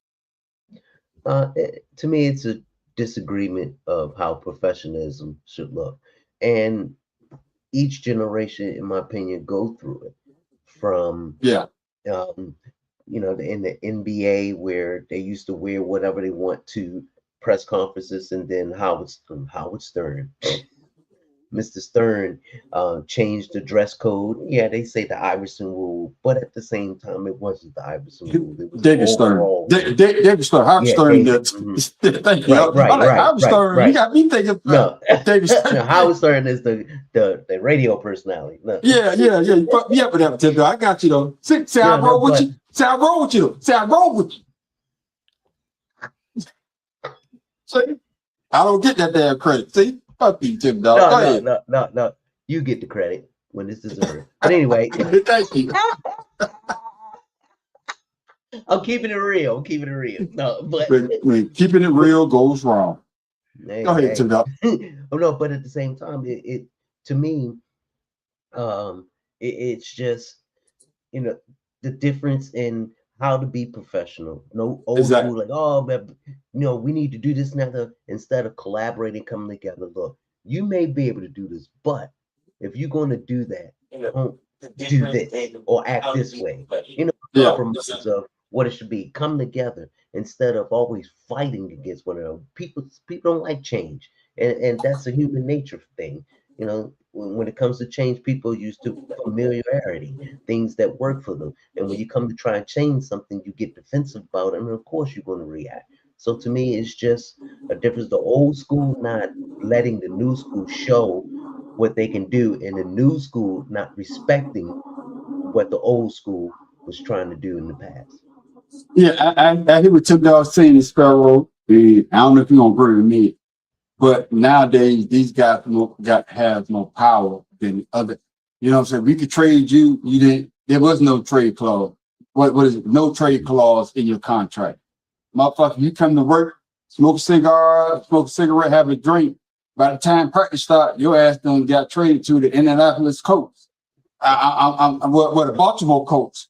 To me, it's a disagreement of how professionalism should look. And each generation, in my opinion, go through it. From, in the NBA, where they used to wear whatever they want to press conferences, and then Howard Stern. Mr. Stern changed the dress code. Yeah, they say the Iverson rule, but at the same time, it wasn't the Iverson rule. It was David Stern. David Stern. Howard Stern. Thank you. Right. Howard Stern. You got me thinking. No, David Stern. Howard Stern is the radio personality. No. Yeah. You fucked me up with that, Tim. I got you though. Say I roll with you. Say I roll with you. Say I roll with you. See, I don't get that damn credit. See. Fuck you, Tim Dog. No. You get the credit when it's deserved. But anyway, thank you. I'm keeping it real. No, but when keeping it real goes wrong. Go ahead, Tim Dog. No, but at the same time, it to me, it's just the difference in how to be professional. No old school, like, we need to do this now. Instead of collaborating, coming together. Look, you may be able to do this, but if you're going to do that, do this or act this way. You know, Yeah. compromise of what it should be. Come together instead of always fighting against one another. People don't like change, and that's a human nature thing. You know, when it comes to change, people are used to familiarity, things that work for them. And when you come to try and change something, you get defensive about it, and of course you're going to react. So to me, it's just a difference. The old school not letting the new school show what they can do, and the new school not respecting what the old school was trying to do in the past. Yeah, I hear what Tim Dog saying, Sparrow. I don't know if you're gonna agree with me, but nowadays these guys have more power than other. You know what I'm saying? We could trade you. You didn't. There was no trade clause. What is it? No trade clause in your contract. Motherfucker, you come to work, smoke a cigar, smoke a cigarette, have a drink. By the time practice start, your ass done got traded to the Indianapolis Colts. I'm the Baltimore Colts.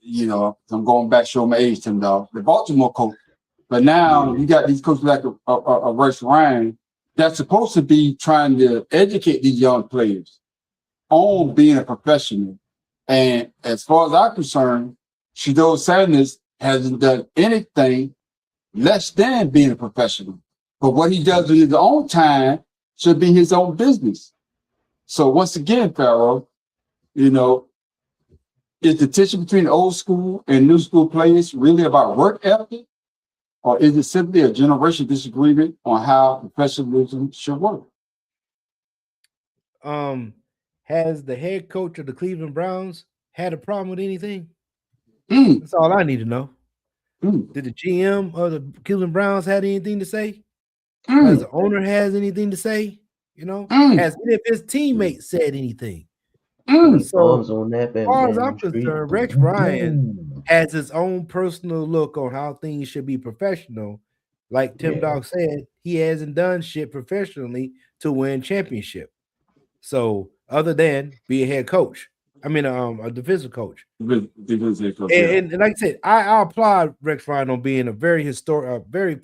You know, I'm going back, show my age, Tim Dog. The Baltimore Colts. But now you got these coaches like a Rex Ryan that's supposed to be trying to educate these young players on being a professional. And as far as I'm concerned, Shedeur Sanders hasn't done anything less than being a professional. But what he does in his own time should be his own business. So once again, Pharaoh, you know, is the tension between old school and new school players really about work ethic? Or is it simply a generation disagreement on how professionalism should work? Has the head coach of the Cleveland Browns had a problem with anything? That's all I need to know. Did the GM of the Cleveland Browns had anything to say? Has the owner has anything to say? You know, has any of his teammates said anything? So, on that, as far as I'm concerned, Rex Ryan has his own personal look on how things should be professional. Like Tim Dog said, he hasn't done shit professionally to win championship. So, other than be a head coach, I mean, a defensive coach. And like I said, I applaud Rex Ryan on being a very very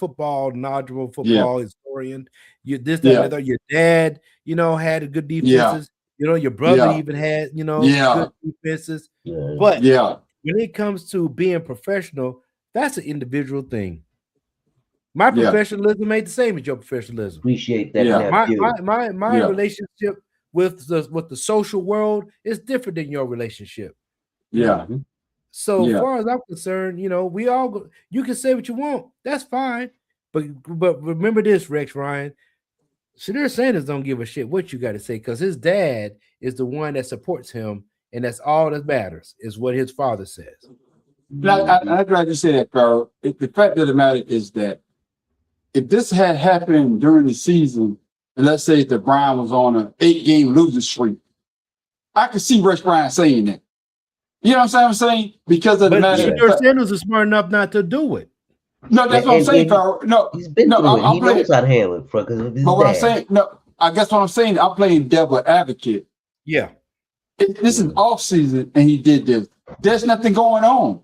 knowledgeable football historian. Your dad, you know, had a good defenses. You know, your brother even had, you know, good defenses. But when it comes to being professional, that's an individual thing. My professionalism ain't the same as your professionalism. Appreciate that. My relationship with the social world is different than your relationship. So as far as I'm concerned, you know, you can say what you want. That's fine. But remember this, Rex Ryan. Shedeur Sanders don't give a shit what you got to say, because his dad is the one that supports him, and that's all that matters, is what his father says. I'd like to say that, Carl. The fact of the matter is that if this had happened during the season, and let's say the Browns was on an 8-game losing streak, I could see Rex Ryan saying that. You know what I'm saying? Because of the matter. Shedeur Sanders is smart enough not to do it. No, that's what I'm saying, Carl. No, he's been through it. He knows how to handle it because of his But what I'm dad. saying, I guess what I'm saying, I'm playing devil advocate. Yeah. This is off season, and he did this. There's nothing going on.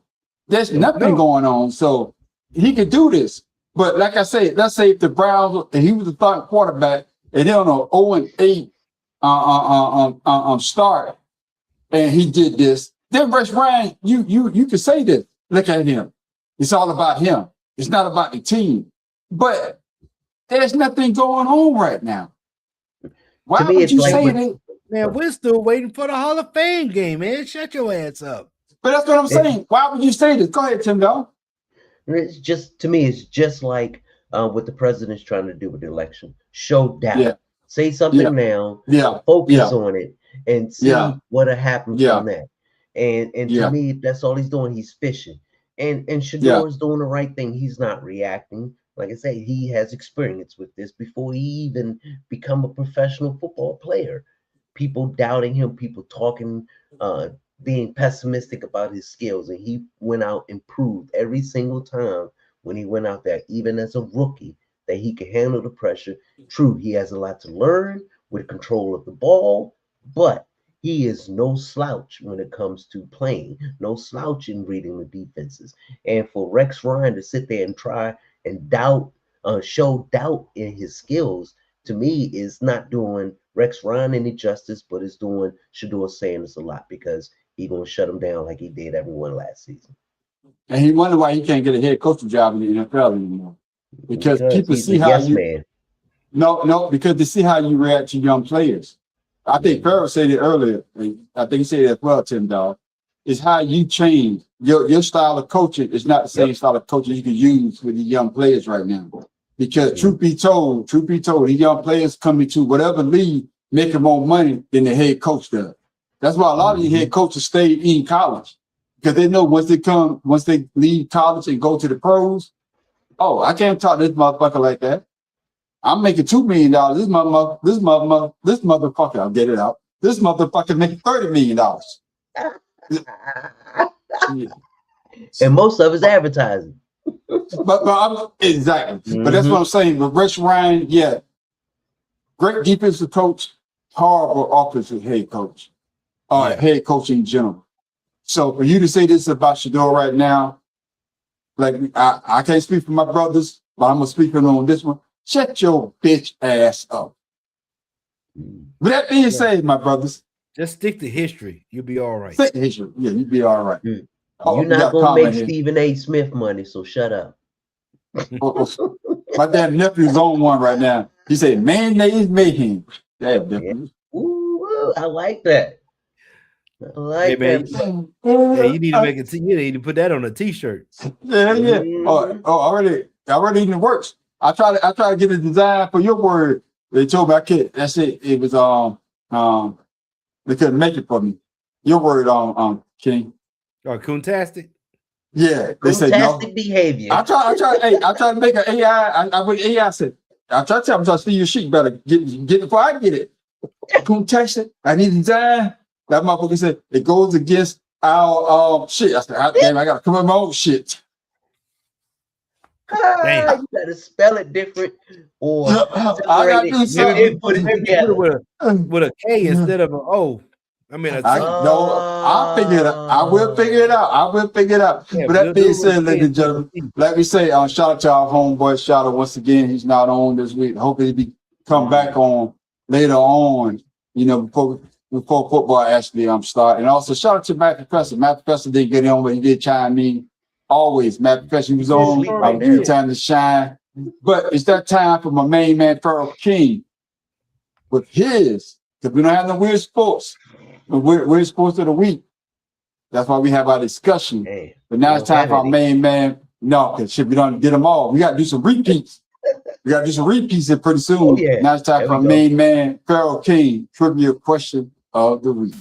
There's nothing going on, so he could do this. But like I said, let's say if the Browns, and he was the starting quarterback, and they're on an 0-8 start, and he did this, then Rex Ryan, you could say this. Look at him. It's all about him. It's not about the team. But there's nothing going on right now. Why would you say that? Man, we're still waiting for the Hall of Fame game, man. Shut your ass up. But that's what I'm saying. Why would you say this? Go ahead, Tim Dog. It's just, to me, it's just like what the president's trying to do with the election. Show doubt. Say something now. Focus on it and see what'll happen from that. And to me, that's all he's doing. He's fishing. And Shedeur is doing the right thing. He's not reacting. Like I say, he has experience with this before he even become a professional football player. People doubting him, people talking, being pessimistic about his skills. And he went out and proved every single time when he went out there, even as a rookie, that he can handle the pressure. True, he has a lot to learn with control of the ball, but he is no slouch when it comes to playing, no slouch in reading the defenses. And for Rex Ryan to sit there and try and show doubt in his skills, to me, is not doing Rex Ryan any justice, but it's doing Shedeur Sanders a lot because he's gonna shut him down like he did everyone last season. And he wonder why he can't get a head coaching job in the NFL anymore. Because people he's see a how yes you man. No, because they see how you react to young players. I think Farrell said it earlier. I think he said it as well, Tim Dog. Is how you change. Your style of coaching is not the same style of coaching you can use with the young players right now. Because truth be told, the young players coming to whatever league making more money than the head coach does. That's why a lot of these head coaches stay in college. Because they know once they leave college and go to the pros, oh, I can't talk to this motherfucker like that. I'm making $2 million. This motherfucker, I'll get it out. This motherfucker making $30 million. And most of it's advertising. But exactly. But that's what I'm saying. But Rex Ryan, yeah, great defensive coach, horrible offensive head coach, or head coach in general. So for you to say this about Shedeur right now, like I can't speak for my brothers, but I'm gonna speak on this one. Shut your bitch ass up. With that being said, my brothers, just stick to history. You'll be all right. Stick to history. Yeah, you'll be all right. You're not gonna make Stephen A. Smith money, so shut up. My damn nephew's on one right now. He said, "Mayonnaise mayhem." Damn, Ooh, I like that. I like that. Yeah, you need to make it. You need to put that on a T-shirt. Yeah. Already in the works. I try to get a design for your word. They told me I can't. That's it. It was they couldn't make it for me. Your word King. Oh, Coontastic. Yeah, they said no. Behavior. I try to make an AI. I with AI said, I try to tell them, so Steve, your sheet better get it before I get it. Coontastic. I need design. That motherfucker said it goes against our shit. I said, damn, I gotta come up with my own shit. You gotta spell it different, or I gotta do something. Put it together with a K instead of an O. I mean, I'll figure it out. I will figure it out. Yeah, but that being said, ladies and gentlemen, let me say, shout out to our homeboy. Shout out once again. He's not on this week. Hopefully, he come back on later on. You know, before football actually start. And also shout out to Matt Professor. Matt Professor didn't get on, but he did chime in. Always, Matt Professor was on. I would give you time to shine. But it's that time for my main man, Pharoah King, with his, because we don't have no weird sports. Weird sports of the week. That's why we have our discussion. But now it's time for our main man. No, because we don't get them all. We got to do some repeats. Here pretty soon. Now it's time for our main man, Pharoah King, trivia question of the week.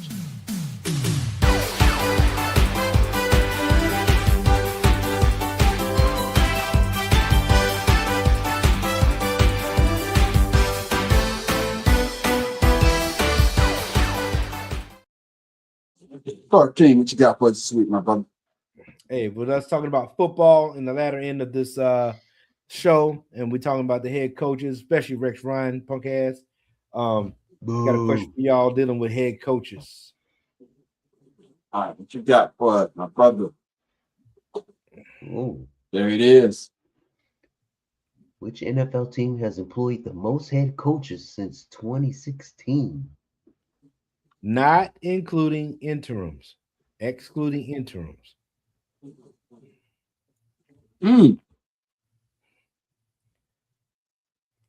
Pharoah King, what you got for us this week, my brother? Hey, we're just talking about football in the latter end of this show, and we're talking about the head coaches, especially Rex Ryan, punk ass. Got a question for y'all dealing with head coaches. All right, what you got for us, my brother? Ooh. There it is. Which NFL team has employed the most head coaches since 2016? Not including interims, excluding interims.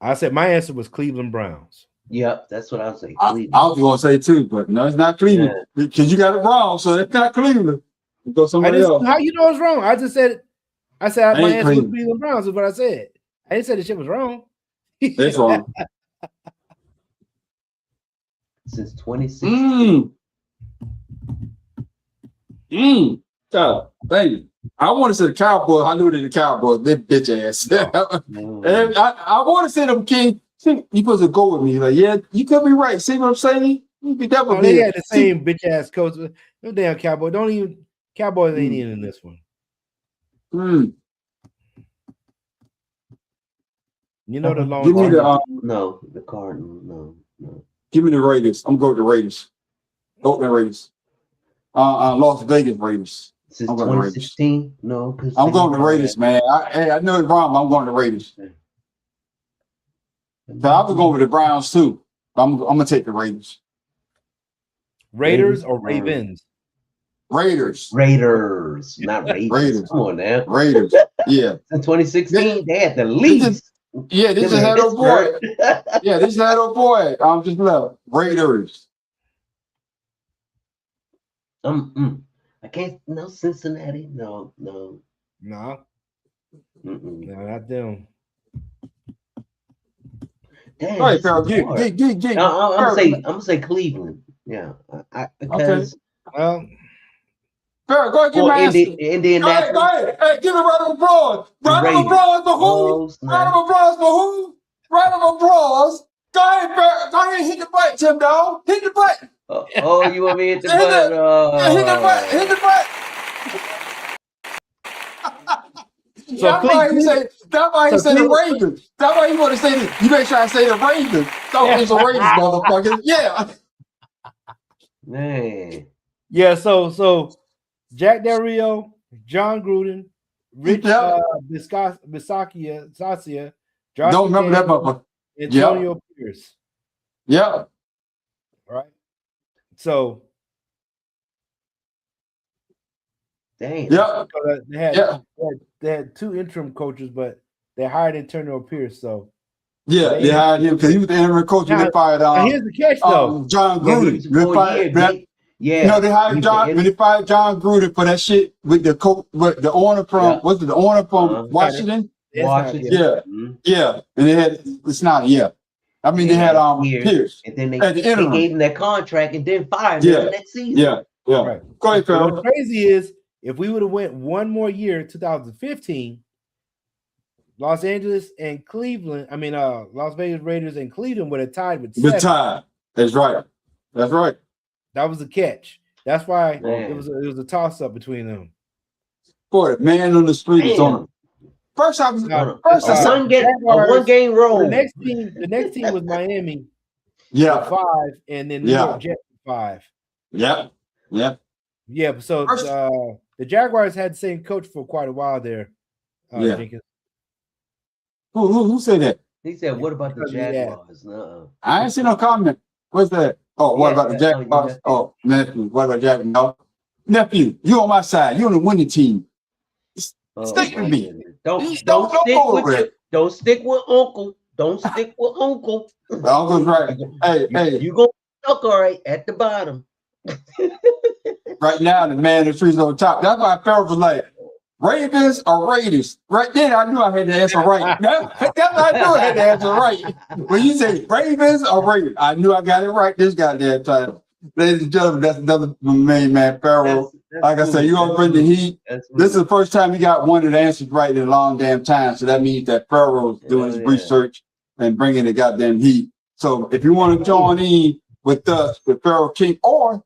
I said my answer was Cleveland Browns. Yep, that's what I was saying. I was going to say too, but no, it's not Cleveland because you got it wrong. So it's not Cleveland. You go somebody else. How you know it's wrong? I just said my answer was Cleveland Browns. Is what I said. I didn't say the shit was wrong. It's wrong. Since 2016. So, thank you. I want to say the Cowboys. I knew that the Cowboys, they bitch ass. And I want to say them King. You supposed to go with me. Like, yeah, you could be right. See what I'm saying? You be definitely. They had the same bitch ass coach. No damn Cowboy. Cowboys ain't in this one. You know the long. Give me the Cardinals. No. Give me the Raiders. I'm going to the Raiders. Oakland Raiders. Las Vegas Raiders. Since 2016? No. I'm going to the Raiders, man. I know it's wrong, but I'm going to the Raiders. But I was going with the Browns too. I'm gonna take the Raiders. Raiders or Ravens? Raiders. Raiders, not Ravens. Raiders. Come on now. Raiders. Yeah. In 2016, they had the least. Yeah, this is head boy. Yeah, this is head boy. I'm just left. Raiders. I can't. No Cincinnati. No. No, not them. Damn, All right, this Farrell, is hard. get. I'm gonna say Cleveland. Yeah, because Farrell, go ahead, give or my answer. Indianapolis. Go ahead. Hey, give a round of applause. Round of applause for who? Round of applause for who? Round of applause. Go ahead, Farrell. Go ahead, hit the button, Tim Dog. Hit the button. Oh, you want me to hit the button? Yeah, hit the button. Hit the button. So that's why he say the Ravens. That's why you want to say this. You make sure I say the Ravens. Don't use the Ravens, motherfucker. Yeah. Man. Yeah, so Jack Del Rio, John Gruden, Rich Bisaccia, Josh Don't remember that motherfucker. Antonio Pierce. Yeah. Right. So dang. Yeah. They had two interim coaches, but they hired Antonio Pierce. So yeah, they hired him because he was the interim coach. And they fired here's the catch though. John Gruden. No, they hired John when they fired John Gruden for that shit with the coach, with the owner from what's it, the owner from Washington? Yeah. Yeah. And they had it's not, I mean they had Pierce. And then they gave him that contract and then fired him the next season. Yeah. Right. Go ahead, Phil. What's crazy is if we would have went one more year, 2015, Los Angeles and Cleveland, Las Vegas Raiders and Cleveland would have tied with 7. The tie. That's right. That's right. That was the catch. That's why it was a toss up between them. Boy, man on the street is on him. First, I was one game roll. The next team was Miami. Yeah. 5, and then New York Jets 5. Yeah. So the Jaguars had the same coach for quite a while there. Jenkins. Who said that? He said, "What about the Jaguars?" I ain't seen no comment. What's that? Oh, what about the Jaguars? Oh, nephew. What about Jaguars? No, nephew. You on my side. You on the winning team. Stick with me. Don't stick with Uncle. Don't stick with Uncle. The Uncle's right. Hey. You gonna stuck all right at the bottom. Right now, the man in the trees on top. That's why Farrell was like, Ravens or Raiders? Right then, I knew I had to answer right. That's I knew I had to answer right. When you say Ravens or Raiders, I knew I got it right this goddamn time. Ladies and gentlemen, that's another main man, Farrell. Like I said, you gonna bring the heat. This is the first time you got one of the answers right in a long damn time. So that means that Farrell's doing his research and bringing the goddamn heat. So if you want to join in with us, with Farrell King, or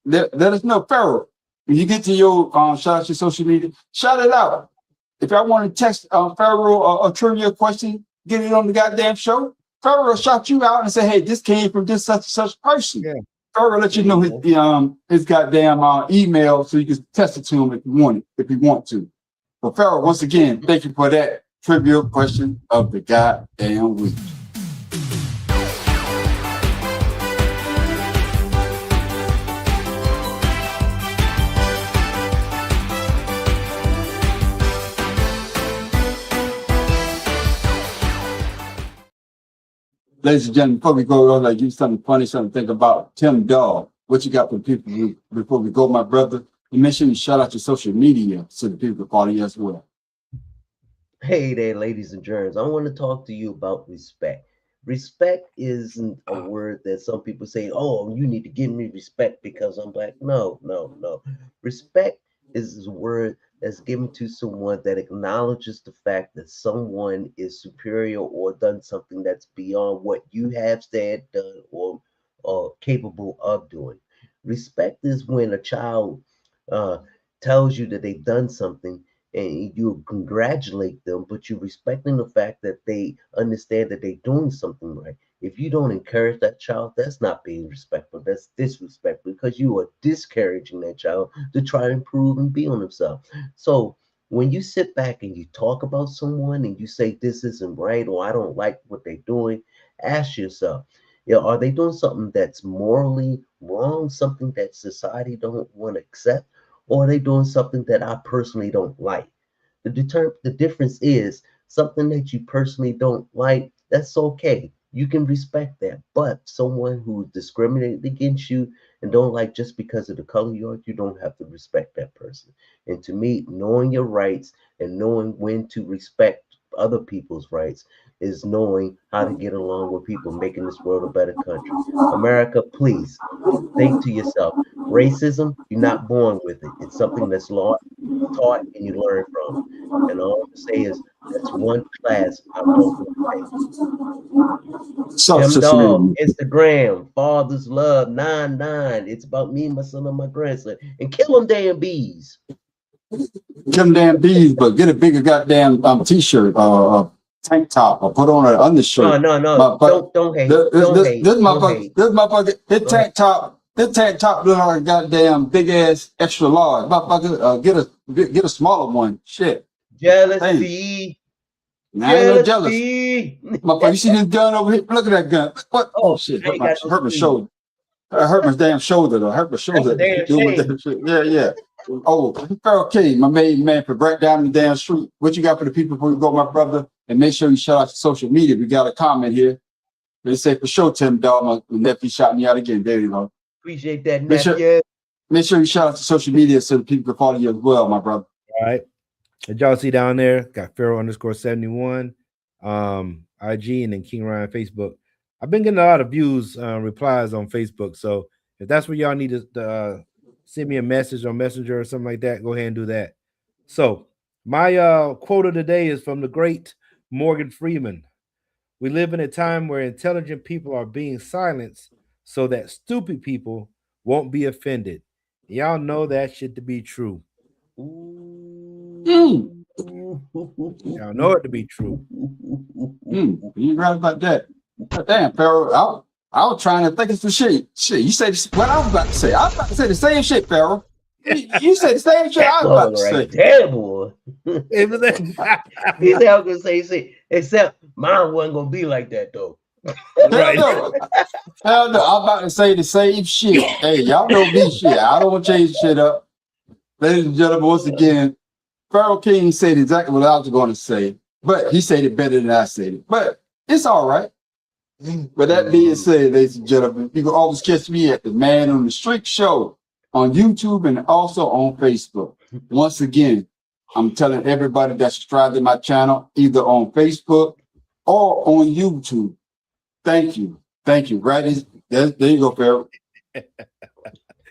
let us know, Farrell. When you get to your shout out your social media, shout it out. If y'all want to text Farrell a trivia question, get it on the goddamn show. Farrell will shout you out and say, "Hey, this came from this such and such person." Yeah. Farrell let you know his goddamn email so you can test it to him if you want to. But Farrell, once again, thank you for that trivia question of the goddamn week. Ladies and gentlemen, before we go on, give you something funny, something to think about. Tim Dog, what you got for people before we go, my brother? You mentioned you shout out your social media so the people follow you as well. Hey there, ladies and germs. I want to talk to you about respect. Respect isn't a word that some people say, "Oh, you need to give me respect because I'm black." No. Respect is a word that's given to someone that acknowledges the fact that someone is superior or done something that's beyond what you have said, done, or capable of doing. Respect is when a child tells you that they've done something and you congratulate them, but you're respecting the fact that they understand that they're doing something right. If you don't encourage that child, that's not being respectful. That's disrespectful because you are discouraging that child to try to improve and be on themselves. So when you sit back and you talk about someone and you say this isn't right or I don't like what they're doing, ask yourself, Yeah, are they doing something that's morally wrong, something that society don't want to accept, or are they doing something that I personally don't like? The difference is something that you personally don't like, that's okay. You can respect that. But someone who discriminated against you and don't like just because of the color you are, you don't have to respect that person. And to me, knowing your rights and knowing when to respect other people's rights is knowing how to get along with people, making this world a better country. America, please think to yourself, racism, you're not born with it. It's something that's taught and you learn from. And all I say is that's one class I don't want to take. Tim Dog, Instagram, Father's Love 99. It's about me, my son, and my grandson. And kill them damn bees. Kill them damn bees, but get a bigger goddamn t-shirt or tank top or put on an undershirt. No. Don't hate. This motherfucker, his tank top look like a goddamn big ass extra large. Motherfucker, get a smaller one. Shit. Jealousy. Now I ain't no jealous. Motherfucker, you see this gun over here? Look at that gun. What? Oh shit! Hurt my shoulder. Hurt my damn shoulder though. Hurt my shoulder. Yeah. Oh, Pharaoh King, my main man for break down the damn street. What you got for the people before we go, my brother? And make sure you shout out to social media. We got a comment here. They say for sure, Tim Dog, my nephew shot me out again. There you go. Appreciate that, nephew. Make sure you shout out to social media so the people can follow you as well, my brother. All right. Did y'all see down there? Got Pharaoh_71, IG, and then King Ryan Facebook. I've been getting a lot of views, replies on Facebook. So if that's where y'all need to send me a message on Messenger or something like that, go ahead and do that. So my quote of the day is from the great Morgan Freeman. We live in a time where intelligent people are being silenced so that stupid people won't be offended. Y'all know that shit to be true. Y'all know it to be true. You right about that. Damn, Pharaoh, I was trying to think of some shit. Shit, you said what I was about to say. I was about to say the same shit, Pharaoh. You said the same shit I was about to say. Damn, boy. He said I was gonna say shit, except mine wasn't gonna be like that though. Right. Hell no, I'm about to say the same shit. Hey, y'all know me shit. I don't want to change shit up. Ladies and gentlemen, once again, Pharaoh King said exactly what I was going to say, but he said it better than I said it. But it's all right. But that being said, ladies and gentlemen, you can always catch me at the Man on the Street Show on YouTube and also on Facebook. Once again, I'm telling everybody that's subscribed to my channel, either on Facebook or on YouTube. Thank you. Thank you. Right? There you go, Pharaoh. There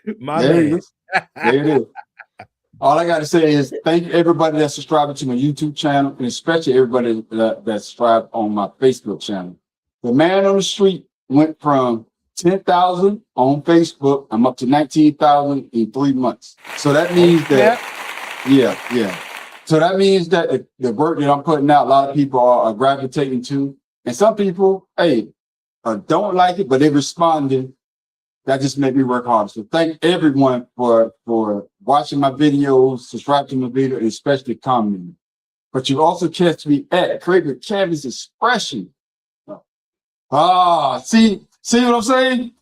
it is. All I got to say is thank you everybody that's subscribing to my YouTube channel, and especially everybody that's subscribed on my Facebook channel. The Man on the Street went from 10,000 on Facebook. I'm up to 19,000 in 3 months. So that means that, yeah. So that means that the work that I'm putting out, a lot of people are gravitating to. And some people, don't like it, but they responded. That just made me work harder. So thank everyone for watching my videos, subscribe to my video, and especially commenting. But you also catch me at Creative Canvas Expression. See what I'm saying?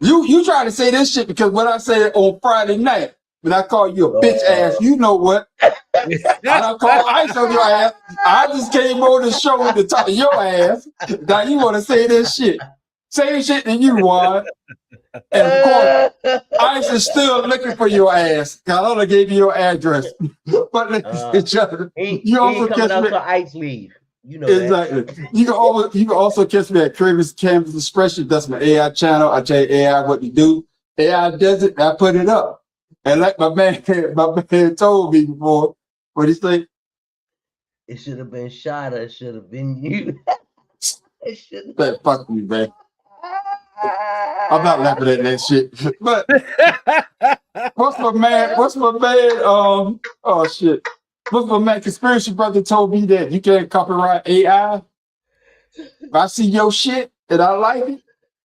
You try to say this shit because when I said on Friday night, when I call you a bitch ass, you know what? I don't call ice on your ass. I just came on the show to talk to your ass. Now you want to say this shit. Same shit that you want. And of course, Ice is still looking for your ass. I only gave you your address. But you also catch me. Ice leave. You know exactly. That. You can also catch me at Creative Canvas Expression. That's my AI channel. I tell AI what to do. AI does it. I put it up. And like my man told me before, what he say? It should have been shot. It should have been you. Fuck me, man. I'm not laughing at that shit. But what's my man? Oh shit. What's my man? Conspiracy brother told me that you can't copyright AI. If I see your shit and I like it,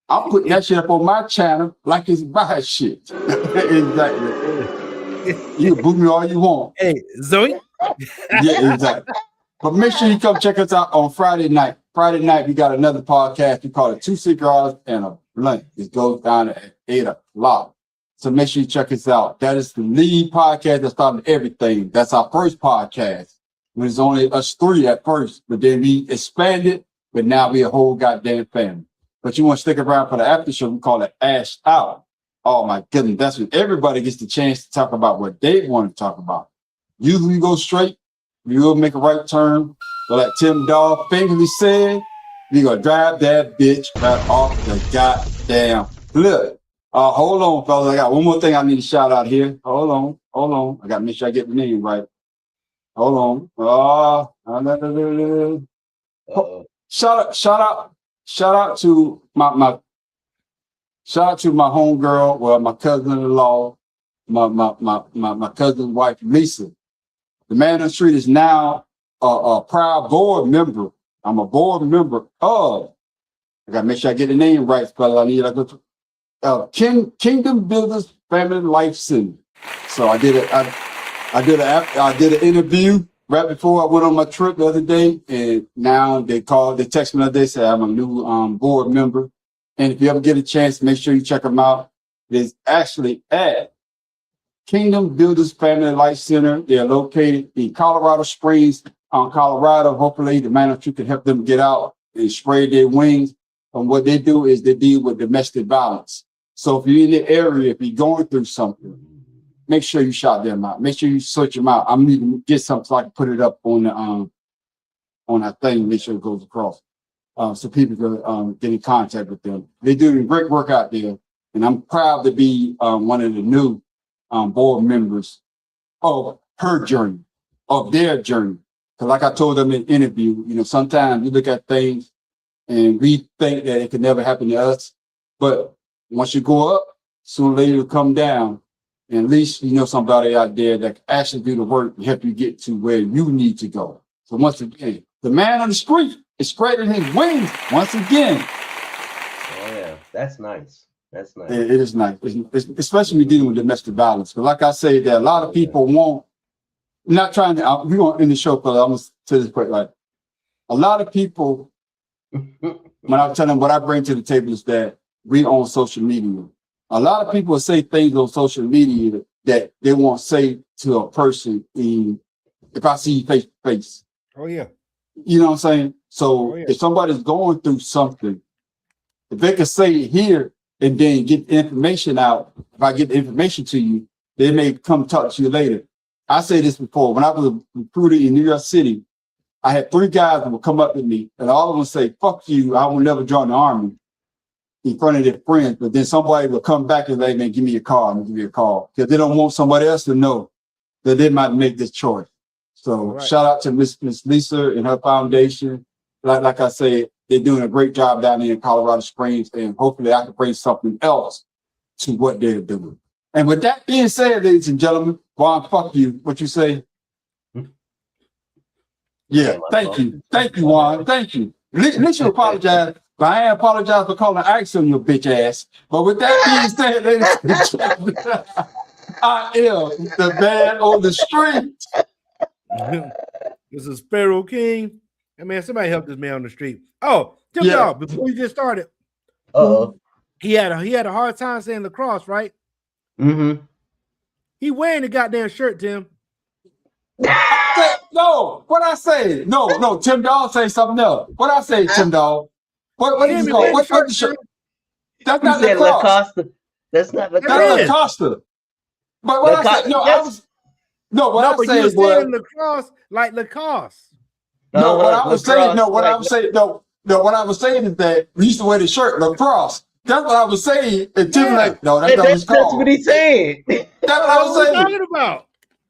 I'm putting that shit up on my channel like it's my shit. Exactly. You can boot me all you want. Hey, Zoe. Yeah, exactly. But make sure you come check us out on Friday night. Friday night, we got another podcast. We call it 2 Cigars and a Blunt. It goes down at 8 o'clock. So make sure you check us out. That is the lead podcast that started everything. That's our first podcast. It was only us three at first, but then we expanded, but now we a whole goddamn family. But you want to stick around for the after show, we call it Ash Out. Oh my goodness, that's when everybody gets the chance to talk about what they want to talk about. Usually we go straight, we will make a right turn. But like Tim Dog famously said, we gonna drive that bitch right off the goddamn cliff. Hold on, fellas. I got one more thing I need to shout out here. Hold on. I gotta make sure I get the name right. Hold on. Shout out to my homegirl, well, my cousin-in-law, my cousin's wife, Lisa. The Man on the Street is now a proud board member. I'm a board member of, I gotta make sure I get the name right, fella. I need to go to Kingdom Builders Family Life Center. So I did an interview right before I went on my trip the other day, and now they text me the other day, say I'm a new board member. And if you ever get a chance, make sure you check them out. It's actually at Kingdom Builders Family Life Center. They're located in Colorado Springs, Colorado. Hopefully, the Man on the Street can help them get out and spray their wings. And what they do is they deal with domestic violence. So if you're in the area, if you're going through something, make sure you shout them out. Make sure you search them out. I'm need to get something so I can put it up on that thing. Make sure it goes across, so people can get in contact with them. They're doing great work out there, and I'm proud to be one of the new board members of her journey, of their journey. Because like I told them in the interview, sometimes you look at things and we think that it could never happen to us, but once you go up, sooner or later it'll come down. And at least you know somebody out there that can actually do the work and help you get to where you need to go. So once again, the Man on the Street is spreading his wings once again. Oh yeah, that's nice. That's nice. It is nice, it's, especially when you're dealing with domestic violence. But like I say, that a lot of people won't. Not trying to. We're going to end the show, but I'm going to say this quick. Like a lot of people, when I tell them what I bring to the table is that we own social media. A lot of people say things on social media that they won't say to a person if I see you face to face. Oh, yeah. You know what I'm saying? So if somebody's going through something, if they can say it here and then get the information out, if I get the information to you, they may come talk to you later. I said this before. When I was a recruiter in New York City, I had 3 guys that would come up to me and all of them say, "Fuck you, I will never join the army," in front of their friends. But then somebody will come back and say, "Man, give me a call," and give me a call. Because they don't want somebody else to know that they might make this choice. So shout out to Miss Lisa and her foundation. Like I said, they're doing a great job down there in Colorado Springs, and hopefully I can bring something else to what they're doing. And with that being said, ladies and gentlemen, Juan, fuck you. What you say? Yeah, thank you. Thank you, Juan. Thank you. At least you apologize. But I ain't apologize for calling Ike's on your bitch ass. But with that being said, ladies and gentlemen, I am the Man on the Street. This is Sparrow King. Hey, man, somebody help this man on the street. Oh, Tim Dog, before you get started. He had a hard time saying lacrosse, right? Mm-hmm. He wearing the goddamn shirt, Tim. No, what I say? No, Tim Dog say something else. What I say, Tim Dog? What is it called? What's the shirt? That's not lacrosse. That's not lacrosse. That's Lacoste. But what I said, what I said was lacrosse like Lacoste. No, what I was saying is that we used to wear the shirt lacrosse. That's what I was saying. And Tim like, no, that's not what it's called. That's what he's saying. That's what I was saying. Talking about?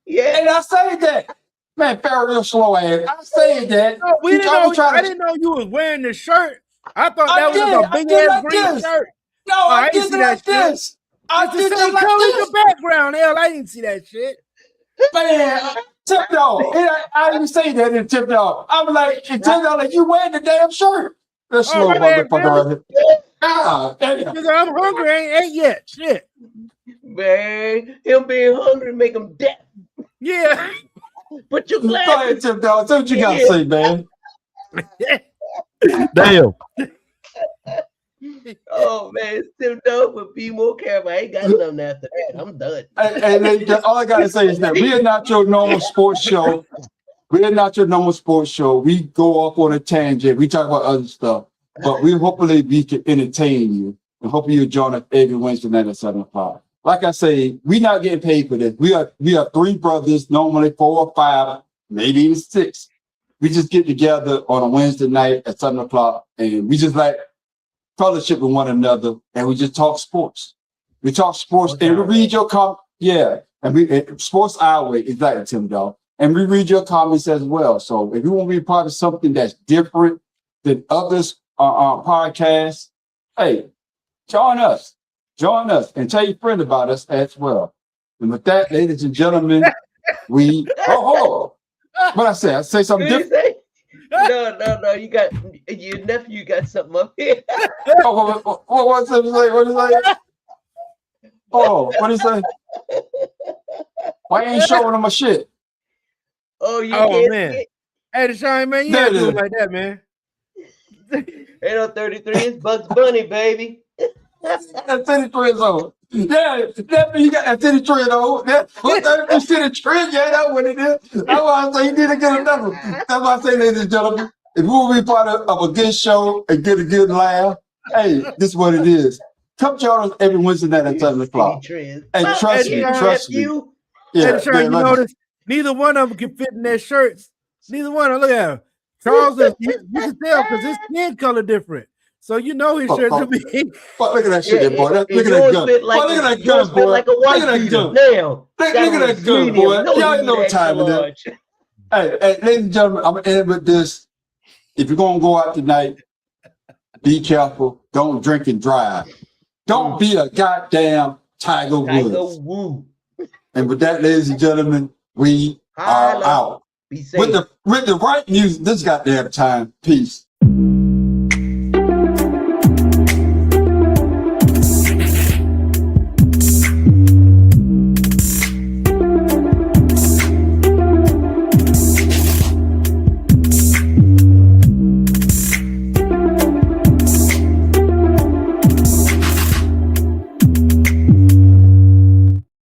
Yeah. And I said that. Man, Farrell, real slow ass. I said that. No, I didn't know you was wearing the shirt. I thought that was a big ass green shirt. No, I didn't see that shit. I did that like the background. Hell, I didn't see that shit. Man, Tip Dog. I didn't say that in Tip Dog. I was like, Tip Dog, like, you wearing the damn shirt. That's slow motherfucker right here. I'm hungry. I ain't ate yet. Shit. Man, him being hungry make him deaf. Yeah. Put your Go ahead, glasses. Tim Dog. Say what you got to say, man. Damn. Oh man, it's Tim Dog with Be More Careful. I ain't got nothing after that. I'm done. And all I gotta say is that we are not your normal sports show. We are not your normal sports show. We go off on a tangent. We talk about other stuff, but hopefully we can entertain you, and hopefully you join us every Wednesday night at 7 o'clock. Like I say, we not getting paid for this. We are three brothers, normally 4 or 5, maybe even 6. We just get together on a Wednesday night at 7 o'clock, and we just like fellowship with one another, and we just talk sports. We talk sports, and we read your sports our way, exactly, Tim Dog. And we read your comments as well. So if you want to be part of something that's different than others podcasts, hey, join us, and tell your friend about us as well. And with that, ladies and gentlemen, we hold on. What I say something different. No. You got your nephew got something up here. What's it say? What is it? Oh, what is it? Why ain't showing him my shit? Oh, you can't man. see it? Hey, Deshaun, man, you gotta do it like that, man. Ain't no 33. It's Bugs Bunny, baby. That's 33 years old. Yeah, that you got that 33 years old. That 33, yeah, that's what it is. That's why I say you need to get another. That's why I say, ladies and gentlemen, if you want to be part of a good show and get a good laugh, hey, this is what it is. Come join us every Wednesday night at 7 o'clock. And trust me. Yeah, Deshaun, you notice neither one of them can fit in their shirts. Neither one of them. Look at him. Charles, you can tell because his skin color different. So you know his shirt to be. Look at that shit, boy. Look at that gun. Look at that gun, boy. Look at that gun. Look at that gun, boy. Y'all ain't no time in that. Hey, ladies and gentlemen, I'm gonna end with this. If you're gonna go out tonight, be careful. Don't drink and drive. Don't be a goddamn Tiger Woods. And with that, ladies and gentlemen, we are out. With the right music this goddamn time. Peace.